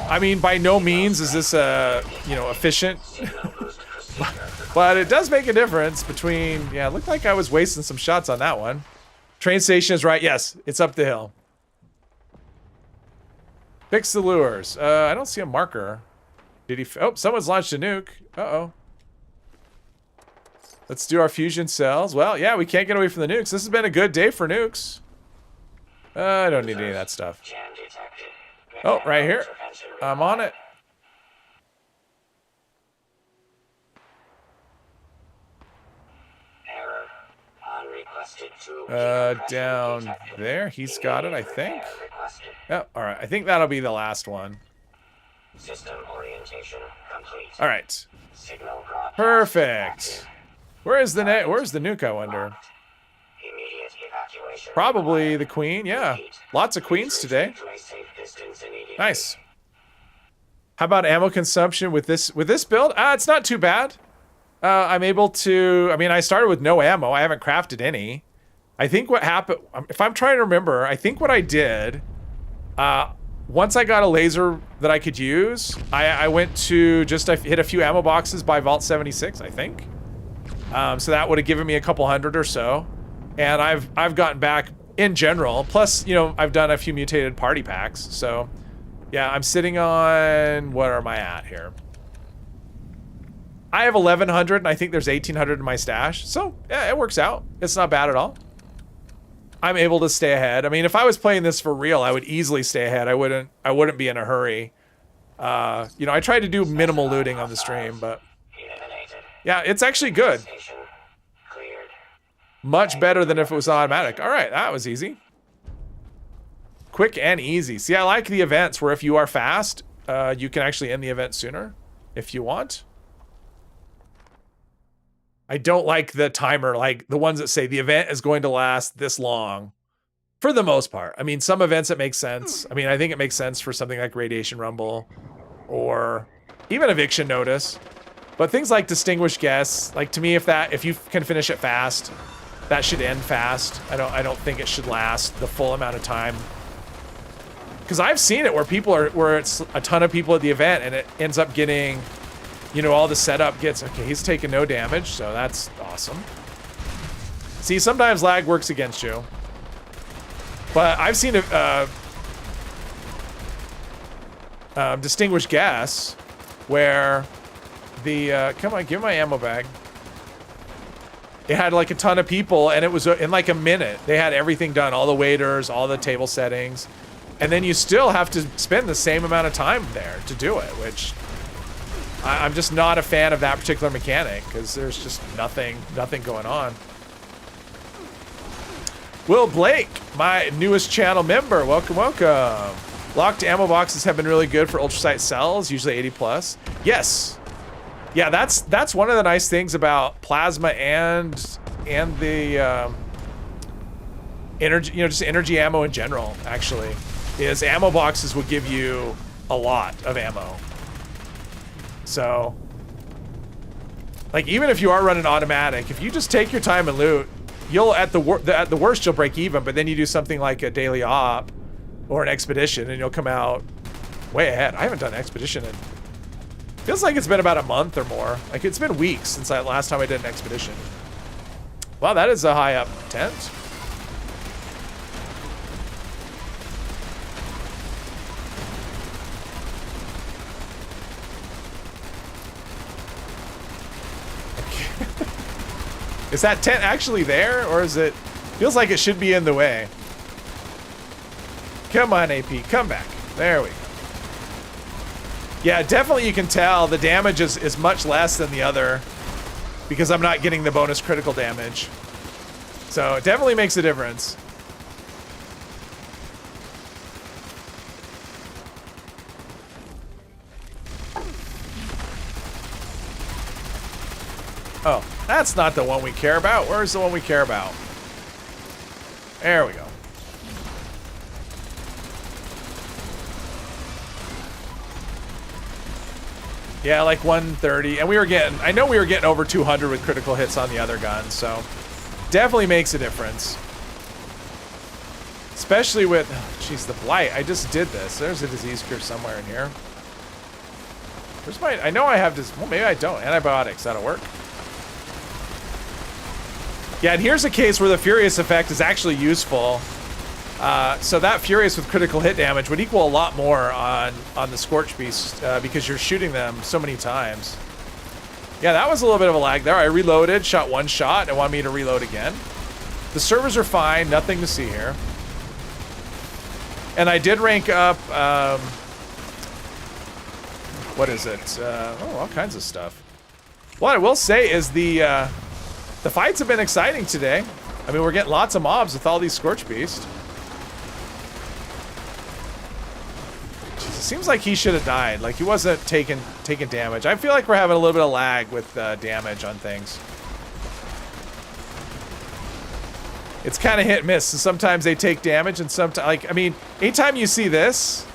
I mean, by no means is this, efficient. But it does make a difference between... Yeah, it looked like I was wasting some shots on that one. Train station is right. Yes, it's up the hill. Fix the lures. I don't see a marker. Did he... Oh, someone's launched a nuke. Uh-oh. Let's do our fusion cells. Well, yeah, we can't get away from the nukes. This has been a good day for nukes. I don't need any of that stuff. Oh, right here. I'm on it. Down there. He's got it, I think. Yep, all right. I think that'll be the last one. System orientation complete. All right. Signal broadcast Perfect. active. Where's the nuke, I wonder? Immediate evacuation. Probably the queen, yeah. Lots of queens today. To a safe distance immediately. Nice. How about ammo consumption with this build? It's not too bad. I'm able to, I mean, I started with no ammo. I haven't crafted any. I think what happened, if I'm trying to remember, I think what I did, once I got a laser that I could use, I went to just hit a few ammo boxes by Vault 76, I think. So that would have given me a couple hundred or so. And I've gotten back in general. Plus, I've done a few mutated party packs. So yeah, I'm sitting on, what am I at here? I have 1,100 and I think there's 1,800 in my stash. So yeah, it works out. It's not bad at all. I'm able to stay ahead. I mean, if I was playing this for real, I would easily stay ahead. I wouldn't be in a hurry. I tried to do minimal looting on the stream, but yeah, it's actually good. Much better than if it was automatic. All right, that was easy. Quick and easy. See, I like the events where if you are fast, you can actually end the event sooner if you want. I don't like the timer, like the ones that say the event is going to last this long. For the most part. I mean, some events it makes sense. I mean, I think it makes sense for something like Radiation Rumble or even Eviction Notice. But things like Distinguished Guests, like to me, if you can finish it fast, that should end fast. I don't think it should last the full amount of time. Because I've seen it where it's a ton of people at the event and it ends up getting, you know, all the setup gets, okay, he's taking no damage, so that's awesome. See, sometimes lag works against you. But I've seen Distinguished Gas where the, come on, give me my ammo bag. It had like a ton of people and it was in like a minute. They had everything done, all the waiters, all the table settings. And then you still have to spend the same amount of time there to do it, which I'm just not a fan of that particular mechanic because there's just nothing going on. Will Blake, my newest channel member, welcome, welcome. Locked ammo boxes have been really good for ultrasight cells, usually 80 plus. Yes. Yeah, that's one of the nice things about plasma and the energy, you know, just energy ammo in general, actually, is ammo boxes will give you a lot of ammo. So, like, even if you are running automatic, if you just take your time and loot, you'll at the worst you'll break even, but then you do something like a daily op or an expedition and you'll come out way ahead. I haven't done an expedition in, feels like it's been about a month or more. Like, it's been weeks since last time I did an expedition. Wow, that is a high up tent. Is that tent actually there, or is it... Feels like it should be in the way. Come on, AP, come back. There we go. Yeah, definitely you can tell the damage is much less than the other because I'm not getting the bonus critical damage. So it definitely makes a difference. Oh, that's not the one we care about. Where's the one we care about? There we go. Yeah, like 130. And we were getting, I know we were getting over 200 with critical hits on the other gun, so definitely makes a difference. Especially with, jeez, the blight. I just did this. There's a disease curve somewhere in here. Where's my, I know I have this, well, maybe I don't. Antibiotics, that'll work. Yeah, and here's a case where the Furious effect is actually useful. So that Furious with critical hit damage would equal a lot more on the Scorch Beast because you're shooting them so many times. Yeah, that was a little bit of a lag there. I reloaded, shot one shot, and wanted me to reload again. The servers are fine, nothing to see here. And I did rank up, what is it? Oh, all kinds of stuff. What I will say is the fights have been exciting today. I mean, we're getting lots of mobs with all these Scorch Beasts. Jeez, it seems like he should have died. Like, he wasn't taking damage. I feel like we're having a little bit of lag with damage on things. It's kind of hit and miss. So sometimes they take damage, and sometimes, like, I mean, anytime you see this,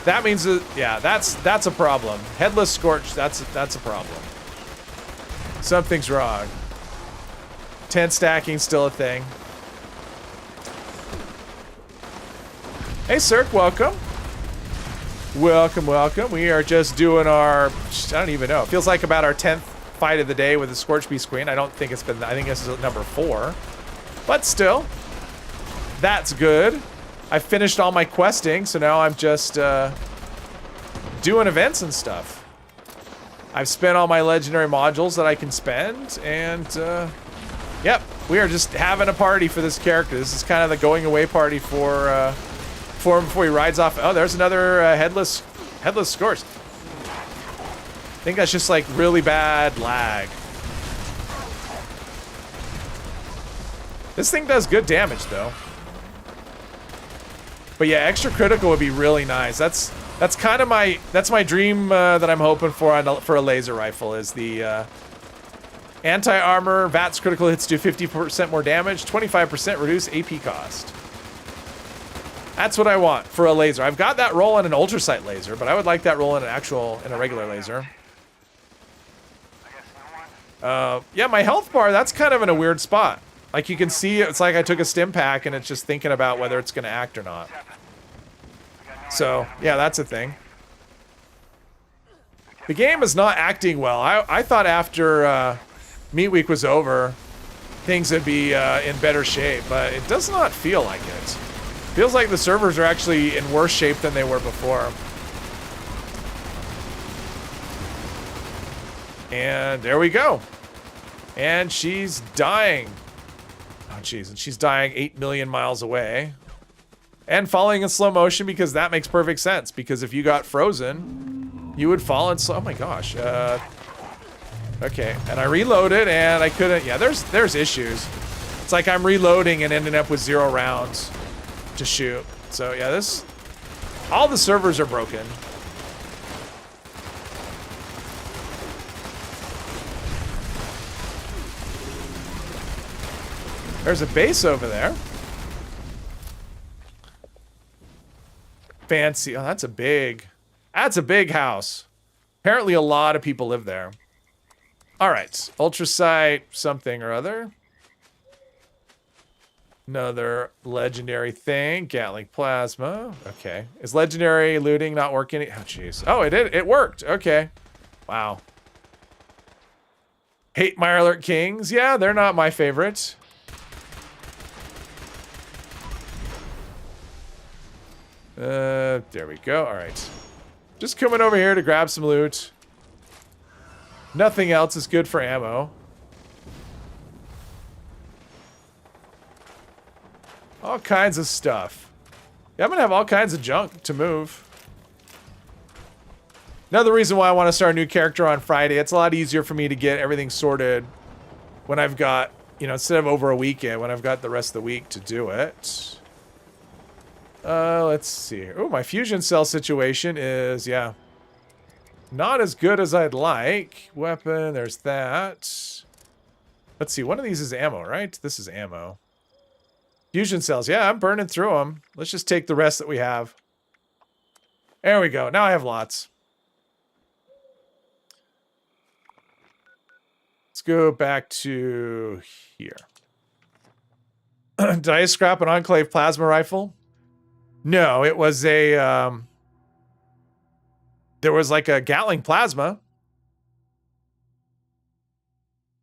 that means that, yeah, that's a problem. Headless Scorch, that's a problem. Something's wrong. Tent stacking's still a thing. Hey, Cirque, welcome. Welcome, welcome. We are just doing our, I don't even know. It feels like about our 10th fight of the day with the Scorch Beast Queen. I don't think it's been, I think this is number 4. But still, that's good. I finished all my questing, so now I'm just doing events and stuff. I've spent all my legendary modules that I can spend, and yep, we are just having a party for this character. This is kind of the going away party for him before he rides off. Oh, there's another headless Scorch. I think that's just like really bad lag. This thing does good damage though. But yeah, extra critical would be really nice. That's kind of my dream that I'm hoping for for a laser rifle is the anti-armor, VATS critical hits do 50% more damage, 25% reduce AP cost. That's what I want for a laser. I've got that roll in an ultrasight laser, but I would like that roll in a regular laser. Yeah, my health bar, that's kind of in a weird spot. Like you can see, it's like I took a stim pack and it's just thinking about whether it's going to act or not. So, yeah, that's a thing. The game is not acting well. I thought after Meat Week was over, things would be in better shape, but it does not feel like it. Feels like the servers are actually in worse shape than they were before. And there we go. And she's dying. Oh, jeez. And she's dying 8 million miles away. And falling in slow motion because that makes perfect sense. Because if you got frozen, you would fall in slow... Oh, my gosh. Okay. And I reloaded and I couldn't... Yeah, there's issues. It's like I'm reloading and ending up with 0 rounds to shoot. So, yeah, this... All the servers are broken. There's a base over there. Fancy. Oh, that's a big house. Apparently a lot of people live there. All right. Ultrasight something or other. Another legendary thing. Gatling plasma. Okay. Is legendary looting not working? Oh, jeez. Oh, it did. It worked. Okay. Wow. Hate Mirelurk Kings. Yeah, they're not my favorite. There we go. All right. Just coming over here to grab some loot. Nothing else is good for ammo. All kinds of stuff. Yeah, I'm gonna have all kinds of junk to move. Another reason why I want to start a new character on Friday. It's a lot easier for me to get everything sorted when I've got, you know, instead of over a weekend, when I've got the rest of the week to do it. Let's see. Oh, my fusion cell situation is, yeah, not as good as I'd like. Weapon, there's that. Let's see. One of these is ammo, right? This is ammo. Fusion cells. Yeah, I'm burning through them. Let's just take the rest that we have. There we go. Now I have lots. Let's go back to here. Did I scrap an Enclave plasma rifle? No, it was a, there was like a Gatling plasma.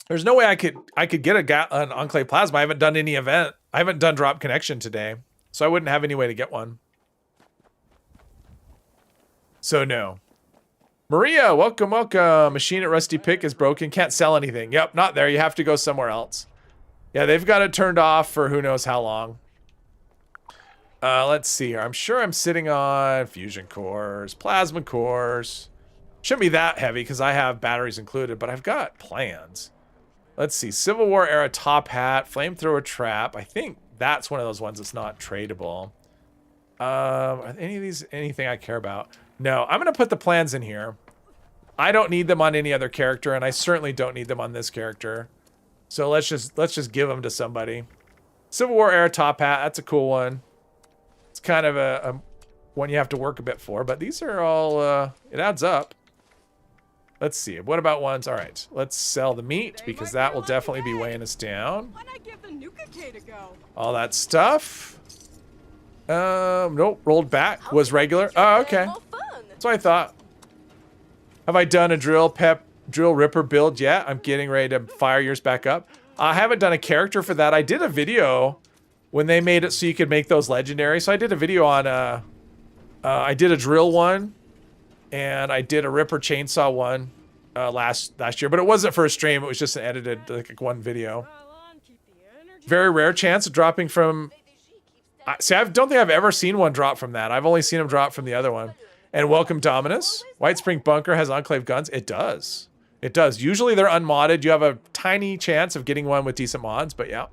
There's no way I could get an Enclave plasma. I haven't done any event. I haven't done drop connection today, so I wouldn't have any way to get one. So no. Maria, welcome, welcome. Machine at Rusty Pick is broken. Can't sell anything. Yep, not there. You have to go somewhere else. Yeah, they've got it turned off for who knows how long. Let's see here. I'm sure I'm sitting on fusion cores, plasma cores. Shouldn't be that heavy because I have batteries included, but I've got plans. Let's see. Civil War era top hat, flamethrower trap. I think that's one of those ones that's not tradable. Are any of these anything I care about? No, I'm going to put the plans in here. I don't need them on any other character, and I certainly don't need them on this character. So let's just give them to somebody. Civil War era top hat. That's a cool one. It's kind of a one you have to work a bit for, but these are all, it adds up. Let's see. What about ones? All right, let's sell the meat because that will definitely be weighing us down. All that stuff. Nope, rolled back was regular. Oh, okay. That's what I thought. Have I done a drill ripper build yet? I'm getting ready to fire yours back up. I haven't done a character for that. I did a video when they made it so you could make those legendary. So I did a video on, I did a drill one, and I did a ripper chainsaw one last year, but it wasn't for a stream. It was just an edited like one video. Very rare chance of dropping from. See, I don't think I've ever seen one drop from that. I've only seen them drop from the other one. And welcome, Dominus. White Spring Bunker has Enclave guns. It does. It does. Usually they're unmodded. You have a tiny chance of getting one with decent mods, but yeah.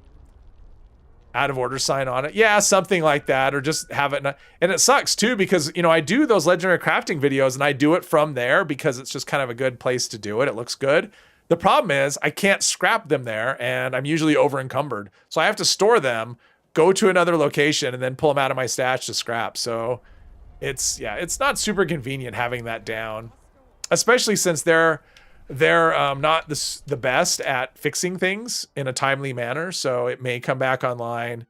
Out of order sign on it. Yeah, something like that, or just have it. And it sucks too because, you know, I do those legendary crafting videos and I do it from there because it's just kind of a good place to do it. It looks good. The problem is I can't scrap them there and I'm usually over encumbered. So I have to store them, go to another location and then pull them out of my stash to scrap. So it's, yeah, it's not super convenient having that down, especially since they're not the best at fixing things in a timely manner, so it may come back online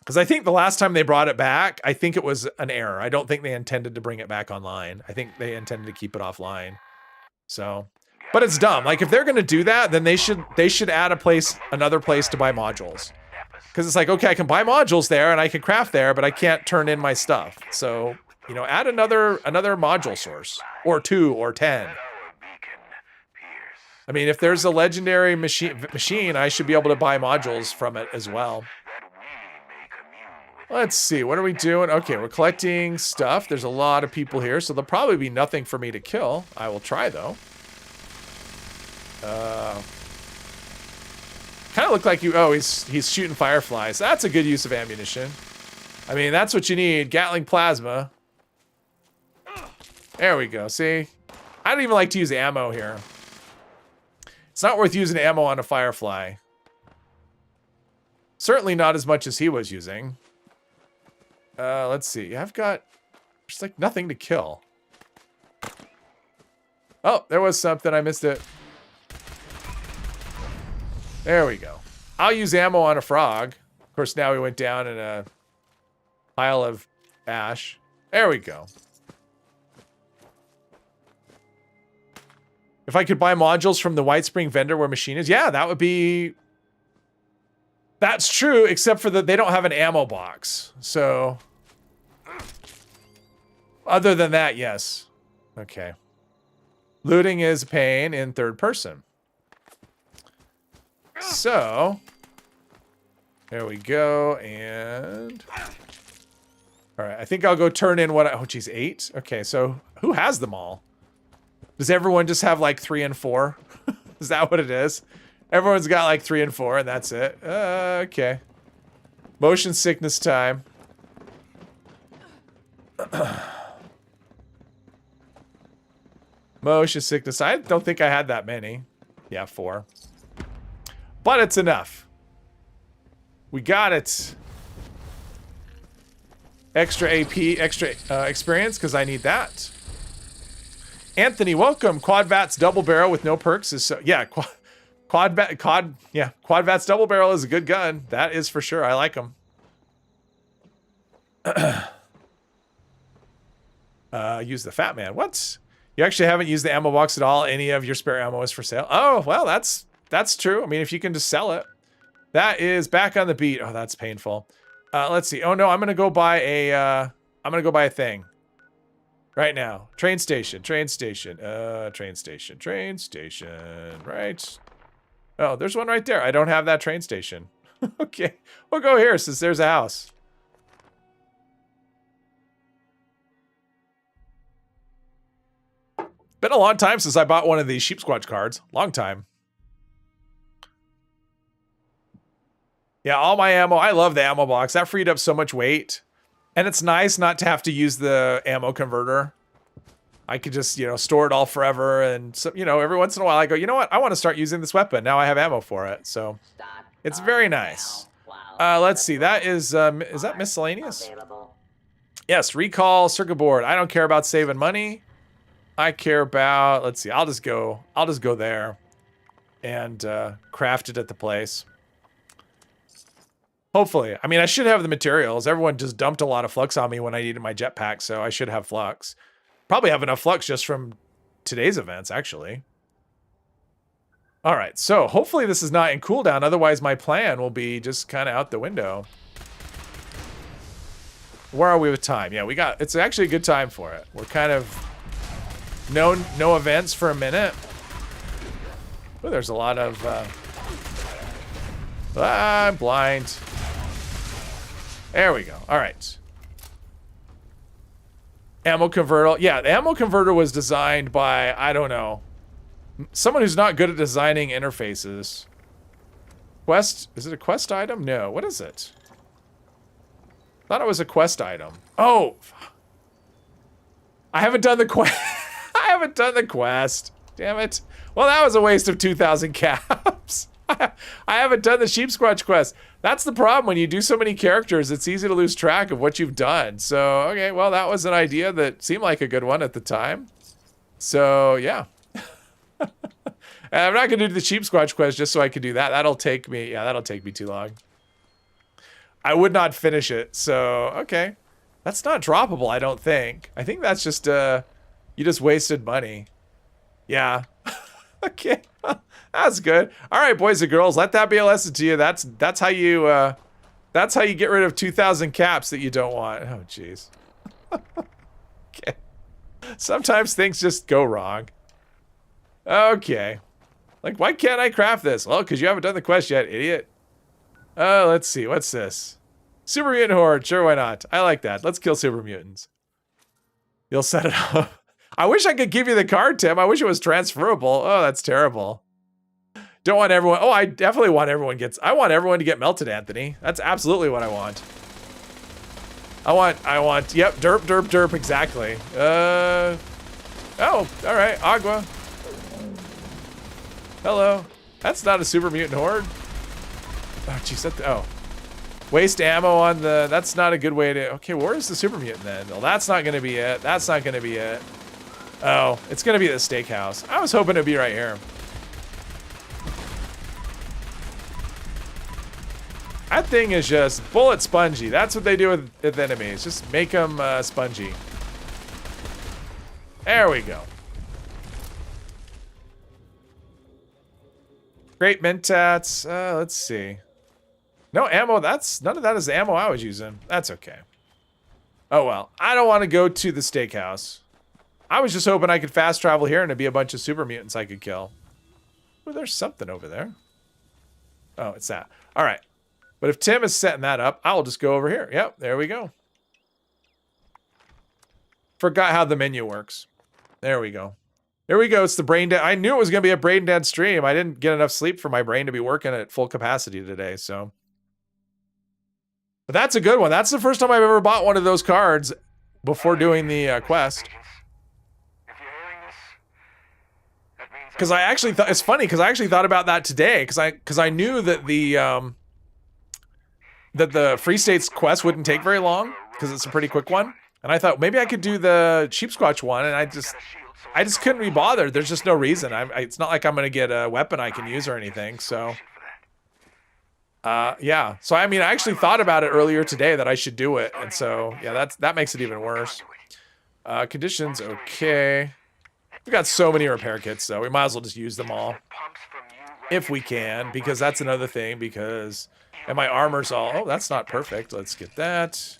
Because I think the last time they brought it back, I think it was an error. I don't think they intended to bring it back online. I think they intended to keep it offline. So, but it's dumb. Like if they're gonna do that, then they should add another place to buy modules. Because it's like, okay, I can buy modules there and I can craft there, but I can't turn in my stuff. So, you know, add another module source, or 2 or 10. I mean, if there's a legendary machine, I should be able to buy modules from it as well. Let's see, what are we doing? Okay, we're collecting stuff. There's a lot of people here, so there'll probably be nothing for me to kill. I will try, though. Kind of look like you... Oh, he's shooting fireflies. That's a good use of ammunition. I mean, that's what you need. Gatling plasma. There we go, see? I don't even like to use ammo here. It's not worth using ammo on a firefly. Certainly not as much as he was using. Let's see. I've got... There's like nothing to kill. Oh, there was something. I missed it. There we go. I'll use ammo on a frog. Of course, now we went down in a pile of ash. There we go. If I could buy modules from the White Spring vendor where machine is, yeah, that would be... That's true, except for that they don't have an ammo box. So... Other than that, yes. Okay. Looting is a pain in third person. So... There we go, and... Alright, I think I'll go turn in what I... Oh, geez, 8? Okay, so who has them all? Does everyone just have like 3 and 4? Is that what it is? Everyone's got like 3 and 4 and that's it. Okay. Motion sickness time. Motion sickness. I don't think I had that many. Yeah, 4. But it's enough. We got it. Extra AP, extra experience, because I need that. Anthony, welcome. Quad Vats double barrel with no perks is so... Yeah, Quad Vats double barrel is a good gun. That is for sure. I like them. Use the Fat Man. What? You actually haven't used the ammo box at all? Any of your spare ammo is for sale? Oh, well, that's true. I mean, if you can just sell it. That is back on the beat. Oh, that's painful. Let's see. Oh, no, I'm going to go buy a thing. Right now. Train station. Right. Oh, there's one right there. I don't have that train station. Okay. We'll go here since there's a house. Been a long time since I bought one of these Sheep Squatch cards. Long time. Yeah, all my ammo. I love the ammo box. That freed up so much weight. And it's nice not to have to use the ammo converter. I could just, you know, store it all forever. And, so, you know, every once in a while I go, you know what? I want to start using this weapon. Now I have ammo for it. So it's very nice. Let's see. That is that miscellaneous? Yes, recall circuit board. I don't care about saving money. I care about, let's see. I'll just go there and craft it at the place. Hopefully. I mean, I should have the materials. Everyone just dumped a lot of flux on me when I needed my jetpack, so I should have flux. Probably have enough flux just from today's events, actually. All right, so hopefully this is not in cooldown. Otherwise, my plan will be just kind of out the window. Where are we with time? Yeah, it's actually a good time for it. We're kind of no events for a minute. Oh, there's a lot of... I'm blind. There we go. All right. Ammo converter. Yeah, the ammo converter was designed by, I don't know, someone who's not good at designing interfaces. Quest? Is it a quest item? No. What is it? Thought it was a quest item. Oh. I haven't done the quest. I haven't done the quest. Damn it. Well, that was a waste of 2,000 caps. I haven't done the Sheep Squatch quest. That's the problem. When you do so many characters, it's easy to lose track of what you've done. So, okay, well, that was an idea that seemed like a good one at the time. So, yeah. I'm not going to do the Sheep Squatch quest just so I can do that. That'll take me too long. I would not finish it. So, okay. That's not droppable, I don't think. I think that's just, you just wasted money. Yeah. Okay. That's good. All right, boys and girls, let that be a lesson to you. That's how you get rid of 2,000 caps that you don't want. Oh, jeez. Okay. Sometimes things just go wrong. Okay. Like, why can't I craft this? Well, because you haven't done the quest yet, idiot. Let's see. What's this? Super Mutant Horde. Sure, why not? I like that. Let's kill Super Mutants. You'll set it up. I wish I could give you the card, Tim. I wish it was transferable. Oh, that's terrible. Don't want everyone. Oh, I definitely want everyone I want everyone to get melted, Anthony. That's absolutely what I want. Yep, derp, exactly. Oh, all right, Agua. Hello. That's not a Super Mutant Horde. Oh, jeez, waste ammo on the, that's not a good way to, okay, where's the Super Mutant then? Well, that's not gonna be it. That's not gonna be it. Oh, it's gonna be the steakhouse. I was hoping it'd be right here. That thing is just bullet spongy. That's what they do with enemies. Just make them spongy. There we go. Great mentats. Let's see. No ammo. None of that is the ammo I was using. That's okay. Oh well. I don't want to go to the steakhouse. I was just hoping I could fast travel here and it'd be a bunch of super mutants I could kill. Oh, there's something over there. Oh, it's that. All right. But if Tim is setting that up, I'll just go over here. Yep, there we go. Forgot how the menu works. There we go. There we go. It's the brain dead. I knew it was going to be a brain dead stream. I didn't get enough sleep for my brain to be working at full capacity today, so. But that's a good one. That's the first time I've ever bought one of those cards before doing the quest. Because I actually thought, it's funny, because I actually thought about that today, because I knew that the Free States quest wouldn't take very long, because it's a pretty quick one. And I thought maybe I could do the Sheep Squatch one, and I just couldn't be bothered. There's just no reason. It's not like I'm gonna get a weapon I can use or anything. So, yeah. So I mean, I actually thought about it earlier today that I should do it, and so yeah, that makes it even worse. Conditions okay. We've got so many repair kits, so we might as well just use them all if we can, because that's another thing. And my armor's all. Oh, that's not perfect. Let's get that.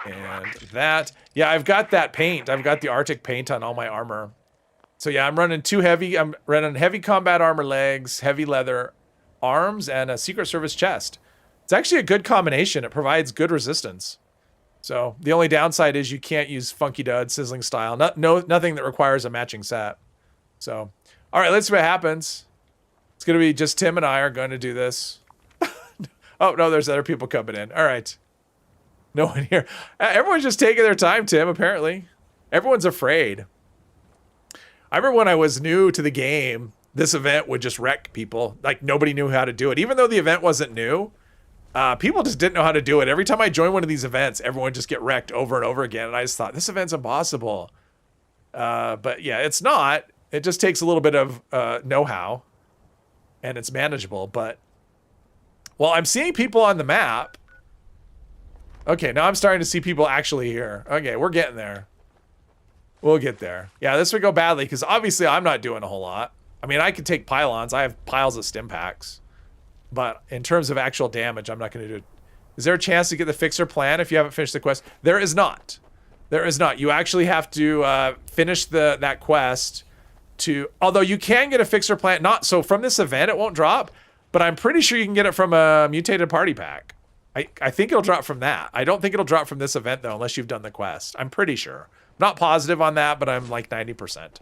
And that. Yeah, I've got that paint. I've got the Arctic paint on all my armor. So yeah, I'm running I'm running heavy combat armor legs, heavy leather arms, and a Secret Service chest. It's actually a good combination. It provides good resistance. So the only downside is you can't use Funky Dud, Sizzling Style. Nothing that requires a matching set. So, all right, let's see what happens. It's going to be just Tim and I are going to do this. Oh, no, there's other people coming in. All right. No one here. Everyone's just taking their time, Tim, apparently. Everyone's afraid. I remember when I was new to the game, this event would just wreck people. Like, nobody knew how to do it. Even though the event wasn't new, people just didn't know how to do it. Every time I joined one of these events, everyone just get wrecked over and over again. And I just thought, this event's impossible. But yeah, it's not. It just takes a little bit of know-how. And it's manageable. But, well, I'm seeing people on the map. Okay, now I'm starting to see people actually here. Okay, we're getting there. We'll get there. Yeah, this would go badly because obviously I'm not doing a whole lot. I mean, I could take pylons. I have piles of stim packs. But in terms of actual damage, I'm not going to do it. Is there a chance to get the fixer plan if you haven't finished the quest? There is not. There is not. You actually have to finish that quest although you can get a fixer plan. So from this event, it won't drop. But I'm pretty sure you can get it from a mutated party pack. I think it'll drop from that. I don't think it'll drop from this event, though, unless you've done the quest. I'm pretty sure. Not positive on that, but I'm like 90%.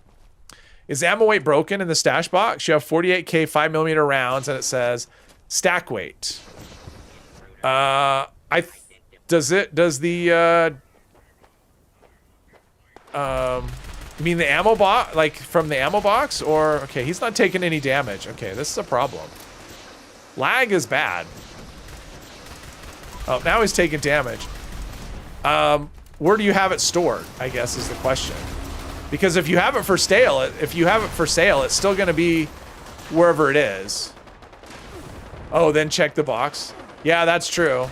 Is ammo weight broken in the stash box? You have 48K 5mm rounds, and it says stack weight. You mean the ammo box, like from the ammo box? Or, okay, he's not taking any damage. Okay, this is a problem. Lag is bad. Oh, now he's taking damage. Where do you have it stored, I guess is the question. Because if you have it for sale, it's still gonna be wherever it is. Oh, then check the box. Yeah, that's true.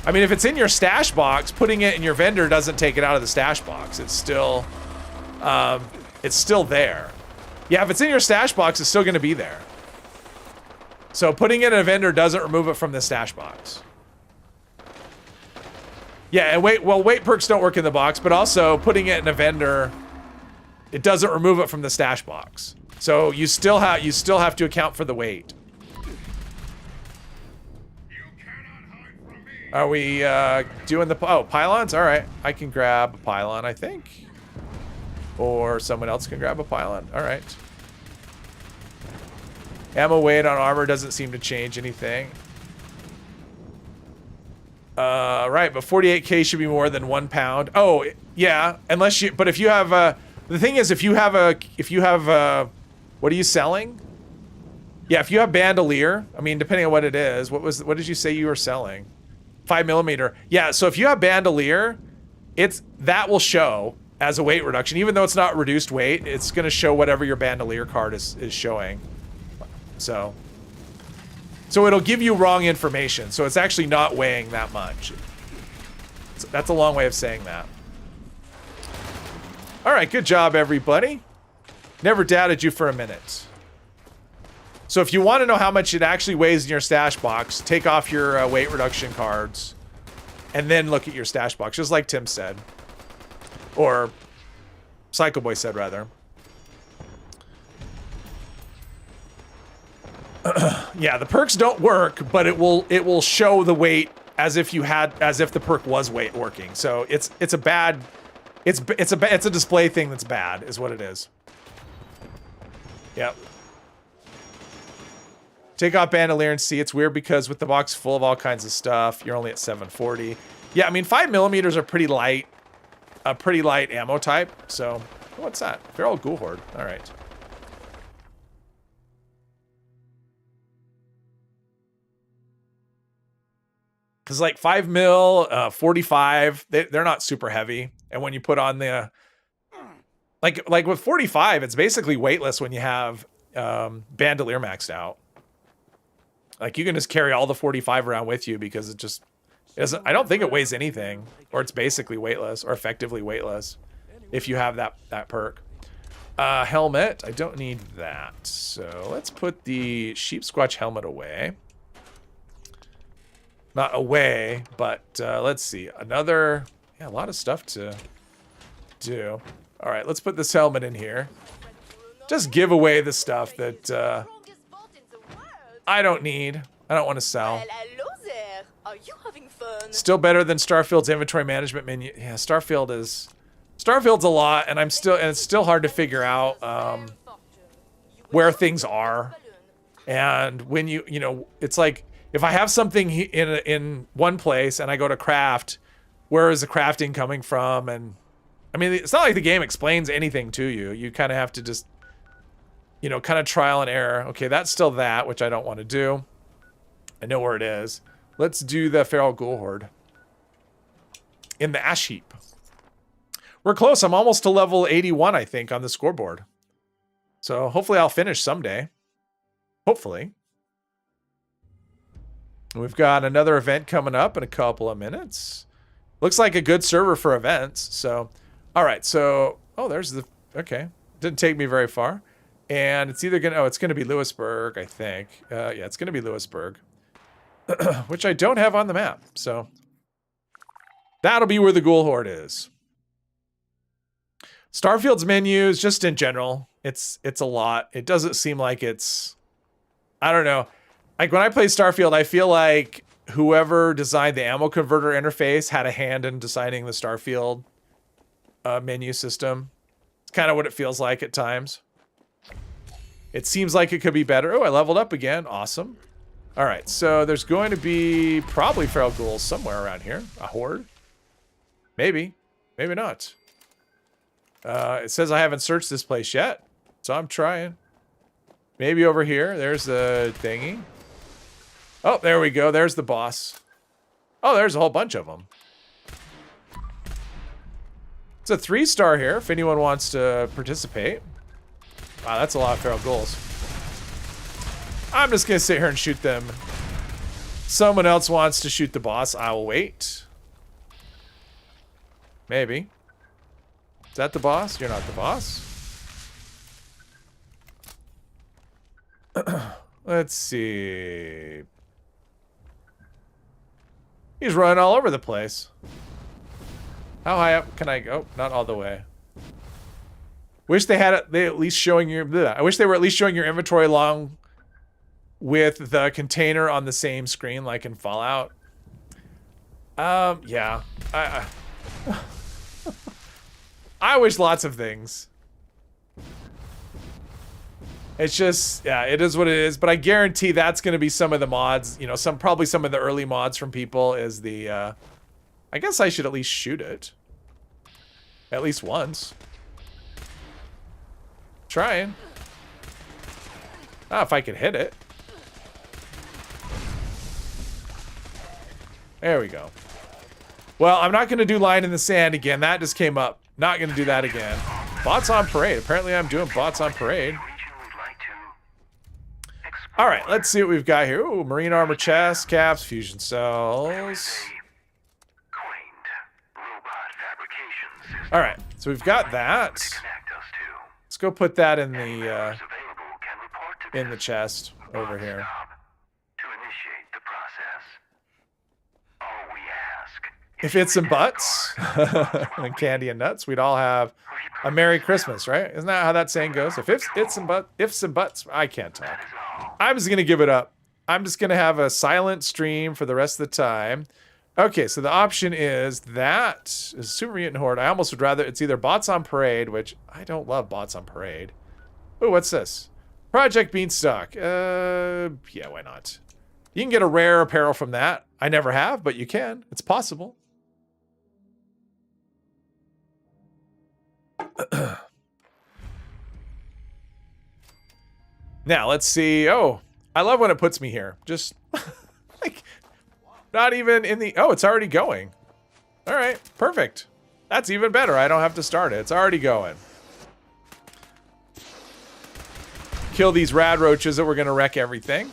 I mean, if it's in your stash box, putting it in your vendor doesn't take it out of the stash box. It's still there. Yeah, if it's in your stash box, it's still going to be there. So putting it in a vendor doesn't remove it from the stash box. Yeah, and weight perks don't work in the box, but also putting it in a vendor, it doesn't remove it from the stash box. So you still have to account for the weight. Are we doing the pylons? All right, I can grab a pylon, I think, or someone else can grab a pylon. All right. Ammo weight on armor doesn't seem to change anything. Right, but 48k should be more than 1 pound. Oh, yeah, unless you. But if you have the thing is, if you have what are you selling? Yeah, if you have bandolier, I mean, depending on what it is, what did you say you were selling? 5mm. Yeah, so if you have bandolier, that will show as a weight reduction, even though it's not reduced weight. It's going to show whatever your bandolier card is showing. So it'll give you wrong information. So it's actually not weighing that much. So that's a long way of saying that. All right, good job, everybody. Never doubted you for a minute. So if you want to know how much it actually weighs in your stash box, take off your weight reduction cards and then look at your stash box, just like Tim said. Or Psycho Boy said, rather. Yeah, the perks don't work, but it will show the weight as if the perk was working. So it's a display thing that's bad, is what it is. Yep. Take off bandolier and see. It's weird because with the box full of all kinds of stuff, you're only at 740. Yeah, I mean 5mm are pretty light, a pretty light ammo type. So what's that? Feral Ghoul Horde. All right. Because like 5mm, 45, they're not super heavy. And when you put on the, like with 45, it's basically weightless when you have bandolier maxed out. Like you can just carry all the 45 around with you because it doesn't, I don't think it weighs anything, or it's basically weightless or effectively weightless if you have that perk. Helmet, I don't need that. So let's put the Sheep Squatch helmet away. Not away, but let's see. A lot of stuff to do. All right, let's put this helmet in here. Just give away the stuff that I don't need. I don't want to sell. Well, hello there. Are you having fun? Still better than Starfield's inventory management menu. Yeah, Starfield's a lot, and it's still hard to figure out where things are. And when you know, it's like, if I have something in one place and I go to craft, where is the crafting coming from? And I mean, it's not like the game explains anything to you. You kind of have to just, you know, kind of trial and error. Okay, that's still that, which I don't want to do. I know where it is. Let's do the Feral Ghoul Horde in the ash heap. We're close. I'm almost to level 81, I think, on the scoreboard. So hopefully I'll finish someday. Hopefully. We've got another event coming up in a couple of minutes. Looks like a good server for events. So, all right. So, okay. Didn't take me very far. And it's either it's going to be Lewisburg, I think. Yeah, it's going to be Lewisburg. Which I don't have on the map. So, that'll be where the Ghoul Horde is. Starfield's menus, just in general, it's a lot. It doesn't seem like it's, I don't know. Like when I play Starfield, I feel like whoever designed the ammo converter interface had a hand in designing the Starfield menu system. It's kind of what it feels like at times. It seems like it could be better. Oh, I leveled up again. Awesome. All right, so there's going to be probably feral ghouls somewhere around here. A horde? Maybe. Maybe not. It says I haven't searched this place yet, so I'm trying. Maybe over here. There's the thingy. Oh, there we go. There's the boss. Oh, there's a whole bunch of them. It's a 3-star here if anyone wants to participate. Wow, that's a lot of feral ghouls. I'm just going to sit here and shoot them Someone else wants to shoot the boss. I will wait. Maybe. Is that the boss? You're not the boss. Let's see. He's running all over the place. How high up can I go? Not all the way. Wish they had it. They at least showing your. Bleh. I wish they were at least showing your inventory along with the container on the same screen, like in Fallout. Yeah. I wish lots of things. It's just, yeah, it is what it is. But I guarantee that's going to be some of the mods. You know, probably some of the early mods from people is the. I guess I should at least shoot it. At least once. Trying. Ah, if I could hit it. There we go. Well, I'm not going to do line in the sand again. That just came up. Not going to do that again. Bots on parade. Apparently I'm doing bots on parade. All right, let's see what we've got here. Ooh, marine armor chest, caps, fusion cells. All right, so we've got that. Let's go put that in the chest over here. If it's some butts and candy and nuts, we'd all have a Merry Christmas, right? Isn't that how that saying goes? If some butts, I can't talk. I'm just gonna give it up. I'm just gonna have a silent stream for the rest of the time. Okay, so the option is that is Super Mutant Horde. I almost would rather it's either Bots on Parade, which I don't love Bots on Parade. Oh, what's this? Project Beanstalk. Yeah, why not? You can get a rare apparel from that. I never have, but you can. It's possible. Now, let's see. Oh, I love when it puts me here. Just like not even in the... Oh, it's already going. All right, perfect. That's even better. I don't have to start it. It's already going. Kill these rad roaches that we're going to wreck everything.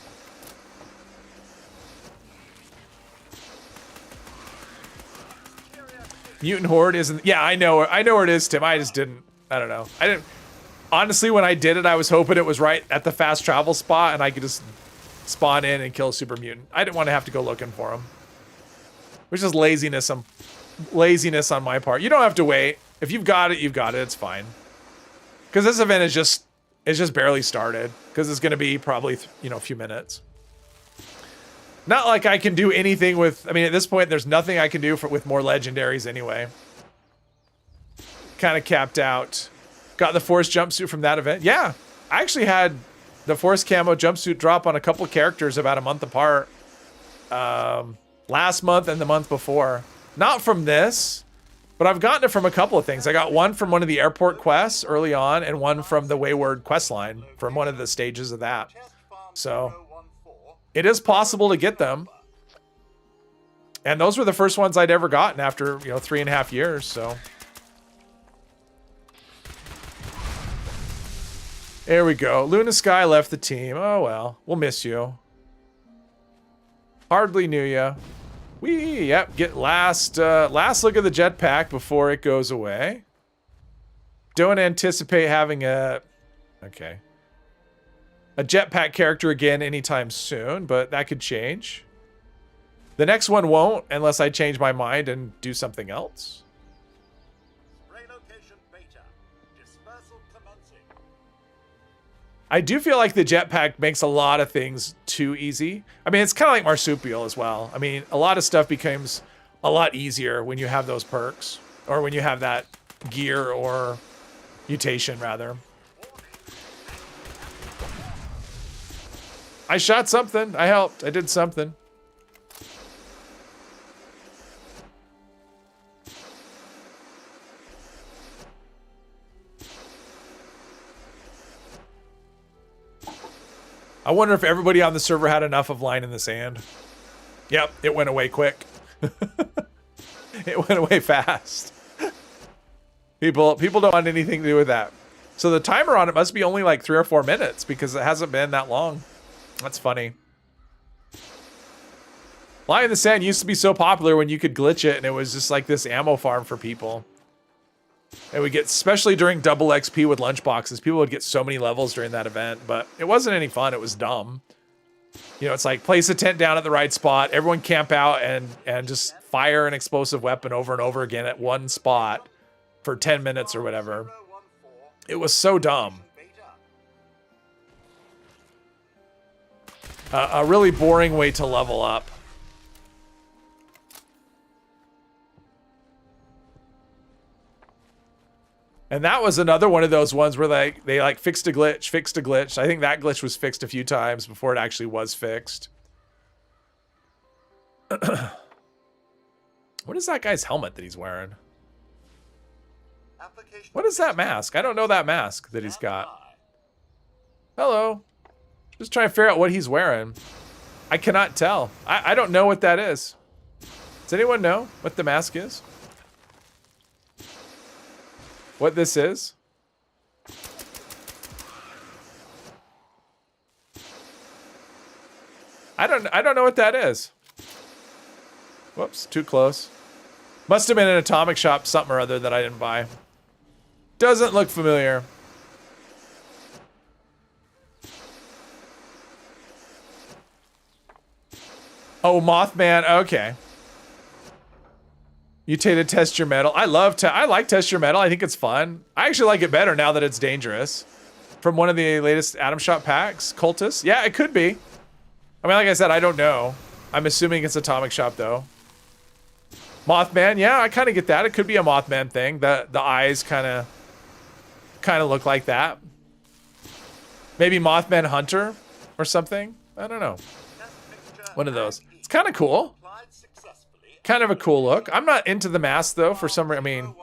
Mutant Horde isn't... Yeah, I know where it is, Tim. I just didn't... I don't know. I didn't... Honestly, when I did it, I was hoping it was right at the fast travel spot and I could just spawn in and kill a super mutant. I didn't want to have to go looking for him. Which is laziness on my part. You don't have to wait. If you've got it, you've got it. It's fine. Because this event is just barely started. Because it's going to be probably, a few minutes. Not like I can do anything with... I mean, at this point, there's nothing I can do with more legendaries anyway. Kind of capped out. Got the Force jumpsuit from that event. Yeah, I actually had the Force camo jumpsuit drop on a couple characters about a month apart. Last month and the month before. Not from this, but I've gotten it from a couple of things. I got one from one of the airport quests early on and one from the Wayward quest line from one of the stages of that. So it is possible to get them. And those were the first ones I'd ever gotten after, 3.5 years, so... There we go. Luna Sky left the team. Oh, well. We'll miss you. Hardly knew ya. Yep. Get last look at the jetpack before it goes away. Don't anticipate having a jetpack character again anytime soon, but that could change. The next one won't unless I change my mind and do something else. I do feel like the jetpack makes a lot of things too easy. I mean, it's kind of like Marsupial as well. I mean, a lot of stuff becomes a lot easier when you have those perks. Or when you have that gear or mutation, rather. I shot something. I helped. I did something. I wonder if everybody on the server had enough of line in the sand. Yep, it went away quick. It went away fast. People don't want anything to do with that. So the timer on it must be only like 3 or 4 minutes because it hasn't been that long. That's funny. Fly in the Sand used to be so popular when you could glitch it and it was just like this ammo farm for people. And we get, especially during double XP with lunchboxes, people would get so many levels during that event, but it wasn't any fun. It was dumb. You know, it's like place a tent down at the right spot, everyone camp out and just fire an explosive weapon over and over again at one spot for 10 minutes or whatever. It was so dumb. A really boring way to level up. And that was another one of those ones where they like fixed a glitch. I think that glitch was fixed a few times before it actually was fixed. What is that guy's helmet that he's wearing? What is that mask? I don't know that mask that he's got. Hello. Just trying to figure out what he's wearing. I cannot tell. I don't know what that is. Does anyone know what the mask is? What this is? I don't know what that is. Whoops, too close. Must have been an atomic shop something or other that I didn't buy. Doesn't look familiar. Oh, Mothman. Okay. Mutated Test Your Metal. I like Test Your Metal. I think it's fun. I actually like it better now that it's dangerous. From one of the latest Atom Shop packs. Cultist. Yeah, it could be. I mean, like I said, I don't know. I'm assuming it's Atomic Shop, though. Mothman. Yeah, I kind of get that. It could be a Mothman thing. The eyes kind of look like that. Maybe Mothman Hunter or something. I don't know. One of those. It's kind of cool. Kind of a cool look. I'm not into the mask though for some reason. I mean,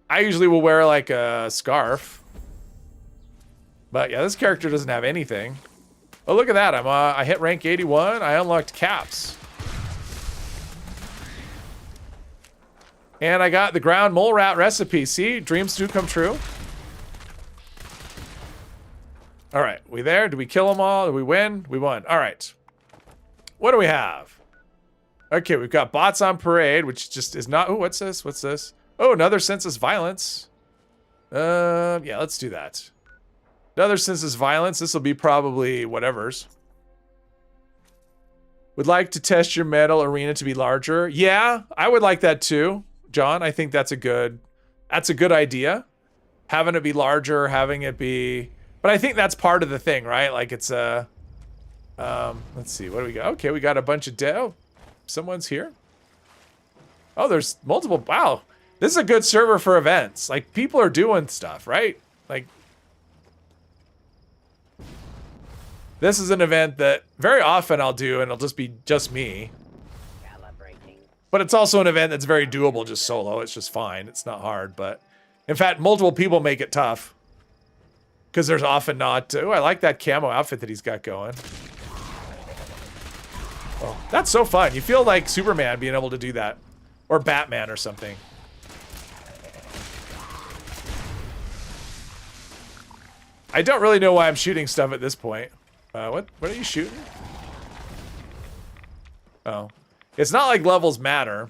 I usually will wear like a scarf. But yeah, this character doesn't have anything. Oh, look at that. I hit rank 81. I unlocked caps. And I got the ground mole rat recipe. See, dreams do come true. All right, we there? Did we kill them all? Did we win? We won. All right. What do we have? Okay, we've got bots on parade, which just is not... Oh, what's this? What's this? Oh, another senseless violence. Yeah, let's do that. Another senseless violence. This will be probably whatever's. Would like to test your metal arena to be larger. Yeah, I would like that too, John. I think that's a good idea. Having it be larger, having it be... But I think that's part of the thing, right? Like it's a... let's see, what do we got? Okay, we got a bunch of dev. Someone's here. Oh, there's multiple. Wow, this is a good server for events. Like people are doing stuff, right? Like this is an event that very often I'll do, and it'll just be just me. But it's also an event that's very doable, just solo. It's just fine. It's not hard, but in fact, multiple people make it tough because there's often not. Oh, I like that camo outfit that he's got going. Oh, that's so fun. You feel like Superman being able to do that. Or Batman or something. I don't really know why I'm shooting stuff at this point. What are you shooting? Oh. It's not like levels matter.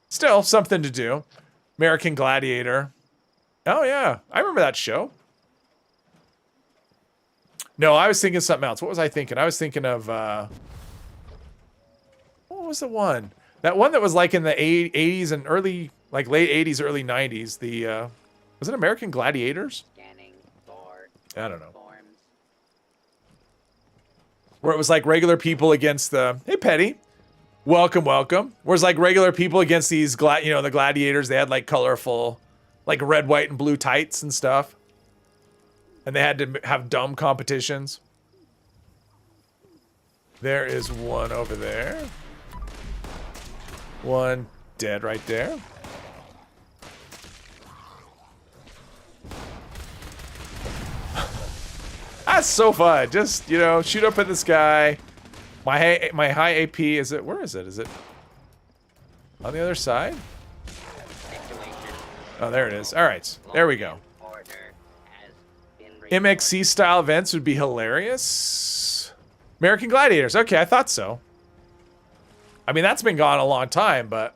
Still, something to do. American Gladiator. Oh, yeah. I remember that show. No, I was thinking something else. What was I thinking? I was thinking of... What was the one? That one that was like in the 80s and early, like late 80s, early 90s. The, was it American Gladiators? I don't know. Where it was like regular people against the, hey Petty, welcome, welcome. Where it's like regular people against these, the gladiators. They had like colorful, like red, white, and blue tights and stuff. And they had to have dumb competitions. There is one over there. One dead right there. That's so fun. Just, you know, shoot up at this guy. My high AP, is it, where is it? Is it on the other side? Oh, there it is. All right, there we go. MXC style events would be hilarious. American Gladiators. Okay, I thought so. I mean, that's been gone a long time, but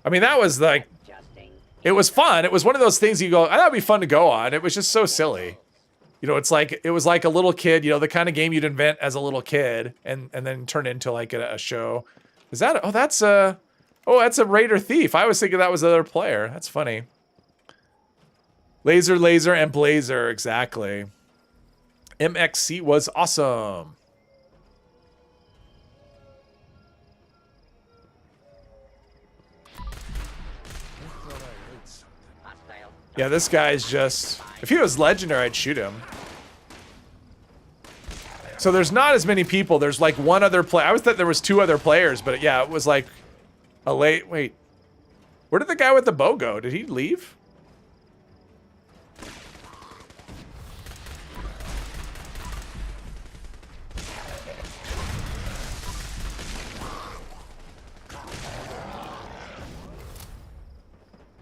I mean, that was like, Adjusting. it was fun. It was one of those things you go, oh, that'd be fun to go on. It was just so silly. You know, it was like a little kid, you know, the kind of game you'd invent as a little kid and then turn into like a show. Is that, that's a Raider Thief. I was thinking that was another player. That's funny. Laser, and Blazer, exactly. MXC was awesome. Hostile. Yeah, this guy's just... If he was legendary, I'd shoot him. So there's not as many people. There's like one other player. I always thought there was 2 other players, but yeah, it was like a late... Wait. Where did the guy with the bow go? Did he leave?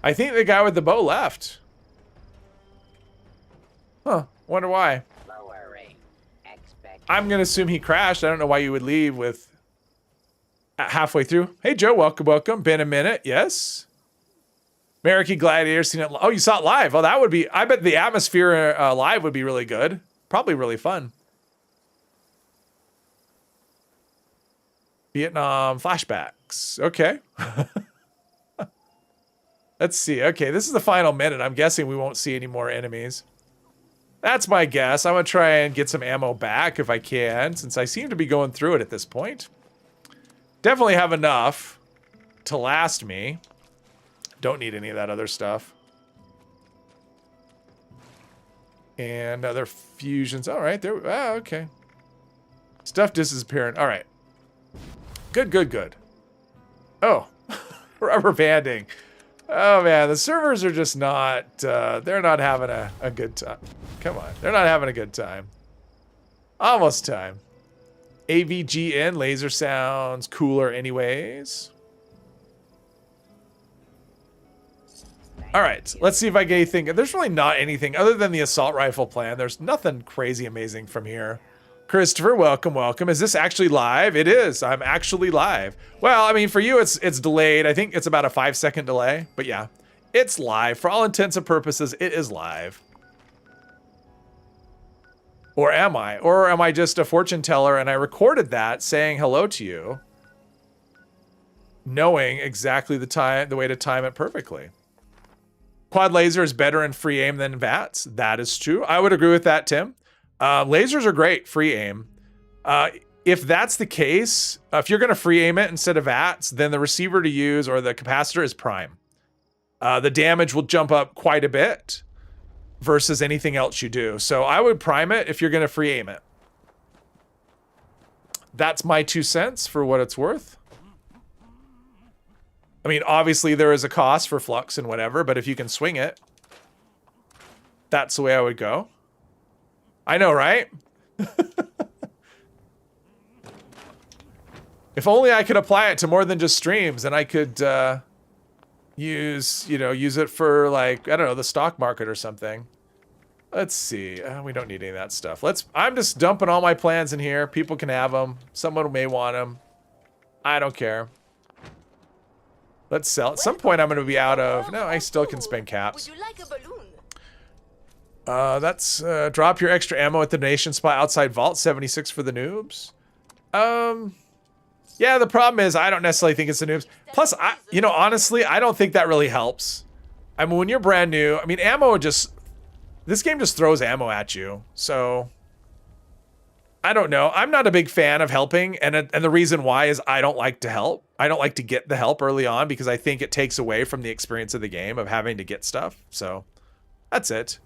I think the guy with the bow left. Huh. Wonder why. Lowering. Expect. I'm gonna assume he crashed. I don't know why you would leave with halfway through. Hey Joe, welcome. Been a minute. Yes. American Gladiator, seen it. Oh, you saw it live. Oh, that would be. I bet the atmosphere live would be really good. Probably really fun. Vietnam flashbacks. Okay. Let's see. Okay, this is the final minute. I'm guessing we won't see any more enemies. That's my guess. I'm going to try and get some ammo back if I can, since I seem to be going through it at this point. Definitely have enough to last me. Don't need any of that other stuff. And other fusions. All right, there. Ah, okay. Stuff disappearing. All right. Good. Oh, rubber banding. Oh man, the servers are just not, they're not having a good time. Come on, they're not having a good time. Almost time. AVGN, laser sounds cooler anyways. All right, let's see if I get anything. There's really not anything other than the assault rifle plan. There's nothing crazy amazing from here. Christopher, welcome. Is this actually live? It is. I'm actually live. Well, I mean, for you, it's delayed. I think it's about a 5-second delay. But yeah, it's live. For all intents and purposes, it is live. Or am I? Or am I just a fortune teller and I recorded that saying hello to you, knowing exactly the way to time it perfectly? Quad laser is better in free aim than VATS. That is true. I would agree with that, Tim. Lasers are great, free aim. If that's the case, if you're going to free aim it instead of VATS, then the receiver to use or the capacitor is prime. The damage will jump up quite a bit versus anything else you do. So I would prime it if you're going to free aim it. That's my 2 cents for what it's worth. I mean, obviously there is a cost for flux and whatever, but if you can swing it, that's the way I would go. I know, right? If only I could apply it to more than just streams, and I could use it for, like, I don't know, the stock market or something. Let's see. We don't need any of that stuff. I'm just dumping all my plans in here. People can have them. Someone may want them. I don't care. Let's sell. At some point, I'm going to be out of... No, I still can spend caps. Would you like a balloon? That's drop your extra ammo at the donation spot outside vault. 76 for the noobs. Yeah, the problem is I don't necessarily think it's the noobs. Plus, honestly, I don't think that really helps. I mean, when you're brand new, I mean, ammo this game just throws ammo at you. So, I don't know. I'm not a big fan of helping, and the reason why is I don't like to help. I don't like to get the help early on because I think it takes away from the experience of the game of having to get stuff. So, that's it.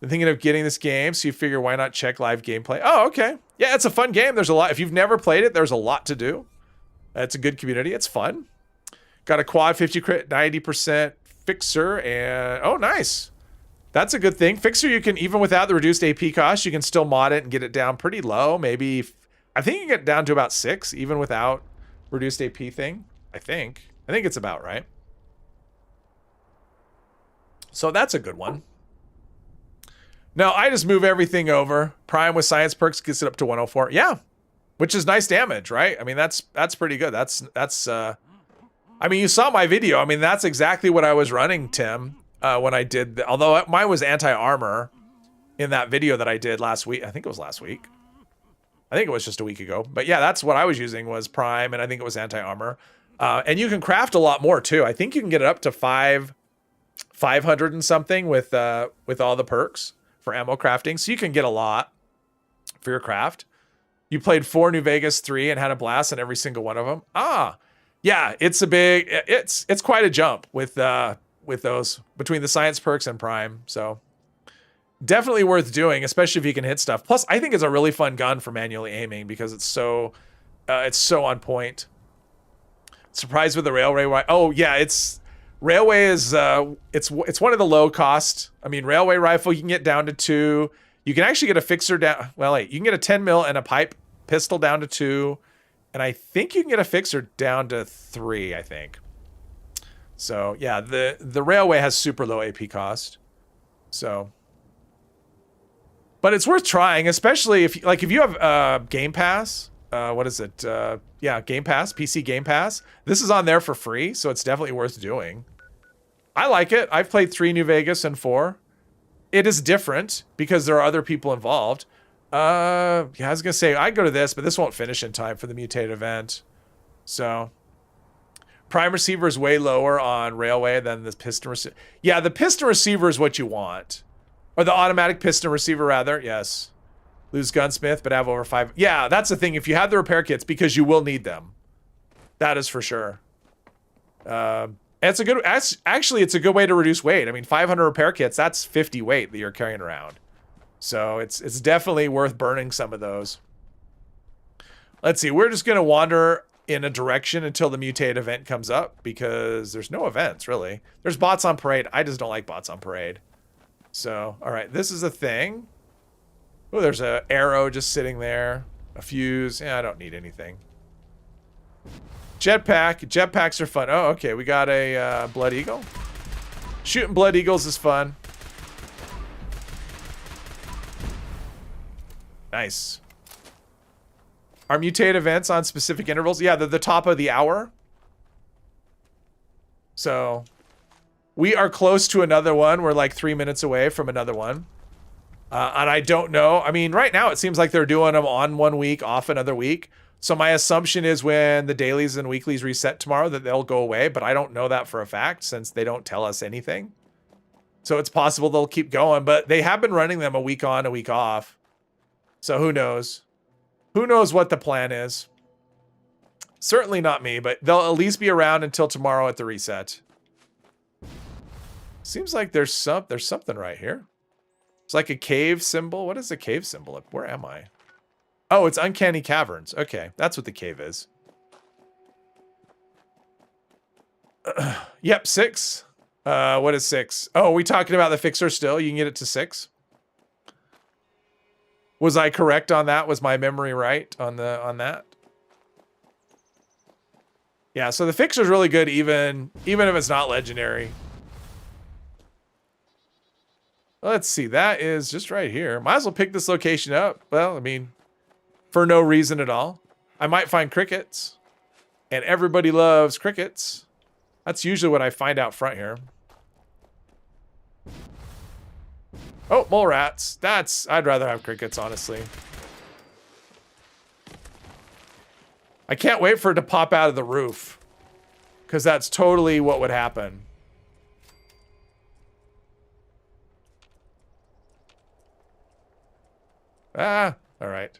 I'm thinking of getting this game, so you figure why not check live gameplay. Oh, okay. Yeah, it's a fun game. There's a lot. If you've never played it, there's a lot to do. It's a good community. It's fun. Got a quad 50 crit, 90% fixer, and oh, nice. That's a good thing. Fixer, you can, even without the reduced AP cost, you can still mod it and get it down pretty low. Maybe, I think you can get down to about 6, even without reduced AP thing. I think it's about right. So that's a good one. No, I just move everything over. Prime with science perks gets it up to 104. Yeah. which is nice damage, right? I mean, that's pretty good. I mean, you saw my video. I mean, that's exactly what I was running, Tim, when I did, although mine was anti-armor in that video that I did last week. I think it was last week. I think it was just a week ago. But yeah, that's what I was using was Prime, and I think it was anti-armor. And you can craft a lot more too. I think you can get it up to 500 and something with all the perks for ammo crafting. So you can get a lot for your craft. You played 4 New Vegas 3 and had a blast on every single one of them. Yeah, it's quite a jump with those between the science perks and Prime. So definitely worth doing, especially if you can hit stuff. Plus, I think it's a really fun gun for manually aiming because it's so on point. Surprised with the railway. Oh yeah, railway is it's one of the low cost. I mean, railway rifle you can get down to 2. You can actually get a fixer down. Well, wait, you can get a 10 mil and a pipe pistol down to 2, and I think you can get a fixer down to 3. I think. So yeah, the railway has super low AP cost. So, but it's worth trying, especially if you have Game Pass. What is it? Yeah, Game Pass, PC Game Pass. This is on there for free, so it's definitely worth doing. I like it. I've played 3 New Vegas and 4. It is different because there are other people involved. Yeah, I was gonna say I'd go to this, but this won't finish in time for the mutated event. So, Prime receiver is way lower on railway than the piston receiver. Yeah, the piston receiver is what you want, or the automatic piston receiver rather. Yes. Lose gunsmith, but have over 5. Yeah, that's the thing. If you have the repair kits, because you will need them. That is for sure. It's a good. Actually, it's a good way to reduce weight. I mean, 500 repair kits. That's 50 weight that you're carrying around. So it's definitely worth burning some of those. Let's see. We're just gonna wander in a direction until the mutate event comes up because there's no events really. There's bots on parade. I just don't like bots on parade. So all right, this is a thing. Oh, there's an arrow just sitting there. A fuse. Yeah, I don't need anything. Jetpack. Jetpacks are fun. Oh, okay. We got a Blood Eagle. Shooting Blood Eagles is fun. Nice. Are mutate events on specific intervals? Yeah, they're the top of the hour. So we are close to another one. We're like 3 minutes away from another one. And I don't know. I mean, right now it seems like they're doing them on 1 week, off another week. So my assumption is when the dailies and weeklies reset tomorrow that they'll go away, but I don't know that for a fact since they don't tell us anything. So it's possible they'll keep going, but they have been running them a week on, a week off. So who knows? Who knows what the plan is? Certainly not me, but they'll at least be around until tomorrow at the reset. Seems like there's something right here. It's like a cave symbol. What is the cave symbol? Where am I? Oh, it's Uncanny Caverns. Okay, that's what the cave is. Yep, 6. What is 6? Oh, are we talking about the fixer still? You can get it to 6. Was I correct on that? Was my memory right on that? Yeah, so the fixer's really good even if it's not legendary. Let's see, that is just right here. Might as well pick this location up. Well, I mean, for no reason at all. I might find crickets. And everybody loves crickets. That's usually what I find out front here. Oh, mole rats. I'd rather have crickets, honestly. I can't wait for it to pop out of the roof. Because that's totally what would happen. Ah, all right.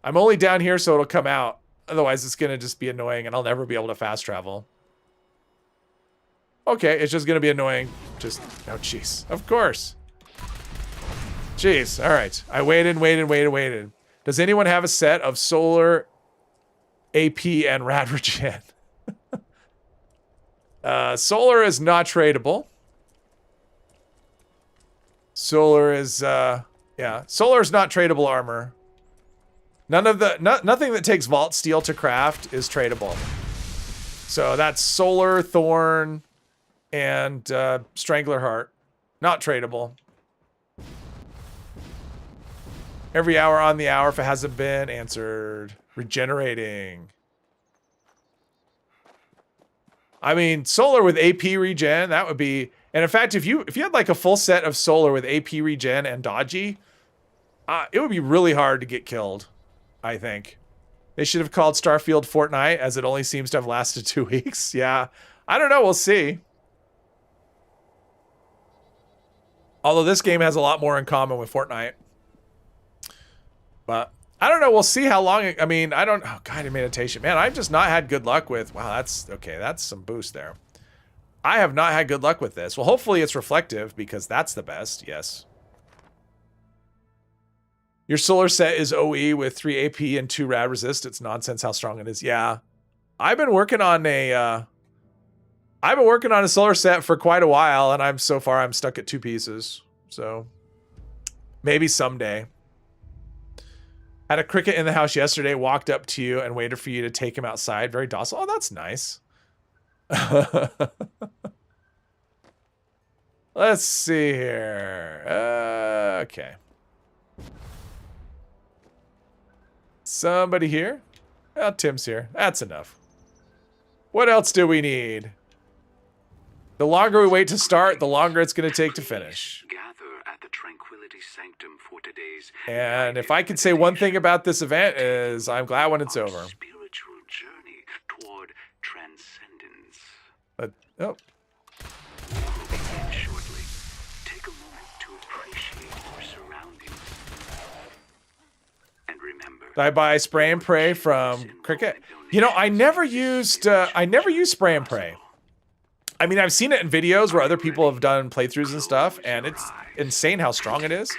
I'm only down here so it'll come out. Otherwise, it's going to just be annoying and I'll never be able to fast travel. Okay, it's just going to be annoying. Just, oh, jeez. Of course. Jeez, all right. I waited. Does anyone have a set of solar, AP, and Radrogen? Solar is not tradable. Solar is, yeah, solar is not tradable armor. Nothing that takes vault steel to craft is tradable. So that's solar, thorn, and strangler heart. Not tradable. Every hour on the hour if it hasn't been answered. Regenerating. I mean, solar with AP regen, that would be... And in fact, if you had like a full set of solar with AP regen and dodgy, it would be really hard to get killed, I think. They should have called Starfield Fortnite, as it only seems to have lasted 2 weeks. Yeah, I don't know. We'll see. Although this game has a lot more in common with Fortnite. But I don't know. We'll see how long. I mean, I don't. Oh, guided meditation. Man, I've just not had good luck with. Wow, that's okay. That's some boost there. I have not had good luck with this. Well, hopefully it's reflective because that's the best. Yes. Your solar set is OE with 3 AP and 2 rad resist. It's nonsense how strong it is. Yeah. I've been working on a solar set for quite a while, and I'm stuck at 2 pieces. So maybe someday. Had a cricket in the house yesterday, walked up to you and waited for you to take him outside. Very docile. Oh, that's nice. Let's see here. Okay. Somebody here? Well, Tim's here. That's enough. What else do we need? The longer we wait to start, the longer it's going to take to finish. Gather at the Tranquility Sanctum for today's And if I could say one thing about this event is I'm glad when it's over. spiritual journey toward transcendence. But, oh. Shortly, take a moment to appreciate your surroundings. And remember, Did I buy spray and pray from Cricket? You know, I never used spray and pray. I mean, I've seen it in videos where other people have done playthroughs and stuff, and it's insane how strong it is.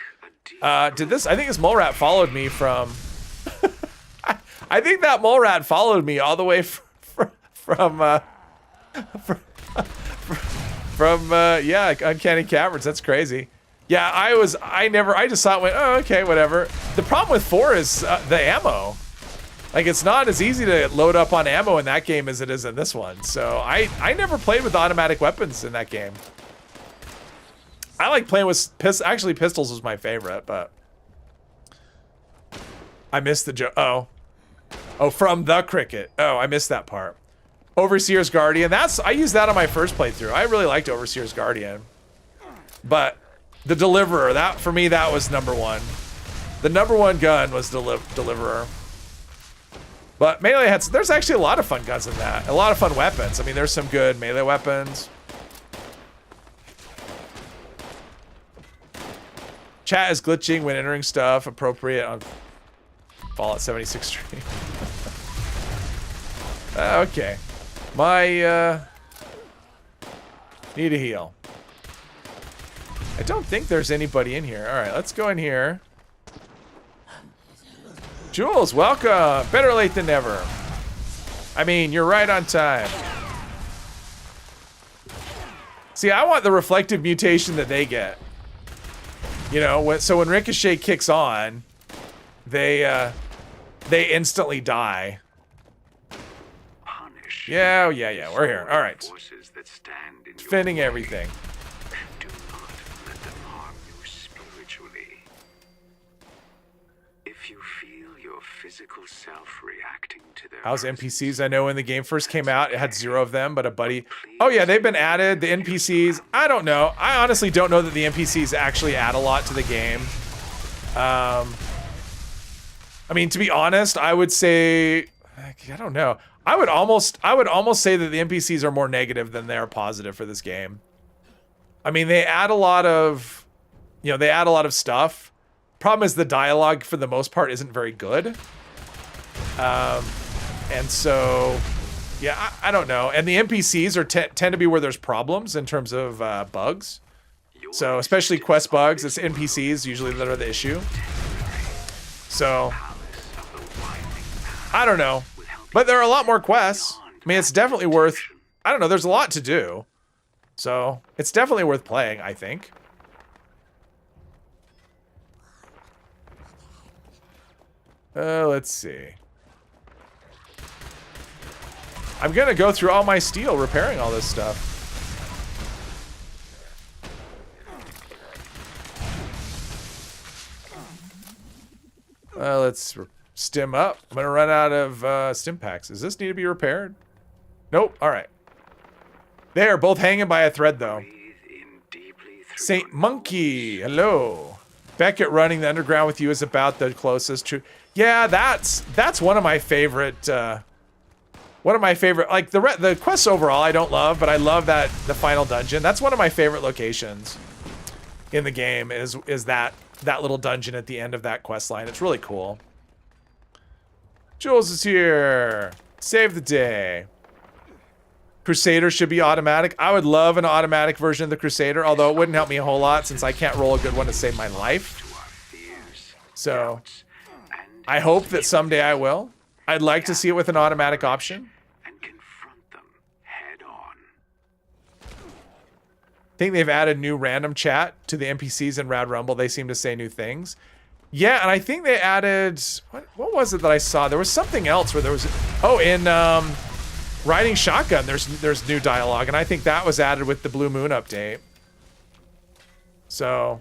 I think this mole rat followed me from... I think that mole rat followed me all the way from yeah, Uncanny Caverns. That's crazy. Yeah, I just saw it, went, oh, okay, whatever. The problem with 4 is the ammo. Like, it's not as easy to load up on ammo in that game as it is in this one. So I never played with automatic weapons in that game. I like playing with actually pistols was my favorite, but I missed the joke. Oh, from the Cricket. Oh, I missed that part. Overseer's Guardian. I used that on my first playthrough. I really liked Overseer's Guardian. But the Deliverer, for me, that was number 1. The number 1 gun was Deliverer. But melee there's actually a lot of fun guns in that. A lot of fun weapons. I mean, there's some good melee weapons. Chat is glitching when entering stuff appropriate on Fallout 76 stream. Okay. Need a heal. I don't think there's anybody in here. All right, let's go in here. Jules, welcome. Better late than never. I mean, you're right on time. See, I want the reflective mutation that they get. You know, so when Ricochet kicks on, they instantly die. Yeah, we're here. All right. Defending everything. do not let them harm you spiritually. If you feel your physical self reacting to their How's NPCs? I know when the game first came out, it had 0 of them, but a buddy... Oh yeah, they've been added. The NPCs, I don't know. I honestly don't know that the NPCs actually add a lot to the game. I mean, to be honest, I would say... I don't know. I would almost say that the NPCs are more negative than they are positive for this game. I mean, they add a lot of... You know, they add a lot of stuff. Problem is the dialogue, for the most part, isn't very good. And so, yeah, I don't know. And the NPCs tend to be where there's problems in terms of bugs. So, especially quest bugs, it's NPCs usually that are the issue. So, I don't know. But there are a lot more quests. I mean, it's definitely worth... I don't know, there's a lot to do. So, it's definitely worth playing, I think. Let's see. I'm gonna go through all my steel repairing all this stuff. Let's Stim up. I'm gonna run out of stim packs. Does this need to be repaired? Nope. All right. They are both hanging by a thread, though. Saint Monkey, hello. Beckett running the underground with you is about the closest to. Yeah, that's one of my favorite. Like the quests overall, I don't love, but I love that the final dungeon. That's one of my favorite locations in the game. Is that little dungeon at the end of that quest line? It's really cool. Jules is here. Save the day. Crusader should be automatic. I would love an automatic version of the Crusader, although it wouldn't help me a whole lot since I can't roll a good one to save my life. So, I hope that someday I will. I'd like to see it with an automatic option. And confront them head on. I think they've added new random chat to the NPCs in Rad Rumble. They seem to say new things. Yeah, and I think they added... What was it that I saw? There was something else where there was... Oh, in... Riding Shotgun, there's new dialogue, and I think that was added with the Blue Moon update. So,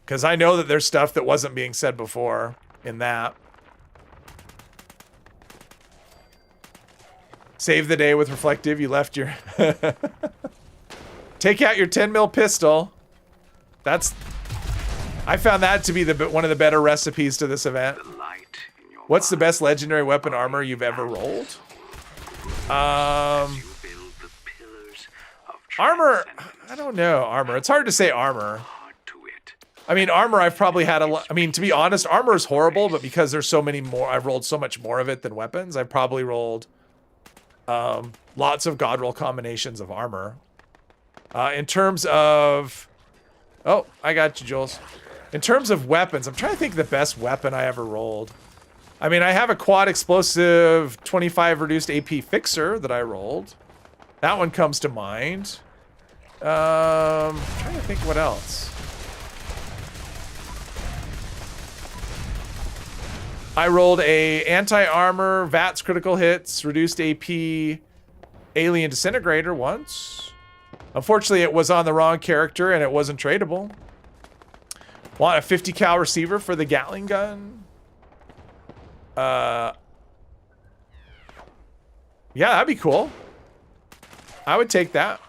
because I know that there's stuff that wasn't being said before in that. Save the day with Reflective. You left your... Take out your 10mm pistol. That's... I found that to be one of the better recipes to this event. What's the best legendary weapon armor you've ever rolled? Armor, I don't know. Armor, it's hard to say armor. I mean, armor, I've probably had a lot. I mean, to be honest, armor is horrible, but because there's so many more, I've rolled so much more of it than weapons. I've probably rolled lots of god roll combinations of armor. In terms of, oh, I got you, Jules. In terms of weapons, I'm trying to think of the best weapon I ever rolled. I mean, I have a quad explosive 25 reduced AP fixer that I rolled. That one comes to mind. I'm trying to think what else. I rolled a anti-armor, VATS critical hits, reduced AP alien disintegrator once. Unfortunately, it was on the wrong character and it wasn't tradable. Want a 50 cal receiver for the Gatling gun? Yeah, that'd be cool. I would take that.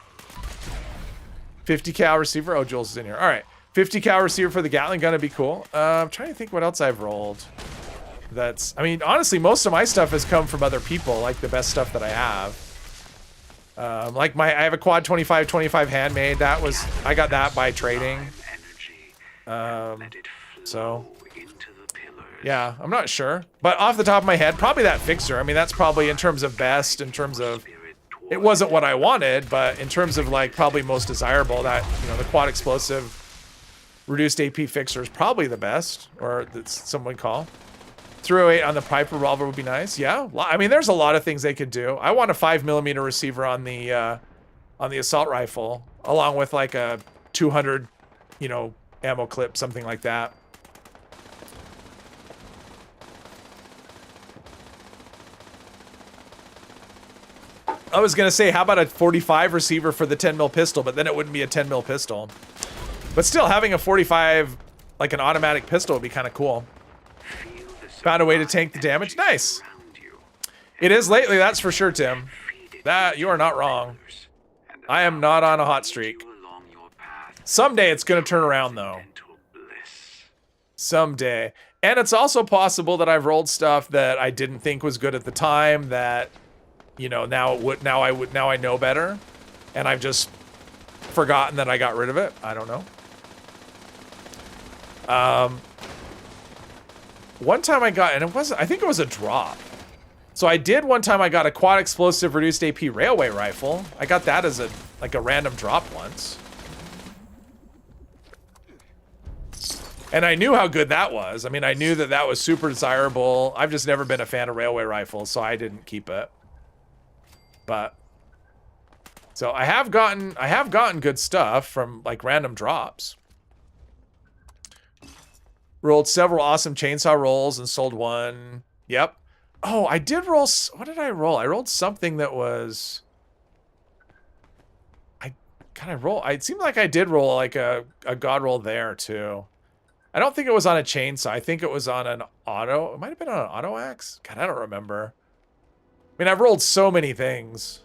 50 cal receiver. Oh, Jules is in here. All right. 50 cal receiver for the Gatling gun would be cool. I'm trying to think what else I've rolled. That's, I mean, honestly, most of my stuff has come from other people, like the best stuff that I have. Like I have a quad 25 handmade. That was, I got that by trading. So, yeah, I'm not sure. But off the top of my head, probably that fixer. I mean, that's probably in terms of best, in terms of, it wasn't what I wanted, but in terms of like probably most desirable, that, you know, the quad explosive reduced AP fixer is probably the best, or that someone call. 308 on the pipe revolver would be nice. Yeah, I mean, there's a lot of things they could do. I want a 5mm receiver on the assault rifle, along with like a 200, you know, ammo clip, something like that. I was gonna say, how about a 45 receiver for the 10mm pistol, but then it wouldn't be a 10mm pistol. But still, having a 45, like an automatic pistol, would be kind of cool. Found a way to tank the damage. Nice. It is lately, that's for sure, Tim. That, you are not wrong. I am not on a hot streak. Someday it's gonna turn around, though. Someday. And it's also possible that I've rolled stuff that I didn't think was good at the time that, you know, now I know better, and I've just forgotten that I got rid of it. I don't know. One time I got, and it wasn't, I think it was a drop. So I did one time, I got a quad explosive reduced AP railway rifle. I got that as a random drop once. And I knew how good that was. I mean, I knew that that was super desirable. I've just never been a fan of railway rifles, so I didn't keep it. But so I have gotten good stuff from like random drops. Rolled several awesome chainsaw rolls and sold one. Yep. Oh, I did roll. What did I roll? I rolled something that was. It seemed like I did roll like a god roll there too. I don't think it was on a chainsaw. I think it was on an auto. It might have been on an auto axe. God, I don't remember. I mean, I've rolled so many things.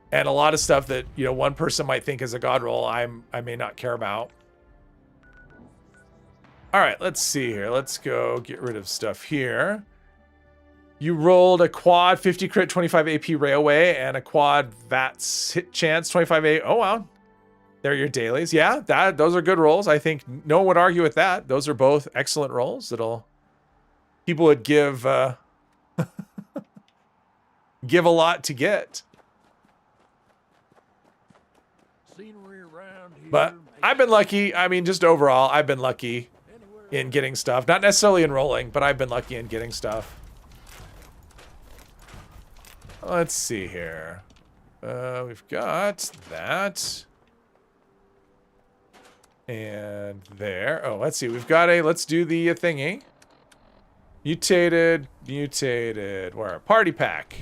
And a lot of stuff that, you know, one person might think is a god roll, I may not care about. All right, let's see here. Let's go get rid of stuff here. You rolled a quad 50 crit 25 AP railway and a quad VATS hit chance 25 AP. Oh, wow. They're your dailies. Yeah, those are good rolls. I think no one would argue with that. Those are both excellent rolls. People would give give a lot to get. But I've been lucky. I mean, just overall, I've been lucky in getting stuff. Not necessarily in rolling, but I've been lucky in getting stuff. Let's see here. We've got that. And there. Oh, let's see. We've got let's do the thingy. Mutated. Where? Party pack.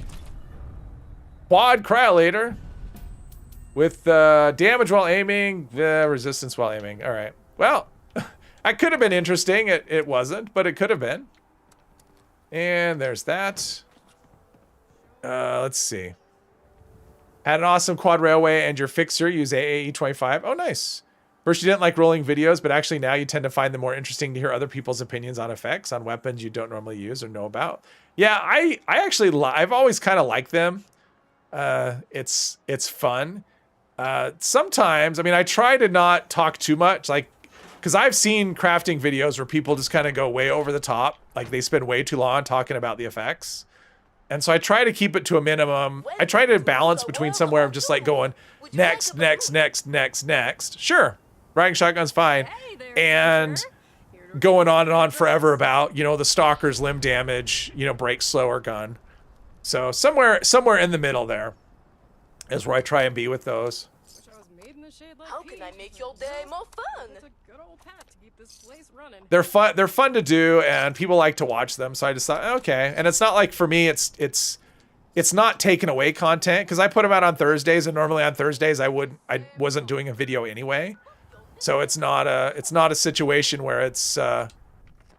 Quad cryolator. With damage while aiming, resistance while aiming. All right. Well, that could have been interesting. It wasn't, but it could have been. And there's that. Let's see. Had an awesome quad railway and your fixer use AAE 25. Oh, nice. First, you didn't like rolling videos, but actually now you tend to find them more interesting to hear other people's opinions on effects on weapons you don't normally use or know about. Yeah, I've always kind of liked them. It's fun. Sometimes, I mean, I try to not talk too much, like, because I've seen crafting videos where people just kind of go way over the top, like they spend way too long talking about the effects. And so I try to keep it to a minimum. I try to balance between somewhere of just like going next. Sure, riding shotgun's fine. And going on and on forever about, you know, the stalker's limb damage, you know, break slower gun. So somewhere in the middle there is where I try and be with those. How can I make your day more fun? They're fun to do, and people like to watch them. So I just thought, okay. And it's not like for me, it's not taking away content because I put them out on Thursdays, and normally on Thursdays I wasn't doing a video anyway. So it's not a situation where it's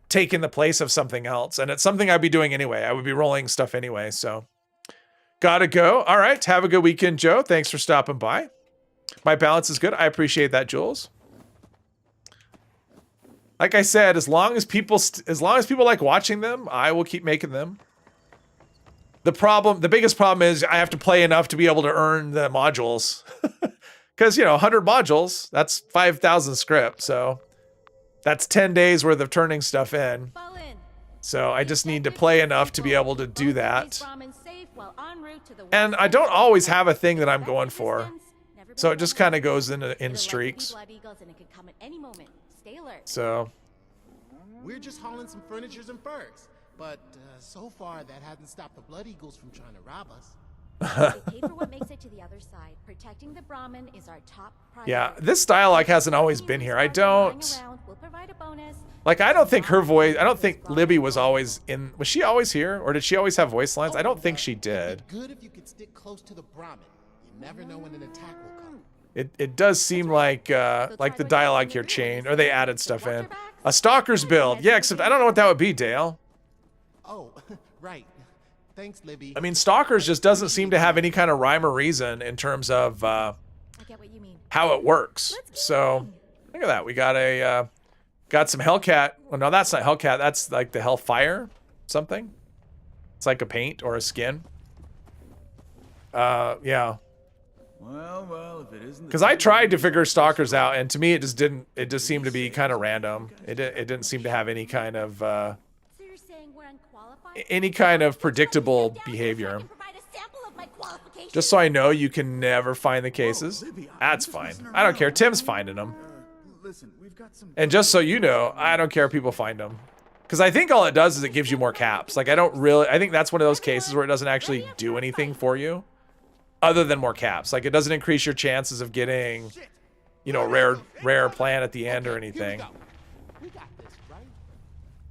taking the place of something else, and it's something I'd be doing anyway. I would be rolling stuff anyway. So gotta go. All right, have a good weekend, Joe. Thanks for stopping by. My balance is good. I appreciate that, Jules. Like I said, as long as people like watching them, I will keep making them. The biggest problem is I have to play enough to be able to earn the modules. Because, you know, 100 modules, that's 5,000 script. So that's 10 days worth of turning stuff in. So I just need to play enough to be able to do that. And I don't always have a thing that I'm going for. So it just kind of goes in streaks. So we're just hauling some furnitures and furs, but so far that hasn't stopped the Blood Eagles from trying to rob us. They pay for what makes it to the other side. Protecting the Brahmin is our top priority. Yeah, this dialogue hasn't always been here. I don't think her voice, I don't think Libby was always in. Was she always here, or did she always have voice lines? I don't think she did. It'd be good if you could stick close to the Brahmin. You never know when an attack will come. It does seem like the dialogue here changed, or they added stuff in. A stalker's build. Yeah, except I don't know what that would be, Dale. Oh, right. Thanks, Libby. I mean, stalkers just doesn't seem to have any kind of rhyme or reason in terms of how it works. So look at that. We got got some Hellcat. Well, no, that's not Hellcat. That's like the Hellfire something. It's like a paint or a skin. Yeah. Well, if it isn't. Because I tried to figure stalkers out, and to me, it just didn't. It just seemed to be kind of random. It didn't seem to have any kind of predictable behavior. Just so I know, you can never find the cases. That's fine. I don't care. Tim's finding them. And just so you know, I don't care if people find them. Because I think all it does is it gives you more caps. Like, I think that's one of those cases where it doesn't actually do anything for you. Other than more caps. Like, it doesn't increase your chances of getting, you know, rare plan at the end or anything.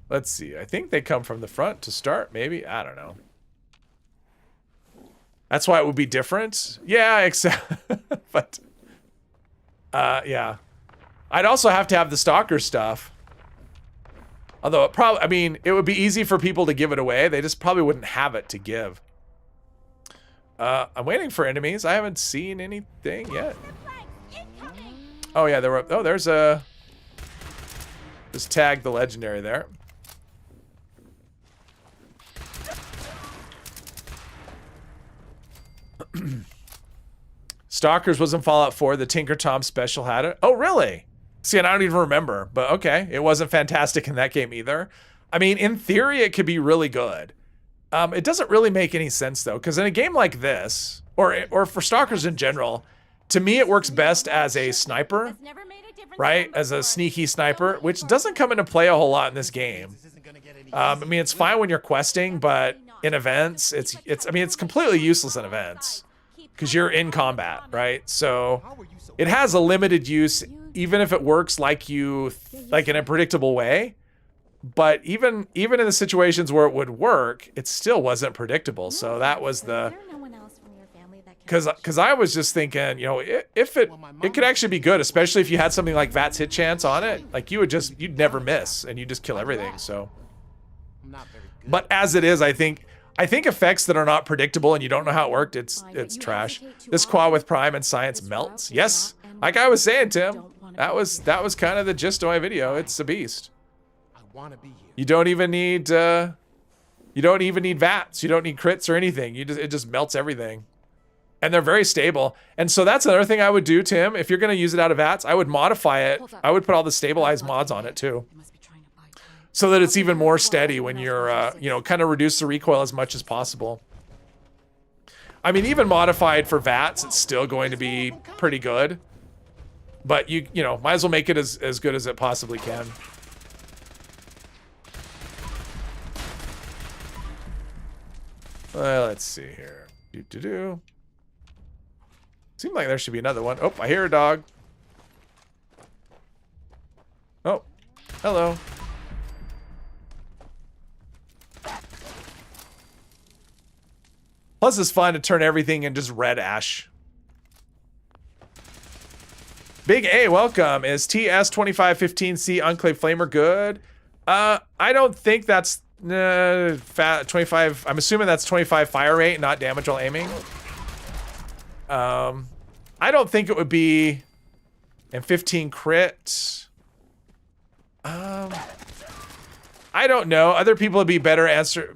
Let's see. I think they come from the front to start, maybe. I don't know. That's why it would be different. Yeah, except, but, yeah. I'd also have to have the stalker stuff. Although it probably, I mean, it would be easy for people to give it away. They just probably wouldn't have it to give. I'm waiting for enemies. I haven't seen anything yet. Oh yeah, there were. Oh, there's a. Just tag the legendary there. Stalkers was in Fallout 4. The Tinker Tom special had it. Oh, really? See, and I don't even remember. But okay, it wasn't fantastic in that game either. I mean, in theory, it could be really good. It doesn't really make any sense though, because in a game like this, or for Stalkers in general, to me it works best as a sniper, right? As a sneaky sniper, which doesn't come into play a whole lot in this game. I mean, it's fine when you're questing, but in events, I mean, it's completely useless in events because you're in combat, right? So it has a limited use, even if it works like in a predictable way. But even in the situations where it would work, it still wasn't predictable. So that was the, because I was just thinking, you know, if it could actually be good, especially if you had something like VATS hit chance on it, like you'd never miss and you just kill everything. So, but as it is, I think effects that are not predictable and you don't know how it worked, it's trash. This quad with Prime and Science melts. Yes, like I was saying, Tim, that was kind of the gist of my video. It's a beast. You don't even need VATS. You don't need crits or anything. It just melts everything. And they're very stable. And so that's another thing I would do, Tim. If you're going to use it out of VATS, I would modify it. I would put all the stabilized mods on it too, so that it's even more steady when you're, you know, kind of reduce the recoil as much as possible. I mean, even modified for VATS, it's still going to be pretty good. But you know, might as well make it as good as it possibly can. Let's see here. Seems like there should be another one. Oh, I hear a dog. Oh, hello. Plus, it's fun to turn everything in just red ash. Big A, welcome. Is TS2515C Enclave Flamer good? I don't think that's 25. I'm assuming that's 25 fire rate, not damage while aiming. I don't think it would be. And 15 crit. I don't know. Other people would be better answer.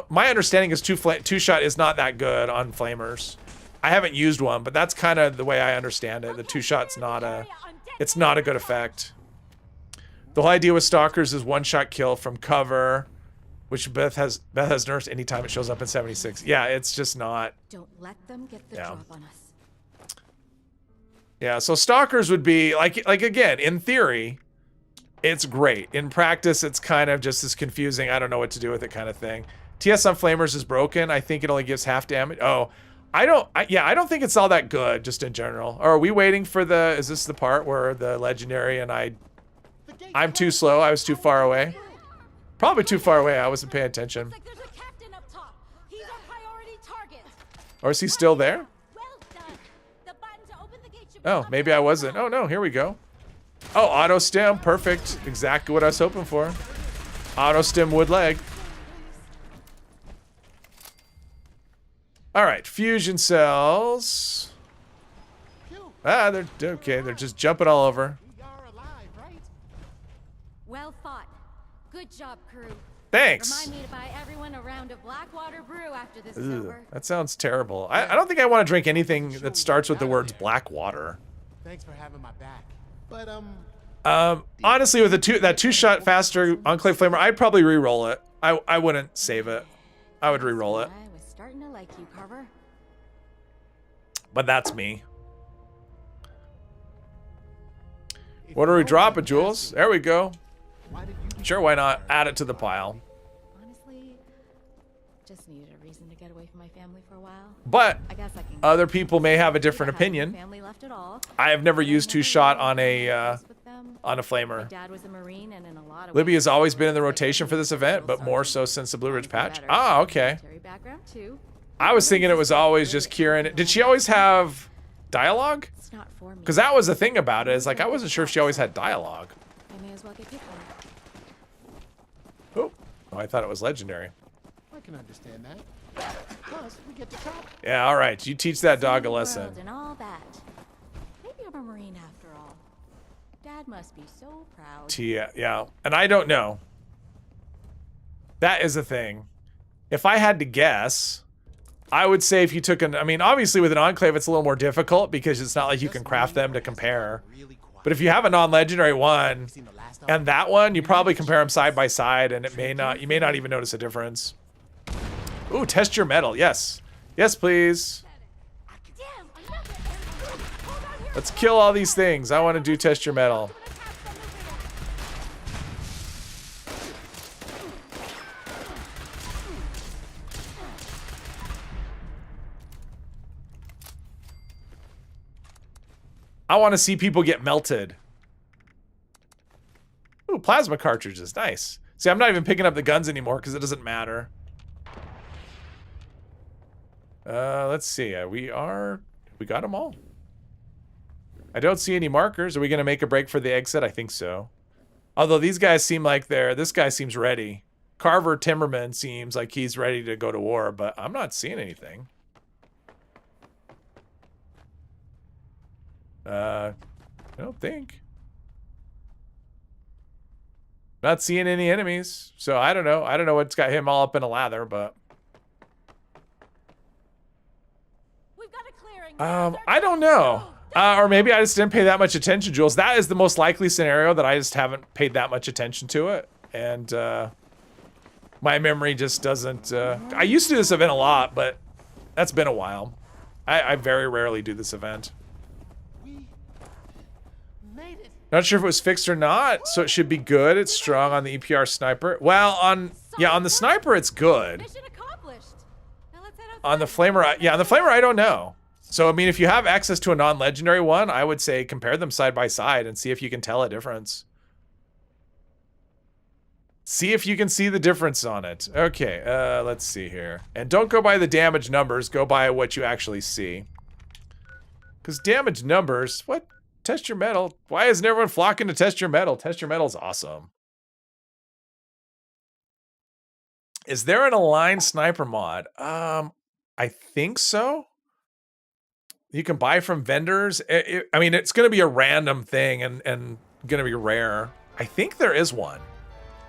My understanding is two shot is not that good on flamers. I haven't used one, but that's kind of the way I understand it. The two shot's it's not a good effect. The whole idea with Stalkers is one shot kill from cover, which Beth has nursed anytime it shows up in 76. Yeah, it's just not. Don't let them get the drop on us. Yeah, so Stalkers would be like again, in theory, it's great. In practice, it's kind of just as confusing. I don't know what to do with it kind of thing. TS on Flamers is broken. I think it only gives half damage. Oh, I don't think it's all that good just in general. Or are we waiting for is this the part where the legendary and I'm too slow. I was too far away. Probably too far away. I wasn't paying attention. Or is he still there? Oh, maybe I wasn't. Oh no, here we go. Oh, auto stem, perfect. Exactly what I was hoping for. Auto stem wood leg. All right, fusion cells. Ah, they're okay. They're just jumping all over. Well fought. Good job, crew. Thanks. Remind me to buy everyone a round of Blackwater brew after this is over. That sounds terrible. I don't think I want to drink anything that starts with the words Blackwater. Thanks for having my back. But honestly, with that two-shot faster Enclave Flamer, I'd probably re-roll it. I wouldn't save it. I would re-roll it. I was starting to like you, Carver. But that's me. What are we dropping, Jules? There we go. Sure, why not? Add it to the pile. Honestly, just needed a reason to get away from my family for a while. But I guess I can other people may have a different opinion. Family left at all. I have never used two-shot on a flamer. My dad was a Marine, and in a lot of Libby has always been in the rotation for this event, but more so since the Blue Ridge patch. Ah, okay. I was thinking it was always just Kieran. Did she always have dialogue? It's not for me. Because that was the thing about it, is like I wasn't sure if she always had dialogue. I may as well get picked on. Oh, I thought it was legendary. I can understand that. Plus, we get to talk. Yeah, all right. You teach that dog a lesson. And all that. Maybe I'm a Marine after all. Dad must be so proud. Yeah, and I don't know. That is a thing. If I had to guess, I would say if you took an, I mean, obviously with an Enclave, it's a little more difficult because it's not like you can craft them to compare. But if you have a non-legendary one and that one, you probably compare them side by side and you may not even notice a difference. Ooh, test your metal. Yes. Yes, please. Let's kill all these things. I want to do test your metal. I want to see people get melted. Ooh, plasma cartridges. Nice. See, I'm not even picking up the guns anymore because it doesn't matter. Let's see. We got them all. I don't see any markers. Are we going to make a break for the exit? I think so. Although these guys seem like this guy seems ready. Carver Timmerman seems like he's ready to go to war, but I'm not seeing anything. I don't think. Not seeing any enemies. So I don't know. I don't know what's got him all up in a lather, but I don't know. Or maybe I just didn't pay that much attention, Jules. That is the most likely scenario that I just haven't paid that much attention to it. And my memory just doesn't... I used to do this event a lot, but that's been a while. I very rarely do this event. Not sure if it was fixed or not, so it should be good. It's strong on the EPR sniper. Well, on the sniper, it's good. On the flamer, on the flamer, I don't know. So, I mean, if you have access to a non-legendary one, I would say compare them side by side and see if you can tell a difference. See if you can see the difference on it. Okay, let's see here. And don't go by the damage numbers, go by what you actually see. Because damage numbers, what? Test your metal. Why isn't everyone flocking to test your metal? Test your metal's awesome. Is there an aligned sniper mod? I think so. You can buy from vendors. I mean, it's going to be a random thing and going to be rare. I think there is one.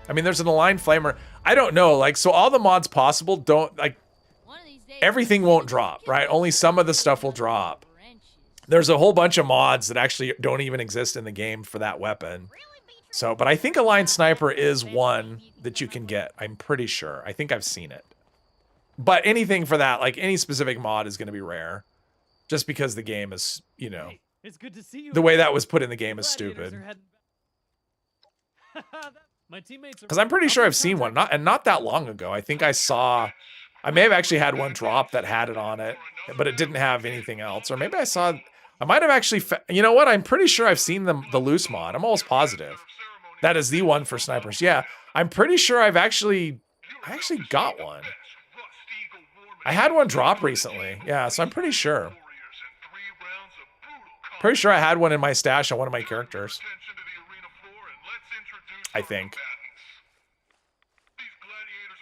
I mean, there's an aligned flamer. I don't know. Like, so all the mods possible don't, like, everything won't drop, right? Only some of the stuff will drop. There's a whole bunch of mods that actually don't even exist in the game for that weapon. So, but I think aligned sniper is one that you can get. I'm pretty sure. I think I've seen it. But anything for that, like any specific mod is going to be rare. Just because the game is, you know, it's good to see you. The way that was put in the game is stupid. Because I'm pretty sure I've seen one, not that long ago. I think I may have actually had one drop that had it on it, but it didn't have anything else. Or maybe I might have actually, you know what? I'm pretty sure I've seen the loose mod. I'm almost positive. That is the one for snipers. Yeah, I'm pretty sure I actually got one. I had one drop recently. Yeah, so I'm pretty sure. Pretty sure I had one in my stash on one of my characters. I think.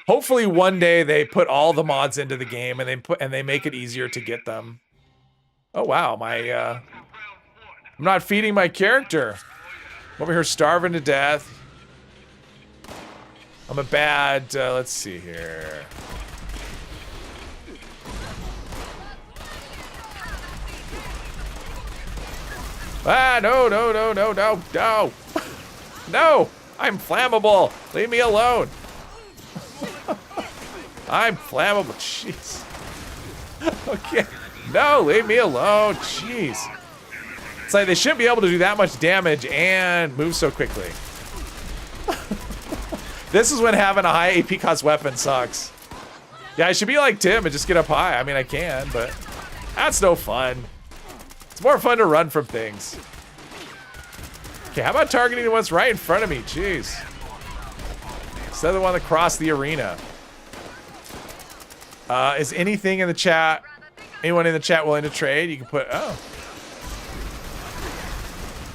Hopefully one day they put all the mods into the game and they make it easier to get them. Oh wow, I'm not feeding my character. I'm over here starving to death. I'm a bad, let's see here. Ah, no. No, I'm flammable. Leave me alone. I'm flammable. Jeez. Okay. No, leave me alone. Jeez. It's like they shouldn't be able to do that much damage and move so quickly. This is when having a high AP cost weapon sucks. Yeah, I should be like Tim and just get up high. I mean, I can, but that's no fun. It's more fun to run from things. Okay, how about targeting what's right in front of me? Jeez. Instead of the one that crossed the arena. Is anything in the chat? Anyone in the chat willing to trade? You can put, oh.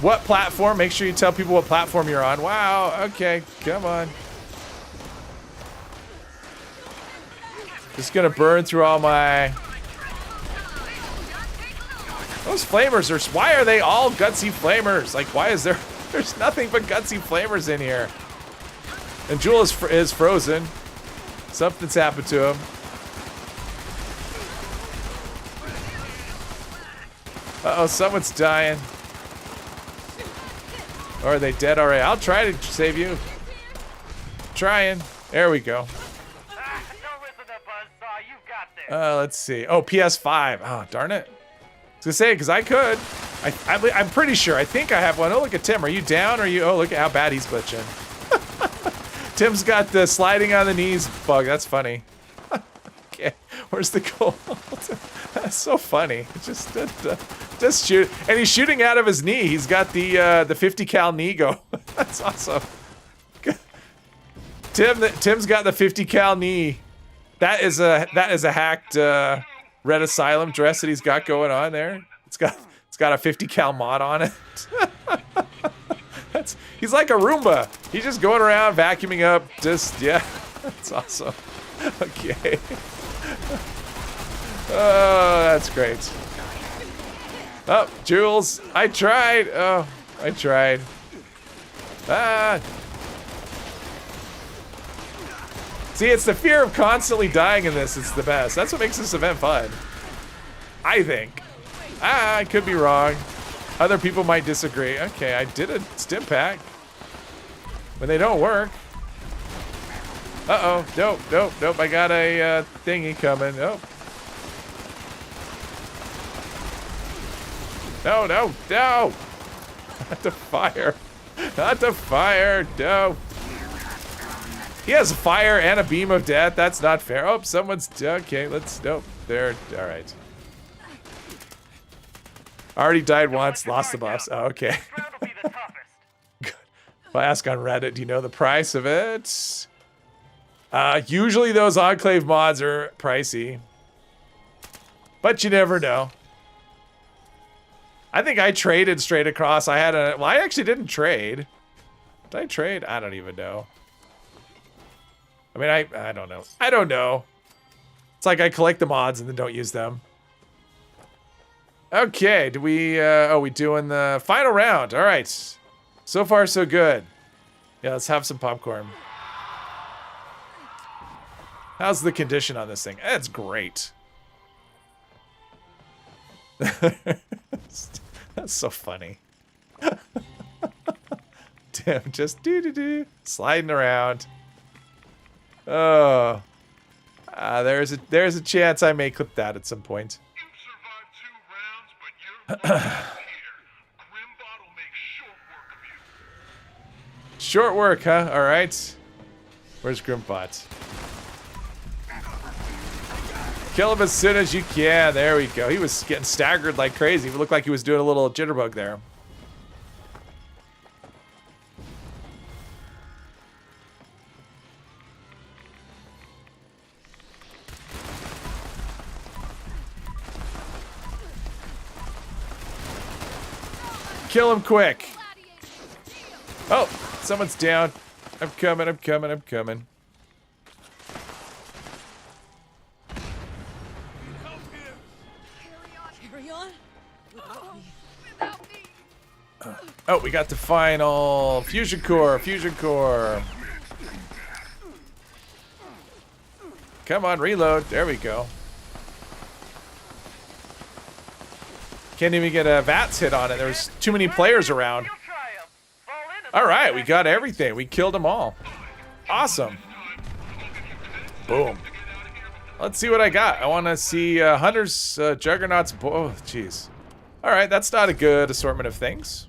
What platform? Make sure you tell people what platform you're on. Wow, okay, come on. Just gonna burn through all my... Those flamers are... Why are they all gutsy flamers? Like, why is there... There's nothing but gutsy flamers in here. And Jewel is frozen. Something's happened to him. Uh-oh, someone's dying. Or are they dead already? I'll try to save you. Trying. There we go. Let's see. Oh, PS5. Oh, darn it. I was gonna say, because I could. I'm pretty sure. I think I have one. Oh, look at Tim. Are you down? Or are you... Oh, look at how bad he's glitching. Tim's got the sliding on the knees bug. That's funny. Okay. Where's the gold? That's so funny. Just shoot. And he's shooting out of his knee. He's got the 50 cal knee go. That's awesome. Tim's got the 50 cal knee. That is a hacked Red Asylum dress that he's got going on there. It's got a 50 cal mod on it. He's like a Roomba. He's just going around vacuuming up. Yeah, that's awesome. Okay. Oh, that's great. Oh, Jules, I tried. Oh, I tried. Ah. See, it's the fear of constantly dying in this. It's the best. That's what makes this event fun. I think. I could be wrong. Other people might disagree. Okay, I did a stim pack. When they don't work. Uh-oh. Nope. I got a thingy coming. Nope. No. Not to fire. Not to fire. No. He has a fire and a beam of death. That's not fair. Oh, someone's... Okay, let's... Nope. There. All right. Already died once. Lost the buffs. Oh, okay. Good. If I ask on Reddit, do you know the price of it? Usually those Enclave mods are pricey. But you never know. I think I traded straight across. I had a... Well, I actually didn't trade. Did I trade? I don't even know. I mean, I don't know. I don't know. It's like I collect the mods and then don't use them. Okay, do we... oh, we doing the final round. All right. So far, so good. Yeah, let's have some popcorn. How's the condition on this thing? It's great. That's so funny. Damn, just sliding around. Oh, there's a chance I may clip that at some point. Short work, huh? All right. Where's Grimbot? Kill him as soon as you can. There we go. He was getting staggered like crazy. It looked like he was doing a little jitterbug there. Kill him quick. Oh, someone's down. I'm coming. Oh, we got the final fusion core. Come on, reload. There we go. Can't even get a VATS hit on it. There's too many players around. All right, we got everything. We killed them all. Awesome. Boom. Let's see what I got. I want to see Hunters, Juggernauts. Oh, jeez. All right, that's not a good assortment of things.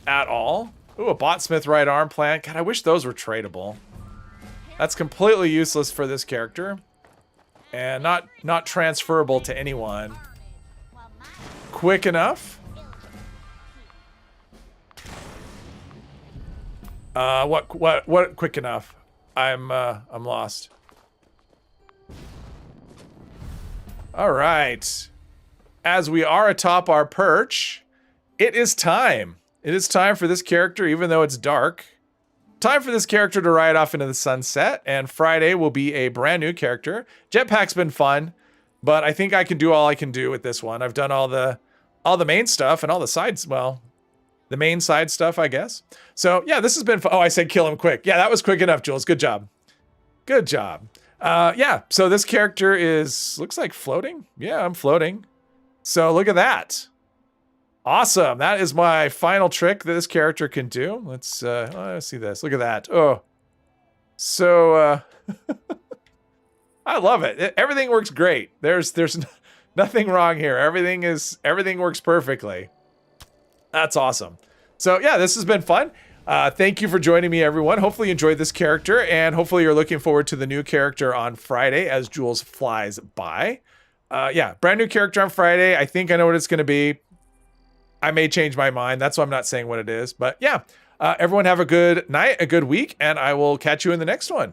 At all. Ooh, a Botsmith right arm plant. God, I wish those were tradable. That's completely useless for this character. And not transferable to anyone. Quick enough? What quick enough? I'm lost. All right. As we are atop our perch, it is time. It is time for this character, even though it's dark. Time for this character to ride off into the sunset, and Friday will be a brand new character. Jetpack's been fun, but I think I can do all I can do with this one. I've done all the main stuff and all the sides, well, the main side stuff, I guess. So yeah, this has been fun. Oh, I said kill him quick. Yeah, that was quick enough, Jules. Good job. Good job. Yeah, so this character looks like floating. Yeah, I'm floating. So look at that. Awesome. That is my final trick that this character can do. Let's see this. Look at that. Oh, so I love it. Everything works great. There's nothing wrong here. Everything works perfectly. That's awesome. So yeah, this has been fun. Thank you for joining me, everyone. Hopefully you enjoyed this character, and hopefully you're looking forward to the new character on Friday as Jules flies by. Yeah, brand new character on Friday. I think I know what it's going to be. I may change my mind. That's why I'm not saying what it is. But yeah, everyone have a good night, a good week, and I will catch you in the next one.